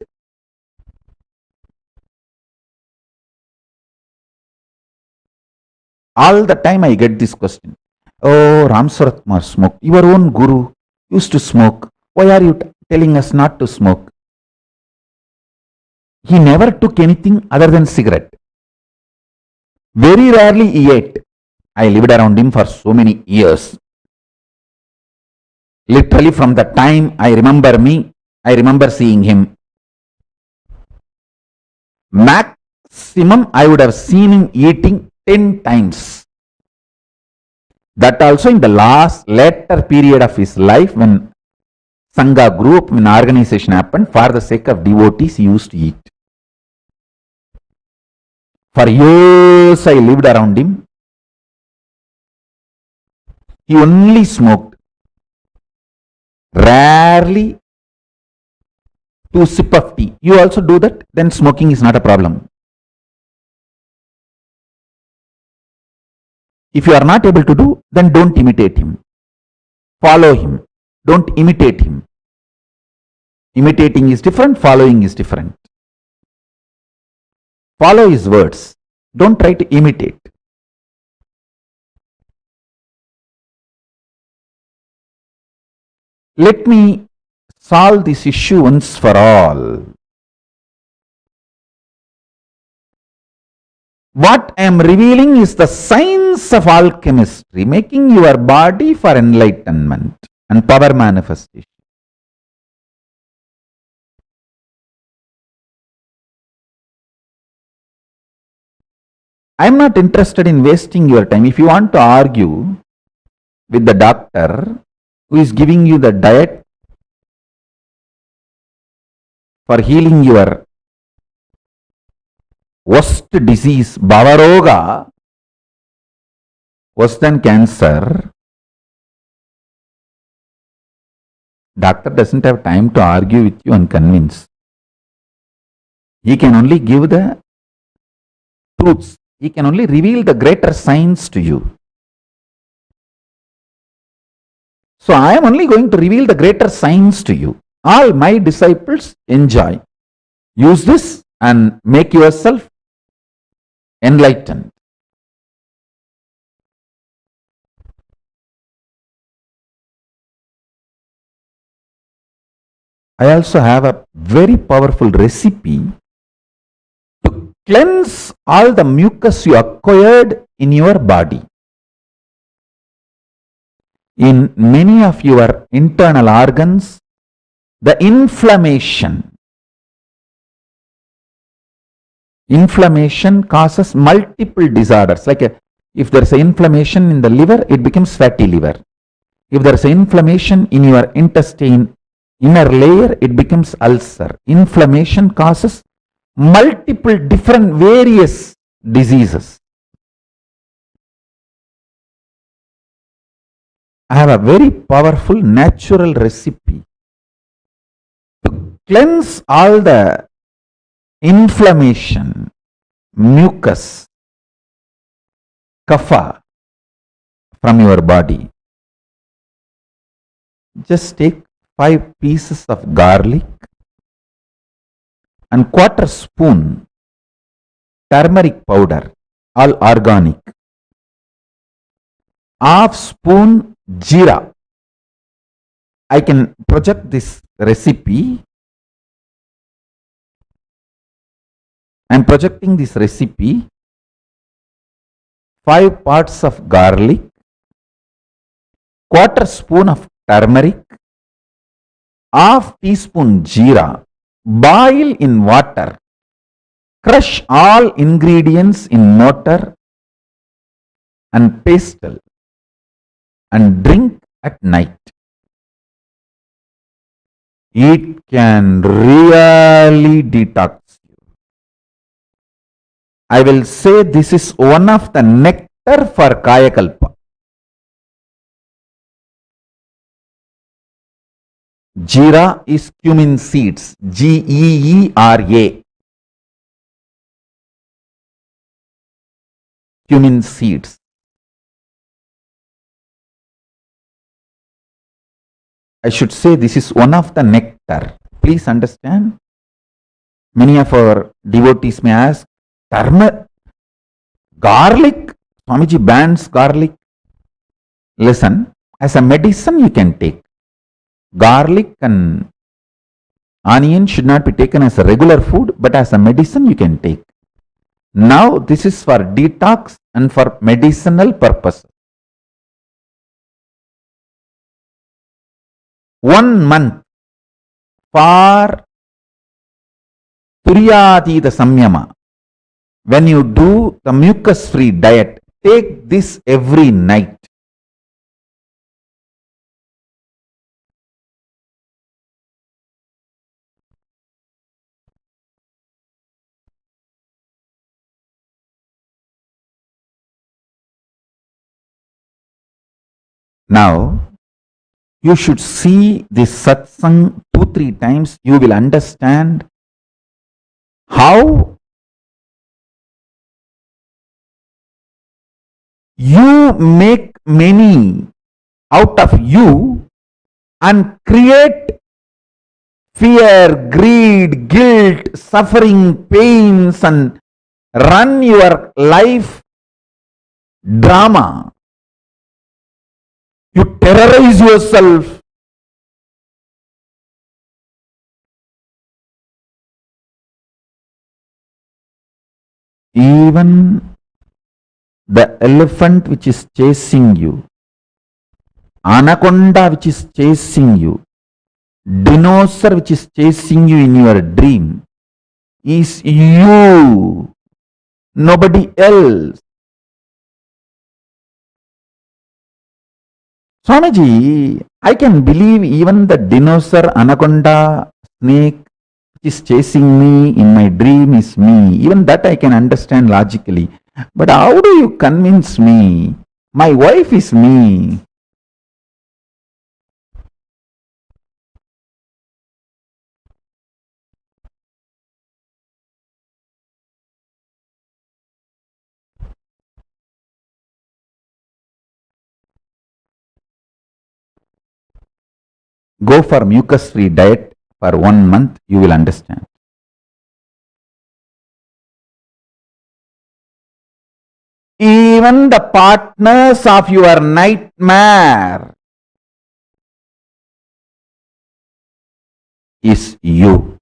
All the time I get this question. Oh, Ramsarat Kumar smoked. Your own guru used to smoke. Why are you telling us not to smoke? He never took anything other than cigarette. Very rarely he ate. I lived around him for so many years. Literally from the time I remember seeing him. Maximum I would have seen him eating 10 times. That also in the later period of his life, when Sangha grew up, when organization happened, for the sake of devotees, he used to eat. For years I lived around him. He only smoked. Rarely 2 sips of tea. You also do that? Then smoking is not a problem. If you are not able to do, then don't imitate him. follow him. Don't imitate him. Imitating is different, following is different. Follow his words. Don't try to imitate. Let me solve this issue once for all. What I am revealing is the science of alchemistry, making your body for enlightenment and power manifestation. I am not interested in wasting your time. If you want to argue with the doctor who is giving you the diet for healing your worst disease, Bhavaroga, worse than cancer, doctor doesn't have time to argue with you and convince. He can only give the truths. He can only reveal the greater science to you. So I am only going to reveal the greater science to you. All my disciples enjoy. Use this and make yourself enlightened. I also have a very powerful recipe to cleanse all the mucus you acquired in your body. In many of your internal organs, the inflammation causes multiple disorders. Like if there is an inflammation in the liver, it becomes fatty liver. If there is an inflammation in your intestine, inner layer, it becomes ulcer. Inflammation causes multiple different various diseases. I have a very powerful natural recipe to cleanse all the inflammation, mucus, kapha from your body. Just take 5 pieces of garlic and 1/4 spoon turmeric powder, all organic. 1/2 spoon jeera. I can project this recipe. I am projecting this recipe. 5 parts of garlic, 1/4 spoon of turmeric, 1/2 teaspoon jeera. Boil in water. Crush all ingredients in mortar and pestle and drink at night. It can really detox you. I will say this is one of the nectar for Kayakalpa. Jeera is cumin seeds. Geera. Cumin seeds. I should say this is one of the nectar. Please understand. Many of our devotees may ask, garlic? Swamiji bans garlic. Listen, as a medicine you can take. Garlic and onion should not be taken as a regular food, but as a medicine you can take. Now this is for detox and for medicinal purposes. 1 month for Turyatita Samyama. When you do the mucus-free diet, take this every night. Now, you should see this satsang 2-3 times. You will understand how you make many out of you and create fear, greed, guilt, suffering, pains, and run your life drama. You terrorize yourself. Even the elephant which is chasing you, anaconda which is chasing you, dinosaur which is chasing you in your dream is you, nobody else. Swamiji, I can believe even the dinosaur, anaconda, snake which is chasing me in my dream is me. Even that I can understand logically. But how do you convince me? My wife is me. Go for mucus-free diet for 1 month, you will understand. Even the partners of your nightmare is you.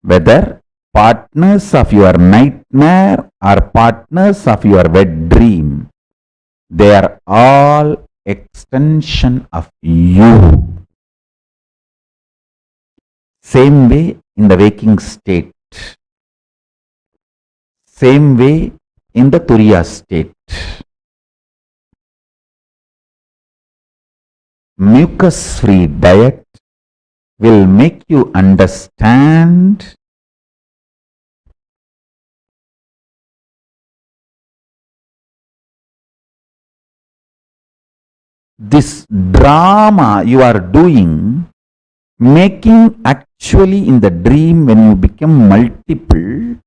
Whether partners of your nightmare or partners of your wet dream, they are all extension of you. Same way in the waking state. Same way in the Turiya state. Mucus-free diet will make you understand this drama you are doing, making actually in the dream when you become multiple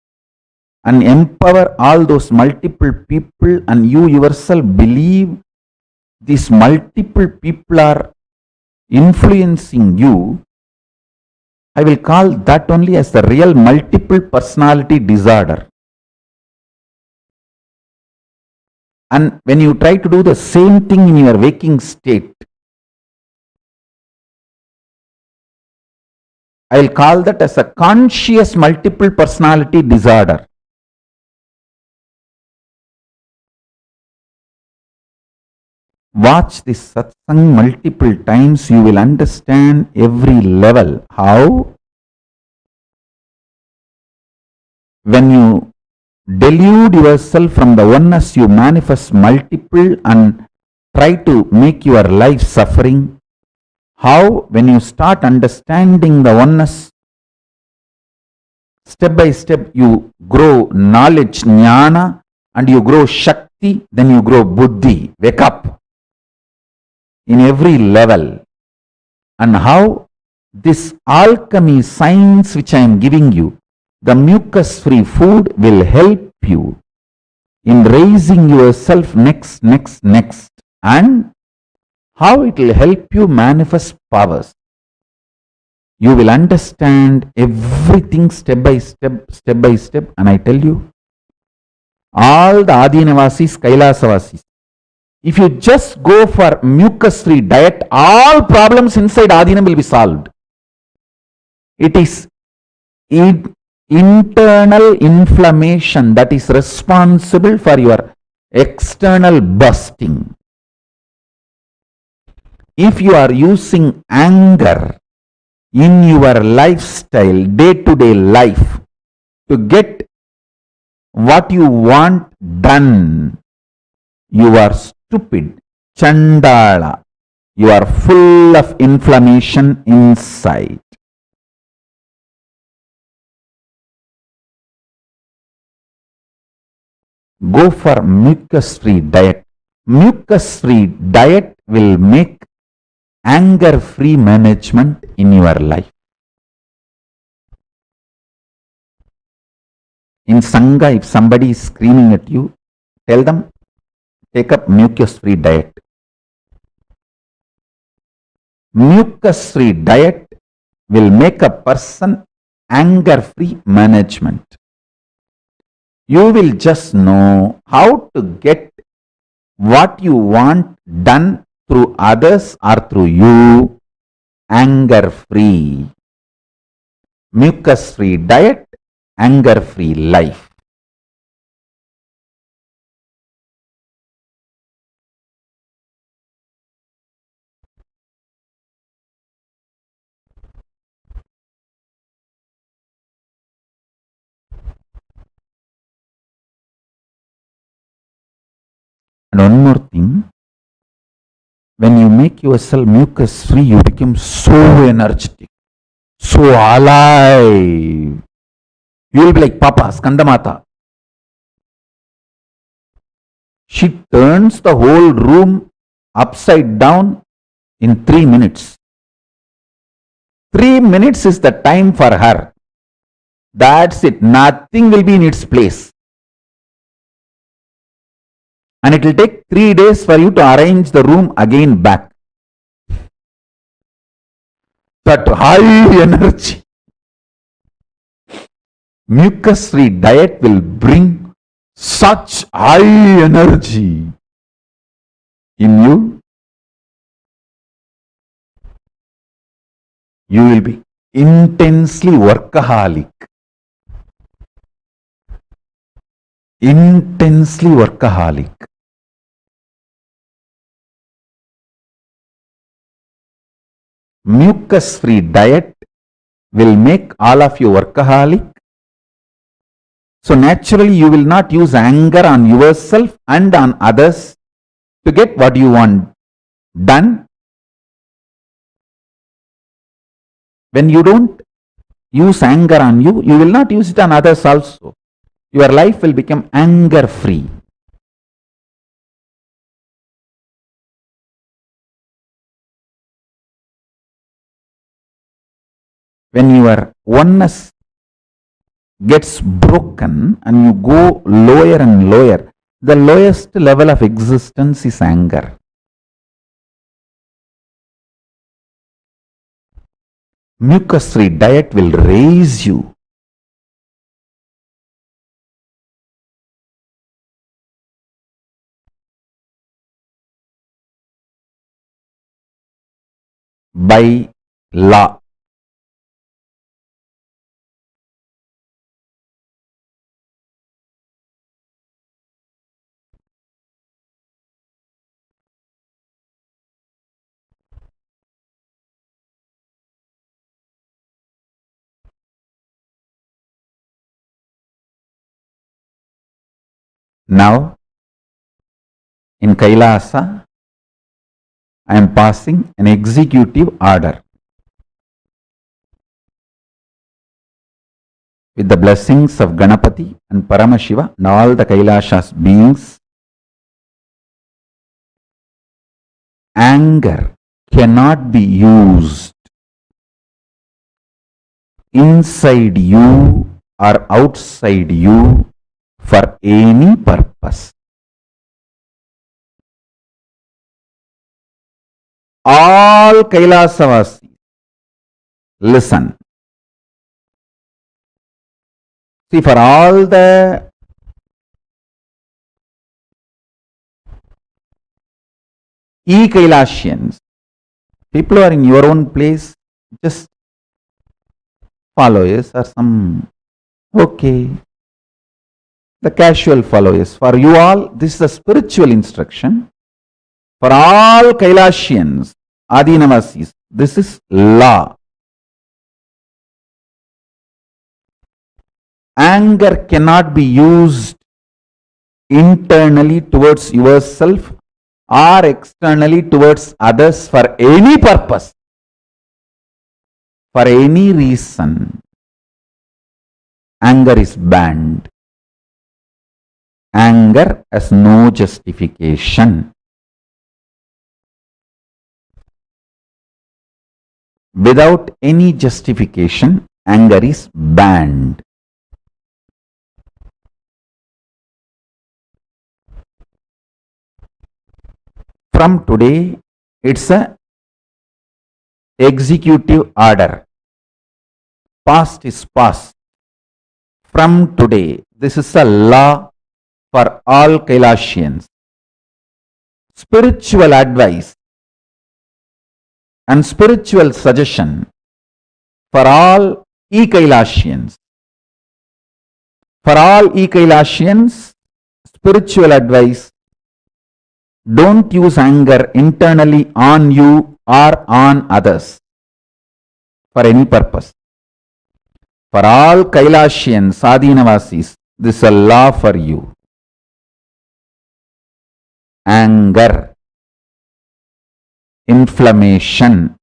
and empower all those multiple people, and you yourself believe these multiple people are influencing you. I will call that only as the real multiple personality disorder. And when you try to do the same thing in your waking state, I will call that as a conscious multiple personality disorder. Watch this satsang multiple times, you will understand every level how when you delude yourself from the oneness, you manifest multiple and try to make your life suffering. How when you start understanding the oneness, step by step you grow knowledge, jnana, and you grow shakti, then you grow buddhi. Wake up in every level. And how this alchemy science which I am giving you, the mucus-free food will help you in raising yourself next. And how it will help you manifest powers. You will understand everything step by step. And I tell you, all the Adinavasis, Kailasavasis, if you just go for mucus-free diet, all problems inside Adina will be solved. It is internal inflammation that is responsible for your external busting. If you are using anger in your lifestyle, day-to-day life, to get what you want done, you are stupid, chandala. You are full of inflammation inside. Go for mucus-free diet. Mucus-free diet will make anger-free management in your life. In Sangha, if somebody is screaming at you, tell them, take up mucus-free diet. Mucus-free diet will make a person anger-free management. You will just know how to get what you want done through others or through you anger-free. Mucus-free diet, anger-free life. And one more thing, when you make yourself mucus free, you become so energetic, so alive. You will be like Papa, Skandamata. She turns the whole room upside down in 3 minutes. 3 minutes is the time for her. That's it. Nothing will be in its place. And it will take 3 days for you to arrange the room again back. That high energy. Mucus-free diet will bring such high energy in you. You will be intensely workaholic. Intensely workaholic. Mucus-free diet will make all of you workaholic. So naturally you will not use anger on yourself and on others to get what you want done. When you don't use anger on you, you will not use it on others also. Your life will become anger-free. When your oneness gets broken and you go lower and lower, the lowest level of existence is anger. Mucus-free diet will raise you. By law. Now, in Kailasa, I am passing an executive order. With the blessings of Ganapati and Paramashiva and all the Kailasha's beings, anger cannot be used inside you or outside you for any purpose. All Kailasavasis, listen. See, for all the e-Kailasians, people who are in your own place, just followers or some, okay, the casual followers. For you all, this is a spiritual instruction. For all Kailasians, Adinavasis, this is law. Anger cannot be used internally towards yourself or externally towards others for any purpose, for any reason. Anger is banned. Anger has no justification. Without any justification, anger is banned. From today, it's a executive order. Past is past. From today, this is a law for all Kailasians. Spiritual advice and spiritual suggestion for all e-Kailasians. For all e-Kailasians, spiritual advice: don't use anger internally on you or on others for any purpose. For all Kailasians, Adinavasis, this is a law for you. Anger, inflammation,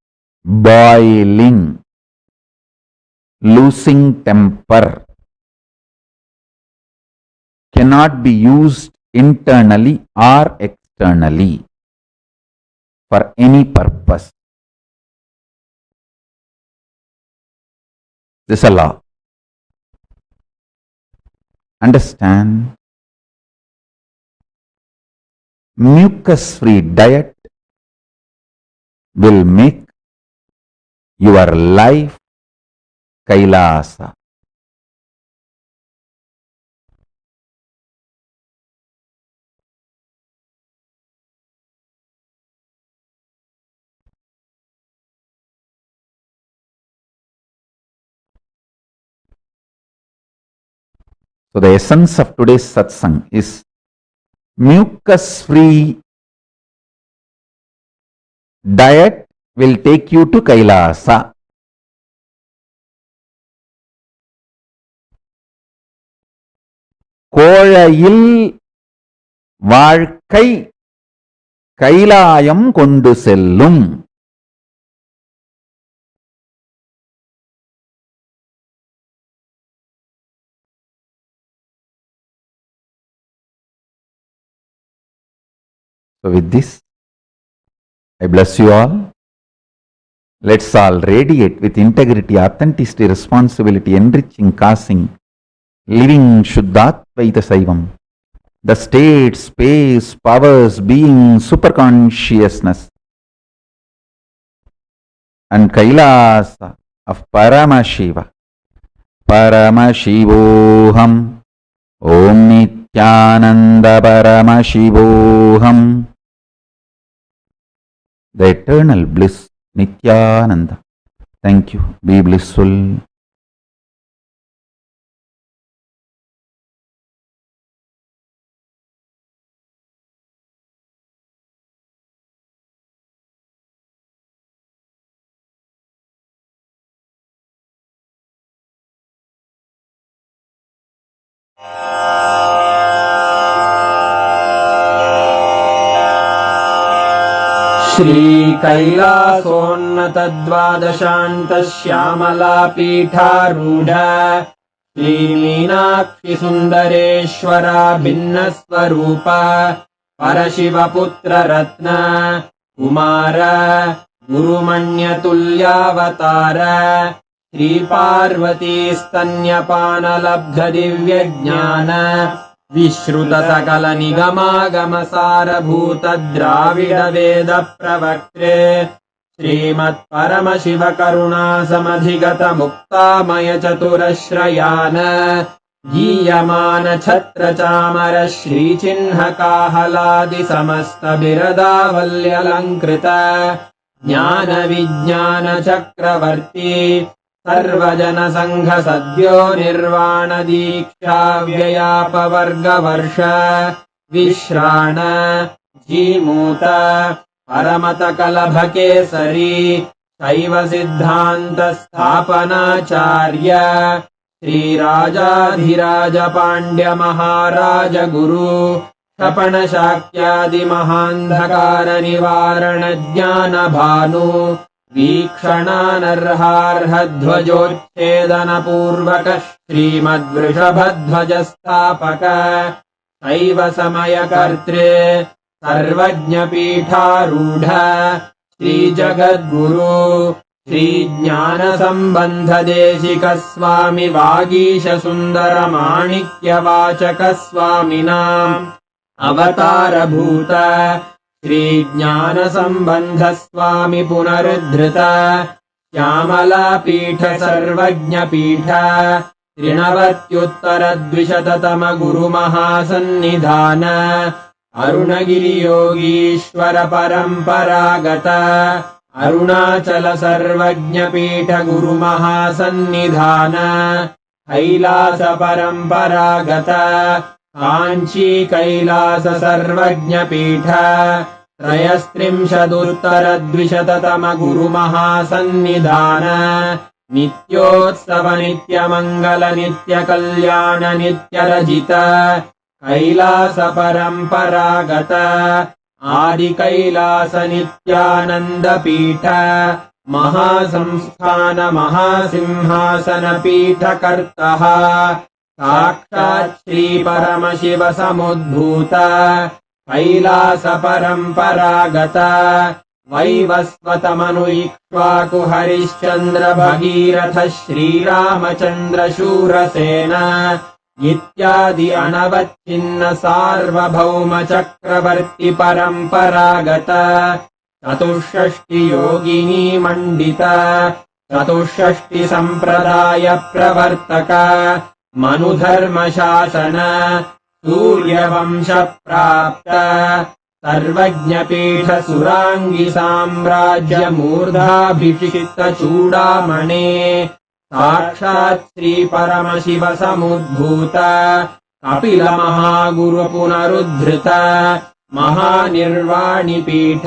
boiling, losing temper cannot be used internally or externally for any purpose. This is a law. Understand? Mucus-free diet will make your life Kailasa. So the essence of today's satsang is mucus-free diet will take you to Kailasa. கோழையில் வாழ்க்கை கைலாயம் கொண்டு செல்லும். So with this, I bless you all. Let's all radiate with integrity, authenticity, responsibility, enriching, causing, living Shuddhatvaita Saivam. The state, space, powers, being, superconsciousness and Kailasa of Paramashiva. Paramashivoham. Om Nithyananda Paramashivoham. The eternal bliss, Nithyananda. Thank you. Be blissful. श्रीकैलासोन्नतद्वादशान्तश्यामलापीठारूढ श्रीमीनाक्षिसुन्दरेश्वरा भिन्नस्वरूप परशिवपुत्ररत्न Kumar गुरुमण्यतुल्यावतार श्रीपार्वतीस्तन्यपानलब्धदिव्यज्ञान विश्रुतसकलनिगमागमसारभूतद्राविडवेदप्रवक्त्रे श्रीमत्परमशिवकरुणासमधिगतमुक्तामयचतुरश्रयान् गीयमानछत्रचामर श्रीचिह्नकाहलादिसमस्तबिरदावल्यलङ्कृत ज्ञानविज्ञानचक्रवर्ती सर्वजनसङ्घसद्यो निर्वाणदीक्षा व्ययापवर्गवर्ष विश्राण Jimuta परमतकलभकेसरी शैवसिद्धान्तस्थापनाचार्य श्रीराजाधिराजपाण्ड्यमहाराजगुरु क्षपणशाक्यादिमहान्धकारनिवारणज्ञानभानु वीक्षणानर्हार्हध्वजोच्छेदनपूर्वक श्रीमद्वृषभध्वजस्थापक शैवसमयकर्त्रे सर्वज्ञपीठारूढ श्रीजगद्गुरु श्रीज्ञानसम्बन्धदेशिकस्वामि वागीशसुन्दरमाणिक्यवाचकस्वामिनाम् अवतारभूत श्रीज्ञानसम्बन्धस्वामि पुनरुद्धृत श्यामलापीठ सर्वज्ञपीठ त्रिनवत्युत्तरद्विशततम गुरुमहासन्निधान अरुणगिरियोगीश्वर परम्परागत अरुणाचल सर्वज्ञपीठ गुरुमहासन्निधान कैलास परम्परागत काञ्ची कैलास सर्वज्ञपीठ त्रयस्त्रिंशदुत्तरद्विशततम गुरुमहासन्निधान नित्योत्सव नित्यमङ्गल नित्यकल्याण नित्यरजित कैलास परम्परागत आदिकैलास नित्यानन्दपीठ महासंस्थान महासिंहासन पीठकर्तः साक्षात् श्रीपरमशिव समुद्भूत कैलास परम्परागत वैवस्वतमनु इक्ष्वाकु हरिश्चन्द्र भगीरथ श्रीरामचन्द्र शूरसेन इत्यादि अनवच्छिन्न सार्वभौम चक्रवर्ति परम्परागत चतुष्षष्टि योगिनी मण्डित चतुष्षष्टि सम्प्रदाय प्रवर्तक मनुधर्मशासन सूर्यवंश प्राप्त सर्वज्ञपीठ सुराङ्गि साम्राज्य मूर्धाभिषिक्त चूडामणे साक्षात् श्री परमशिव समुद्भूत कपिल महागुरु पुनरुद्धृत महानिर्वाणिपीठ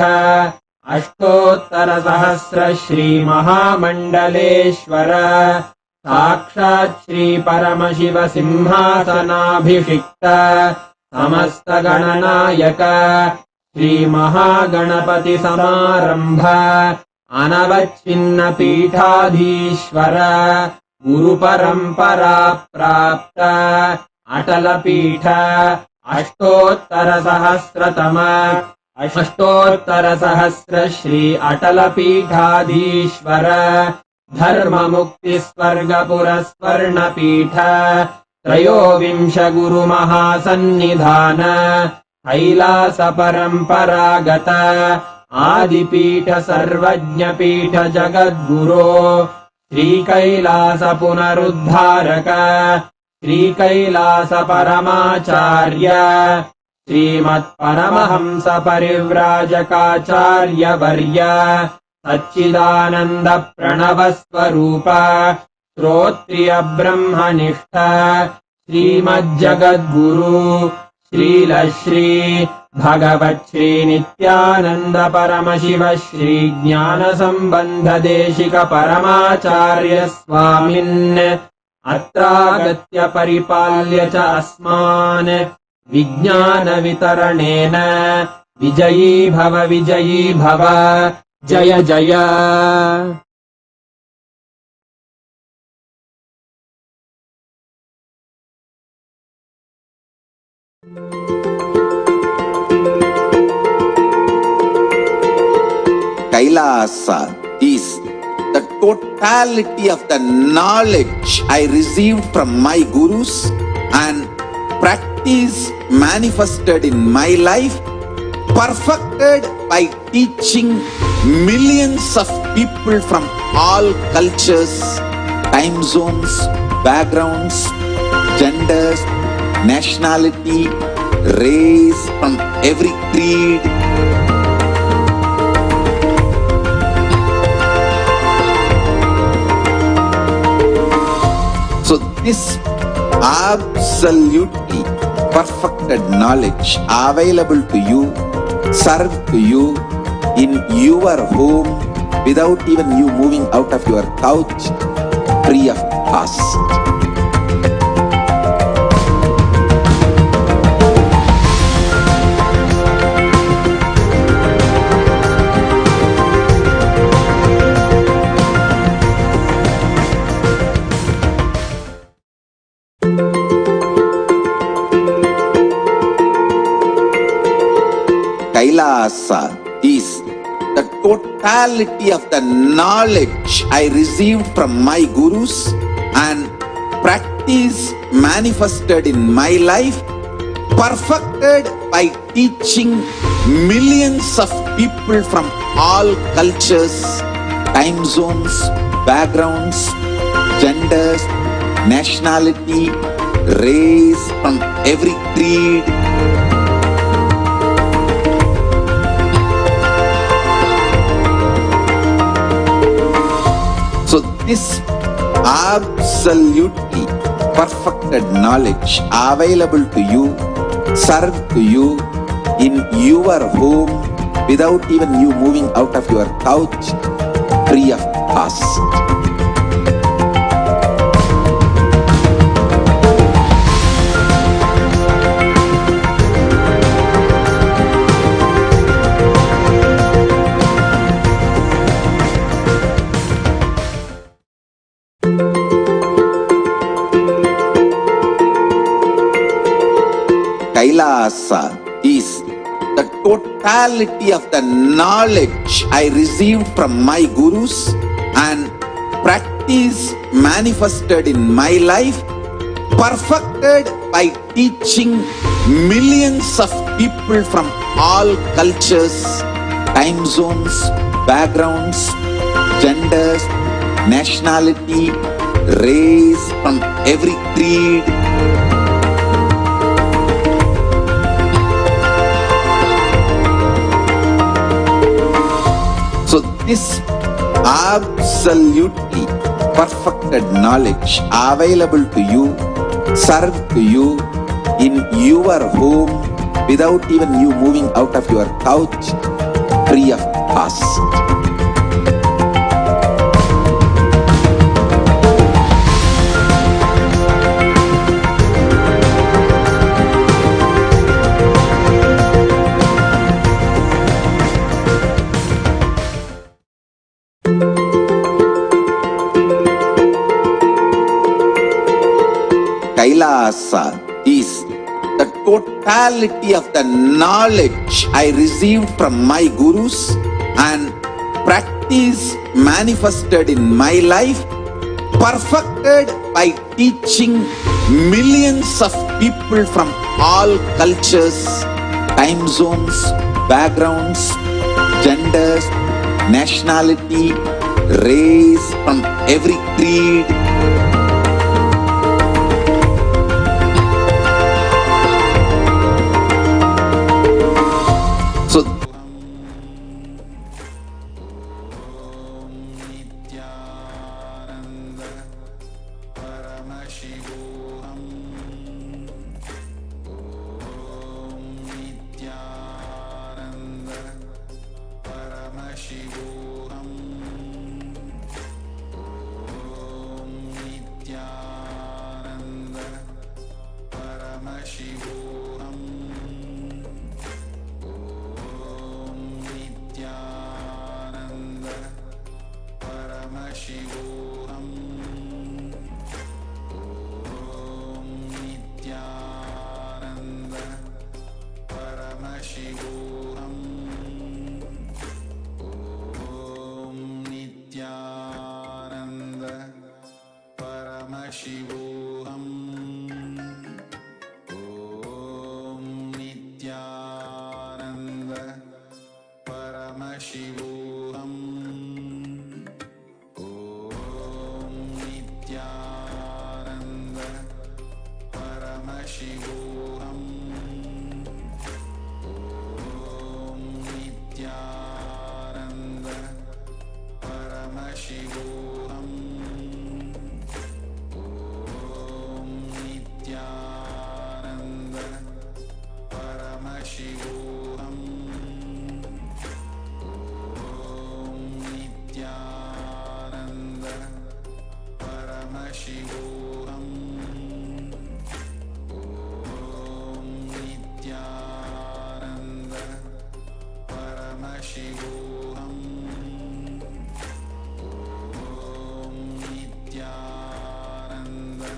अष्टोत्तर सहस्र श्री महामण्डलेश्वर साक्षात् श्री परमशिव सिंहासनाभिषिक्त समस्त गणनायक श्री महागणपति समारंभ अनवच्छिन्न पीठाधीश्वर गुरु परंपरा प्राप्त अटल पीठ अष्टोत्तर सहस्र श्री अटल पीठाधीश्वर धर्म मुक्ति स्वर्ग पुरस्वर्ण पीठ त्रयोविंश गुरु महासन्निधान कैलास परम्परागत आदिपीठ सर्वज्ञपीठ जगद्गुरो श्रीकैलास पुनरुद्धारक श्रीकैलास परमाचार्य श्रीमत्परमहंस परिव्राजकाचार्य वर्य सच्चिदानन्द प्रणव स्वरूप श्रोत्रिय ब्रह्मनिष्ठ श्रीमज्जगद्गुरु श्रील श्री भगवत् श्री नित्यानंद परमशिव श्री ज्ञान संबंध देशिक परमाचार्य स्वामिन् अत्रागत्य परिपाल्य च अस्मान् विज्ञान वितरणेन विजयी भव जय जय। Kailasa is the totality of the knowledge I received from my gurus and practice manifested in my life, perfected by teaching millions of people from all cultures, time zones, backgrounds, genders, nationality, race, from every creed. So this absolutely perfected knowledge available to you, served to you in your home without even you moving out of your couch, free of cost. Kailasa is the totality of the knowledge I received from my gurus and practice manifested in my life, perfected by teaching millions of people from all cultures, time zones, backgrounds, genders, nationality, race, from every creed. So this absolutely perfected knowledge available to you, served to you in your home without even you moving out of your couch, free of cost. KAILASA is the totality of the knowledge I received from my gurus and practice manifested in my life, perfected by teaching millions of people from all cultures, time zones, backgrounds, genders, nationality, race, from every creed. So this absolutely perfected knowledge available to you, served to you in your home without even you moving out of your couch, free of cost. KAILASA is the totality of the knowledge I received from my gurus and practice manifested in my life, perfected by teaching millions of people from all cultures, time zones, backgrounds, genders, nationality, race, from every creed. So Paramashivoham. Nithyananda Paramashivoham. Nithyananda Paramashivoham. Nithyananda Paramashivoham. Nithyananda Paramashivoham. Nithyananda Paramashivoham. Nithyananda Paramashivoham. Nithyananda Paramashivoham. Nithyananda Paramashivoham. Nithyananda Paramashivoham. Nithyananda Paramashivoham. Nithyananda Paramashivoham. Nithyananda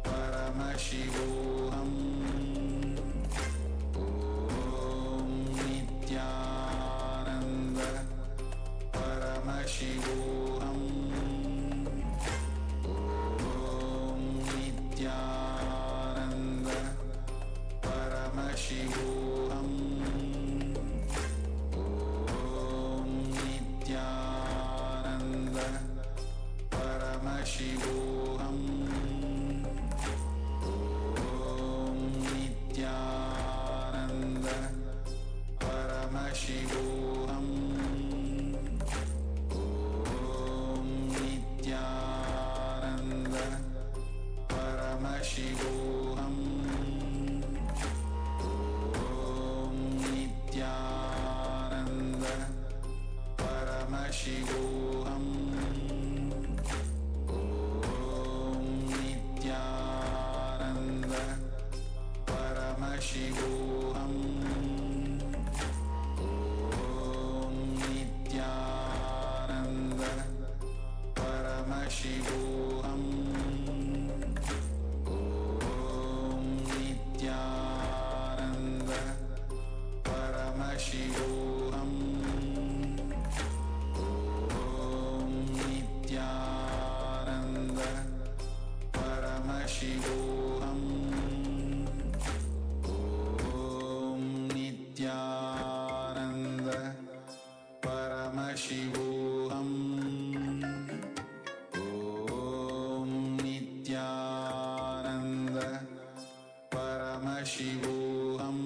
Paramashivoham. Nithyananda Paramashivoham. Nithyananda Paramashivoham. Paramashivoham. Om Nithyananda Paramashivoham. Om Nithyananda Paramashivoham. Om Nithyananda Paramashivoham. Om Nithyananda Paramashivoham. Om Nithyananda Paramashivoham.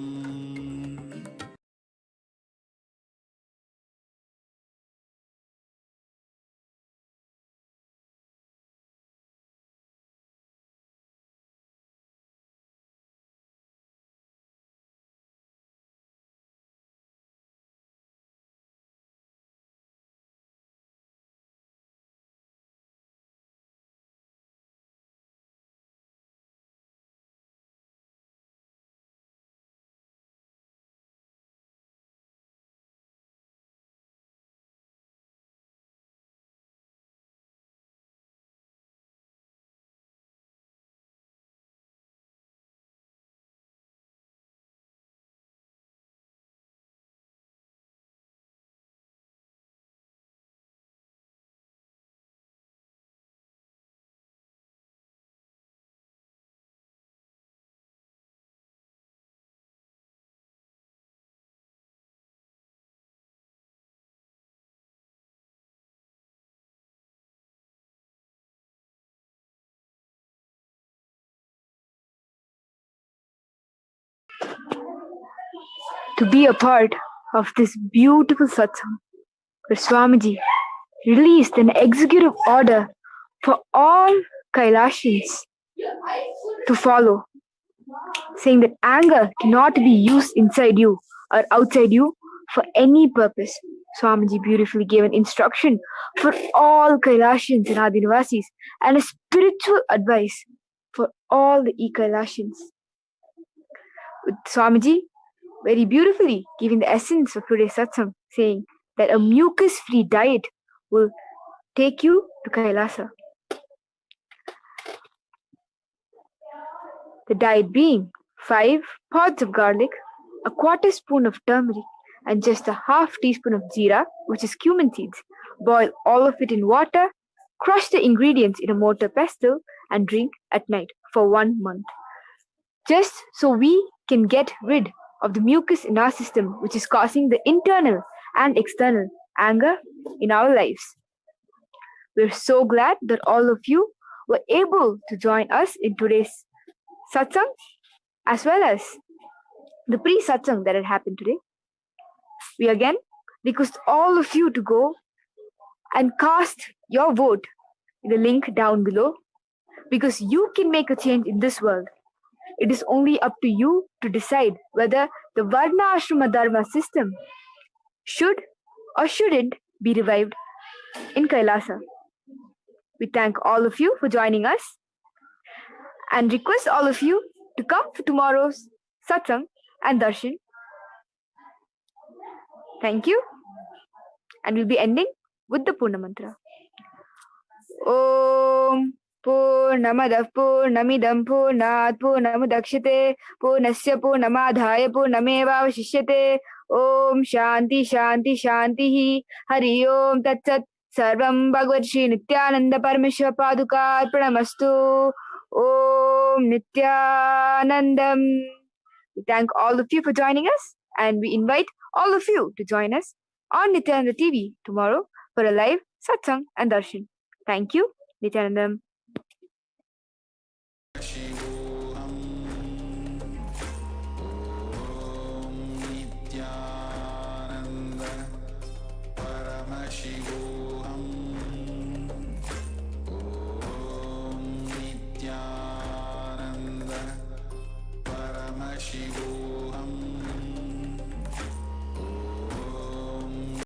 To be a part of this beautiful satsang, where Swamiji released an executive order for all Kailashins to follow, saying that anger cannot be used inside you or outside you for any purpose. Swamiji beautifully gave an instruction for all Kailashins and Adinivasis and a spiritual advice for all the e-Kailashins. With Swamiji very beautifully giving the essence of today's satsang, saying that a mucus-free diet will take you to Kailasa. The diet being 5 pods of garlic, a quarter spoon of turmeric, and just a half teaspoon of jeera, which is cumin seeds. Boil all of it in water, crush the ingredients in a mortar pestle, and drink at night for 1 month. Just so we can get rid of the mucus in our system, which is causing the internal and external anger in our lives. We're so glad that all of you were able to join us in today's satsang, as well as the pre-satsang that had happened today. We again request all of you to go and cast your vote in the link down below, because you can make a change in this world. It is only up to you to decide whether the Varna Ashrama Dharma system should or shouldn't be revived in Kailasa. We thank all of you for joining us and request all of you to come for tomorrow's satsang and darshan. Thank you. And we'll be ending with the Purna Mantra. Om Purnamadah Purnamidam Purnat Purnamudakshate Purnasya Purnamadhaya Purnamevavashishyate. Om Shanti Shanti Shanti Hari Om Tat Sat. Sarvam Bhagavad Shri Nithyananda Paramashiva Paduka Arpanamastu. Om Nithyanandam. We thank all of you for joining us, and we invite all of you to join us on Nithyananda TV tomorrow for a live satsang and darshan. Thank you, Nithyanandam.